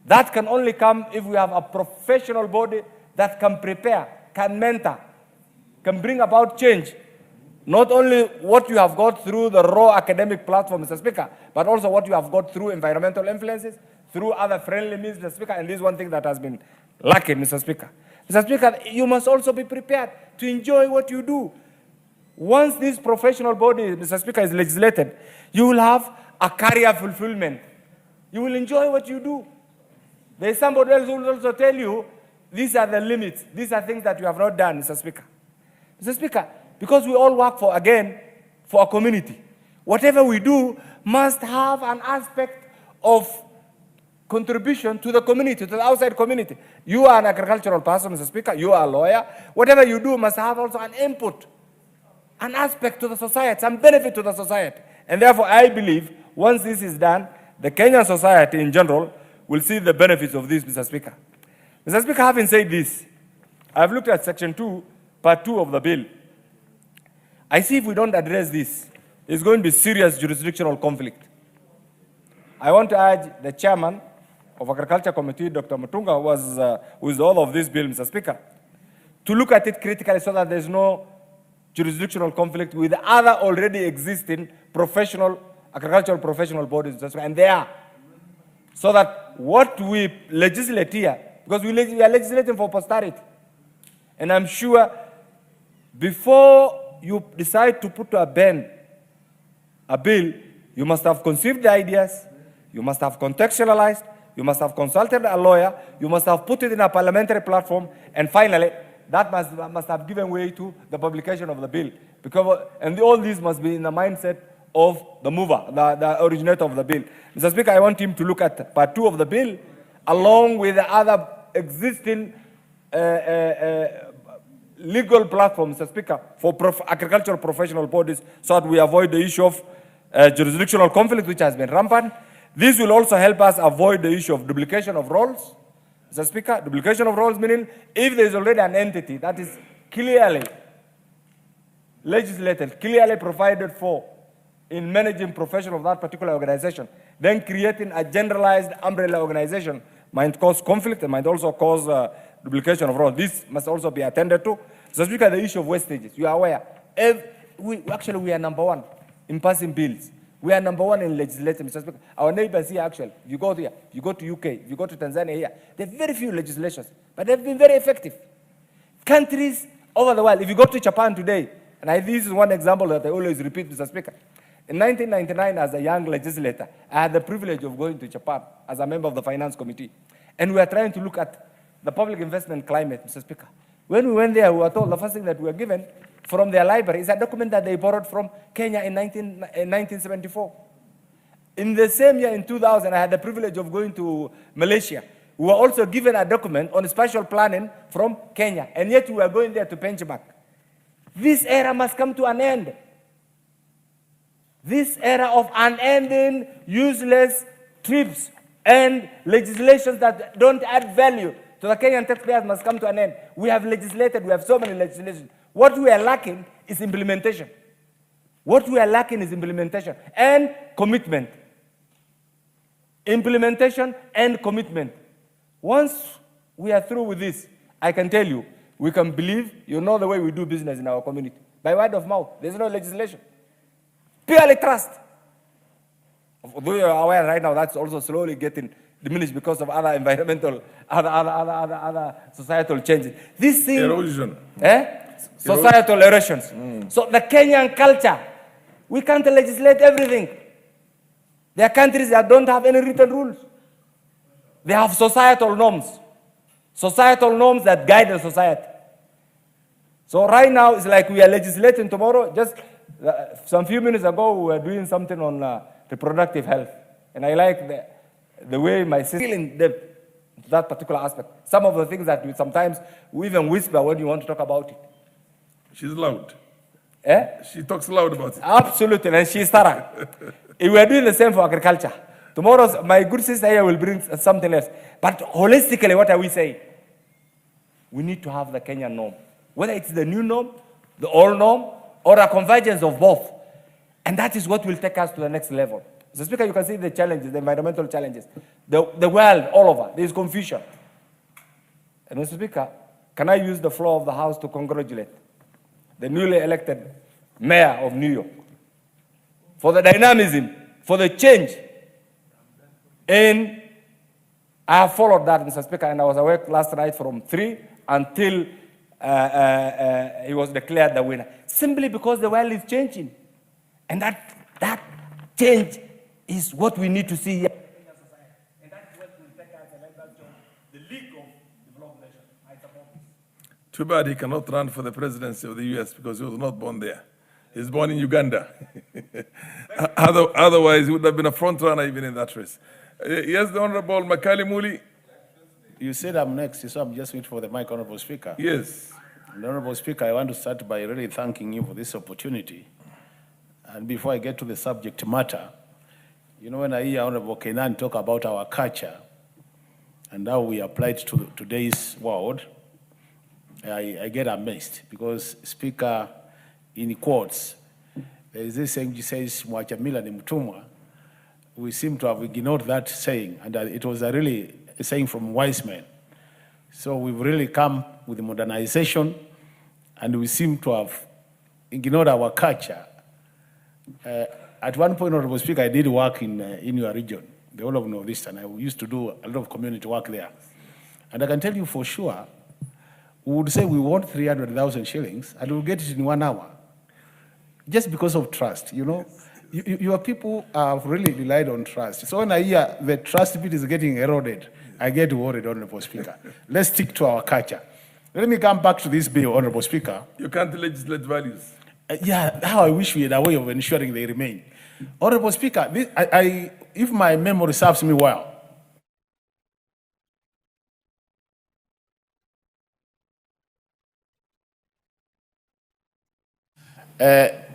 That can only come if we have a professional body that can prepare, can mentor, can bring about change. Not only what you have got through the raw academic platform, Mr. Speaker, but also what you have got through environmental influences, through other friendly means, Mr. Speaker, and this is one thing that has been lacking, Mr. Speaker. Mr. Speaker, you must also be prepared to enjoy what you do. Once this professional body, Mr. Speaker, is legislated, you will have a career fulfillment. You will enjoy what you do. There is somebody else who will also tell you, these are the limits. These are things that you have not done, Mr. Speaker. Mr. Speaker, because we all work for a community, whatever we do must have an aspect of contribution to the community, to the outside community. You are an agricultural person, Mr. Speaker. You are a lawyer. Whatever you do must have also an input an aspect to the society, some benefit to the society. And therefore, I believe once this is done, the Kenyan society in general will see the benefits of this, Mr. Speaker. Mr. Speaker, having said this, I've looked at Section 2, Part 2 of the bill. I see if we don't address this, there's going to be serious jurisdictional conflict. I want to urge the chairman of Agriculture Committee, Dr. Mutunga, who is the author of this bill, Mr. Speaker, to look at it critically so that there's no jurisdictional conflict with other already existing agricultural professional bodies, and they are. So that what we legislate here, because we are legislating for posterity, and I'm sure before you decide to put to a ban a bill, you must have conceived the ideas, you must have contextualized, you must have consulted a lawyer, you must have put it in a parliamentary platform, and finally, that must have given way to the publication of the bill. And all these must be in the mindset of the mover, the originator of the bill. Mr. Speaker, I want him to look at Part 2 of the bill, along with the other existing legal platforms, Mr. Speaker, for agricultural professional bodies, so that we avoid the issue of jurisdictional conflict, which has been rampant. This will also help us avoid the issue of duplication of roles. Mr. Speaker, duplication of roles meaning if there is already an entity that is clearly legislated, clearly provided for in managing profession of that particular organization, then creating a generalized umbrella organization might cause conflict and might also cause duplication of roles. This must also be attended to. So Speaker, the issue of wastages, you are aware. We are number one in passing bills. We are number one in legislation, Mr. Speaker. Our neighbors here, actually, if you go here, you go to UK, if you go to Tanzania here, there are very few legislations, but they've been very effective. Countries over the world, if you go to Japan today, and this is one example that I always repeat, Mr. Speaker. In 1999, as a young legislator, I had the privilege of going to Japan as a member of the Finance Committee. And we were trying to look at the public investment climate, Mr. Speaker. When we went there, we were told the first thing that we were given from their library is a document that they borrowed from Kenya in 1974. In the same year, in 2000, I had the privilege of going to Malaysia. We were also given a document on spatial planning from Kenya, and yet we were going there to benchmark. This era must come to an end. This era of unending, useless trips and legislations that don't add value to the Kenyan taxpayers must come to an end. We have legislated, we have so many legislations. What we are lacking is implementation. What we are lacking is implementation and commitment. Implementation and commitment. Once we are through with this, I can tell you, we can believe, you know the way we do business in our community. By word of mouth, there's no legislation. Purely trust. Although you're aware right now, that's also slowly getting diminished because of other environmental, other societal changes. This thing... Erosion. Societal erosions. So the Kenyan culture, we can't legislate everything. There are countries that don't have any written rules. They have societal norms. Societal norms that guide the society. So right now, it's like we are legislating tomorrow. Just some few minutes ago, we were doing something on reproductive health. And I like the way my sister feeling that particular aspect. Some of the things that we even whisper when you want to talk about it. She's loud. She talks loud about it. Absolutely, and she's thorough. We are doing the same for agriculture. Tomorrow, my good sister here will bring something else. But holistically, what are we saying? We need to have the Kenyan norm. Whether it's the new norm, the old norm, or a convergence of both. And that is what will take us to the next level. Mr. Speaker, you can see the challenges, the environmental challenges. The world, all over, there is confusion. And Mr. Speaker, can I use the floor of the House to congratulate the newly elected mayor of New York for the dynamism, for the change. And I have followed that, Mr. Speaker, and I was awake last night from 3 until he was declared the winner. Simply because the world is changing. And that change is what we need to see here. And that's what will take us the league of developed nations. I support this. Too bad he cannot run for the presidency of the US because he was not born there. He's born in Uganda. Otherwise, he would have been a front runner even in that race. Yes, the Honorable Makali Muli. You said I'm next, so I'm just waiting for the mic, Honorable Speaker. Yes. And Honorable Speaker, I want to start by really thanking you for this opportunity. And before I get to the subject matter, you know, when I hear Honorable Kenan talk about our culture and how we apply it to today's world, I get amazed because Speaker, in quotes, there is this saying, he says, "Mwacha mila ni mtumwa." We seem to have ignored that saying, and it was really a saying from wise men. So we've really come with modernization, and we seem to have ignored our culture. At one point, Honorable Speaker, I did work in your region, the whole of Northeastern. I used to do a lot of community work there. And I can tell you for sure, we would say we want 300,000 shillings, and we'll get it in 1 hour. Just because of trust, you know. Your people have really relied on trust. So when I hear the trust bit is getting eroded, I get worried, Honorable Speaker. Let's stick to our culture. Let me come back to this bill, Honorable Speaker. You can't legislate values. Yeah, how I wish we had a way of ensuring they remain. Honorable Speaker, if my memory serves me well,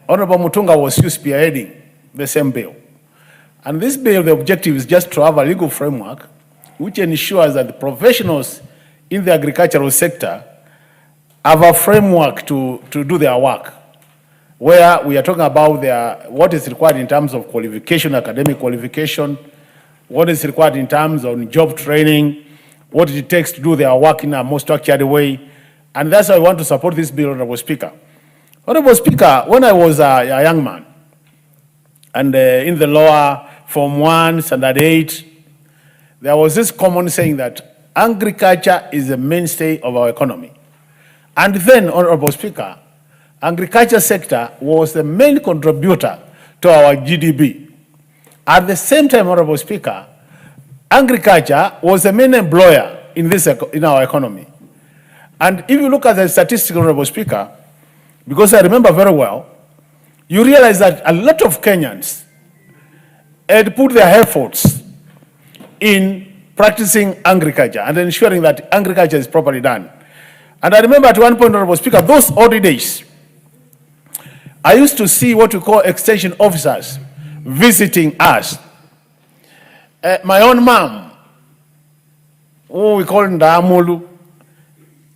Honorable Mutunga was still spearheading the same bill. And this bill, the objective is just to have a legal framework which ensures that the professionals in the agricultural sector have a framework to do their work, where we are talking about what is required in terms of qualification, academic qualification, what is required in terms of job training, what it takes to do their work in a most structured way. And that's why I want to support this bill, Honorable Speaker. Honorable Speaker, when I was a young man, and in the lower Form 1, Standard 8, there was this common saying that agriculture is the mainstay of our economy. And then, Honorable Speaker, agriculture sector was the main contributor to our GDP. At the same time, Honorable Speaker, agriculture was the main employer in our economy. And if you look at the statistics, Honorable Speaker, because I remember very well, you realize that a lot of Kenyans had put their efforts in practicing agriculture and ensuring that agriculture is properly done. And I remember at one point, Honorable Speaker, those early days, I used to see what we call extension officers visiting us. My own mom, who we call Ndamulu,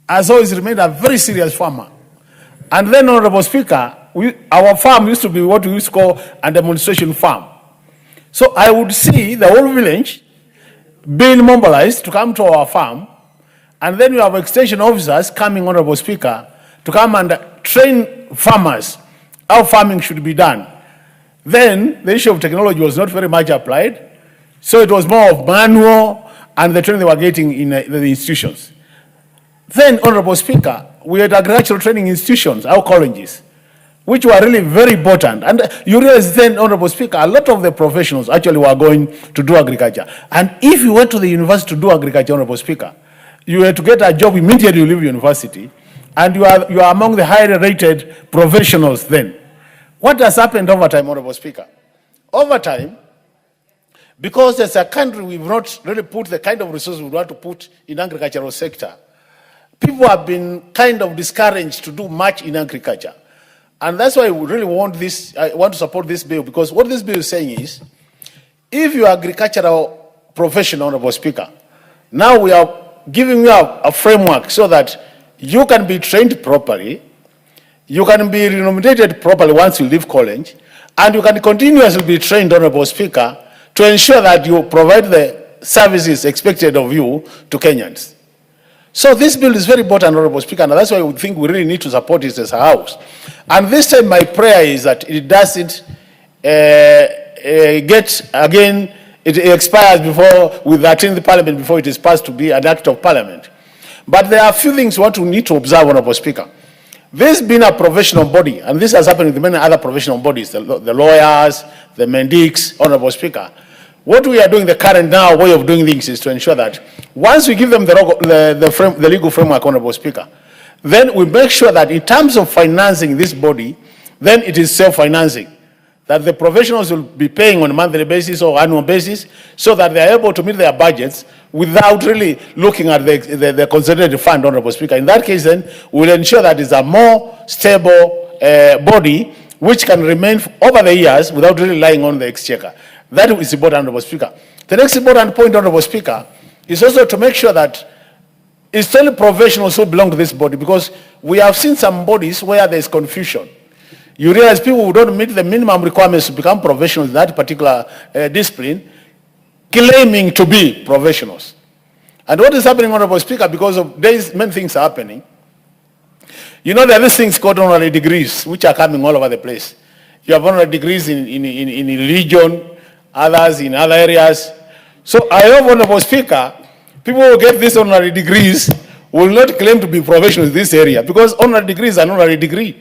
has always remained a very serious farmer. And then, Honorable Speaker, our farm used to be what we used to call a demonstration farm. So I would see the whole village being mobilized to come to our farm, and then we have extension officers coming, Honorable Speaker, to come and train farmers how farming should be done. Then the issue of technology was not very much applied, so it was more of manual and the training they were getting in the institutions. Then, Honorable Speaker, we had agricultural training institutions, our colleges, which were really very important. And you realize then, Honorable Speaker, a lot of the professionals actually were going to do agriculture. And if you went to the university to do agriculture, Honorable Speaker, you had to get a job immediately you leave university, and you are among the highly rated professionals then. What has happened over time, Honorable Speaker? Over time, because as a country we've not really put the kind of resources we want to put in agricultural sector, people have been kind of discouraged to do much in agriculture. And that's why we really want this, I want to support this bill, because what this bill is saying is, if you are agricultural professional, Honorable Speaker, now we are giving you a framework so that you can be trained properly, you can be remunerated properly once you leave college, and you can continuously be trained, Honorable Speaker, to ensure that you provide the services expected of you to Kenyans. So this bill is very important, Honorable Speaker, and that's why we think we really need to support it as a House. And this time my prayer is that it doesn't it expires before, we attend the Parliament before it is passed to be an act of Parliament. But there are a few things what we need to observe, Honorable Speaker. This being a professional body, and this has happened with many other professional bodies, the lawyers, the mendics, Honorable Speaker. What we are doing, the current now way of doing things, is to ensure that once we give them the legal framework, Honorable Speaker, then we make sure that in terms of financing this body, then it is self-financing. that the professionals will be paying on a monthly basis or annual basis so that they are able to meet their budgets without really looking at the consolidated fund, Honorable Speaker. In that case, then, we'll ensure that it's a more stable body which can remain over the years without really relying on the exchequer. That is important, Honorable Speaker. The next important point, Honorable Speaker, is also to make sure that it's only professionals who belong to this body, because we have seen some bodies where there's confusion. You realize people who don't meet the minimum requirements to become professionals in that particular discipline, claiming to be professionals. And what is happening, Honorable Speaker, because of these many things are happening, you know, there are these things called honorary degrees, which are coming all over the place. You have honorary degrees in religion, others in other areas. So I hope, Honorable Speaker, people who get these honorary degrees will not claim to be professionals in this area, because honorary degree is an honorary degree.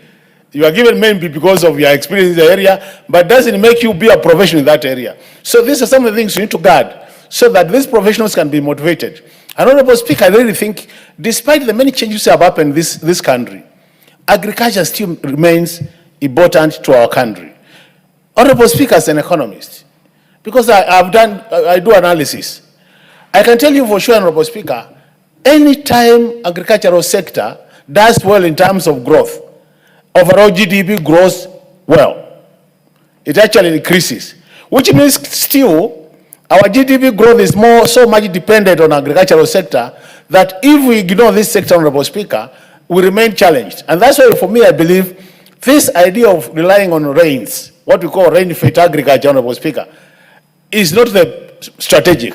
You are given maybe because of your experience in the area, but doesn't make you be a professional in that area. So these are some of the things you need to guard, so that these professionals can be motivated. And Honorable Speaker, I really think, despite the many changes that have happened in this country, agriculture still remains important to our country. Honorable Speaker, as an economist, because I do analysis, I can tell you for sure, Honorable Speaker, any time agricultural sector does well in terms of growth, overall GDP grows well. It actually increases, which means still our GDP growth is so much dependent on agricultural sector that if we ignore this sector, Honorable Speaker, we remain challenged. And that's why, for me, I believe this idea of relying on rains, what we call rain-fed agriculture, Honorable Speaker, is not the strategic.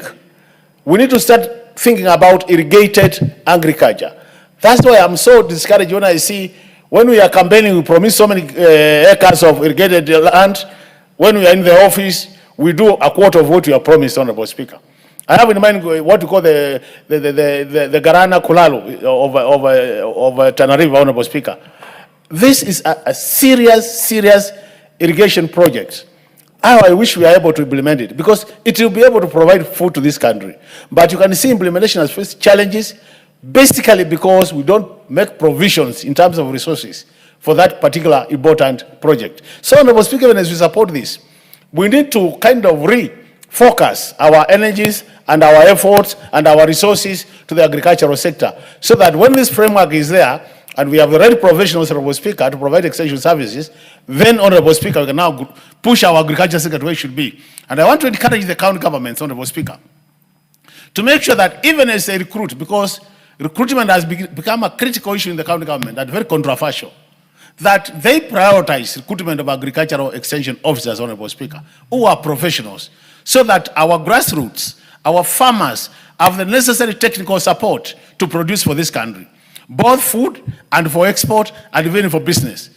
We need to start thinking about irrigated agriculture. That's why I'm so discouraged when I see, when we are campaigning, we promise so many acres of irrigated land. When we are in the office, we do a quarter of what we are promised, Honorable Speaker. I have in mind what we call the Garana Kulalu of Tanariva, Honorable Speaker. This is a serious irrigation project. I wish we were able to implement it, because it will be able to provide food to this country. But you can see implementation has faced challenges, basically because we don't make provisions in terms of resources for that particular important project. So, Honorable Speaker, even as we support this, we need to kind of refocus our energies and our efforts and our resources to the agricultural sector, so that when this framework is there, and we have the right professionals, Honorable Speaker, to provide extension services, then, Honorable Speaker, we can now push our agriculture sector to where it should be. And I want to encourage the county governments, Honorable Speaker, to make sure that even as they recruit, because recruitment has become a critical issue in the county government and very controversial, that they prioritize recruitment of agricultural extension officers, Honorable Speaker, who are professionals, so that our grassroots, our farmers, have the necessary technical support to produce for this country, both food and for export and even for business.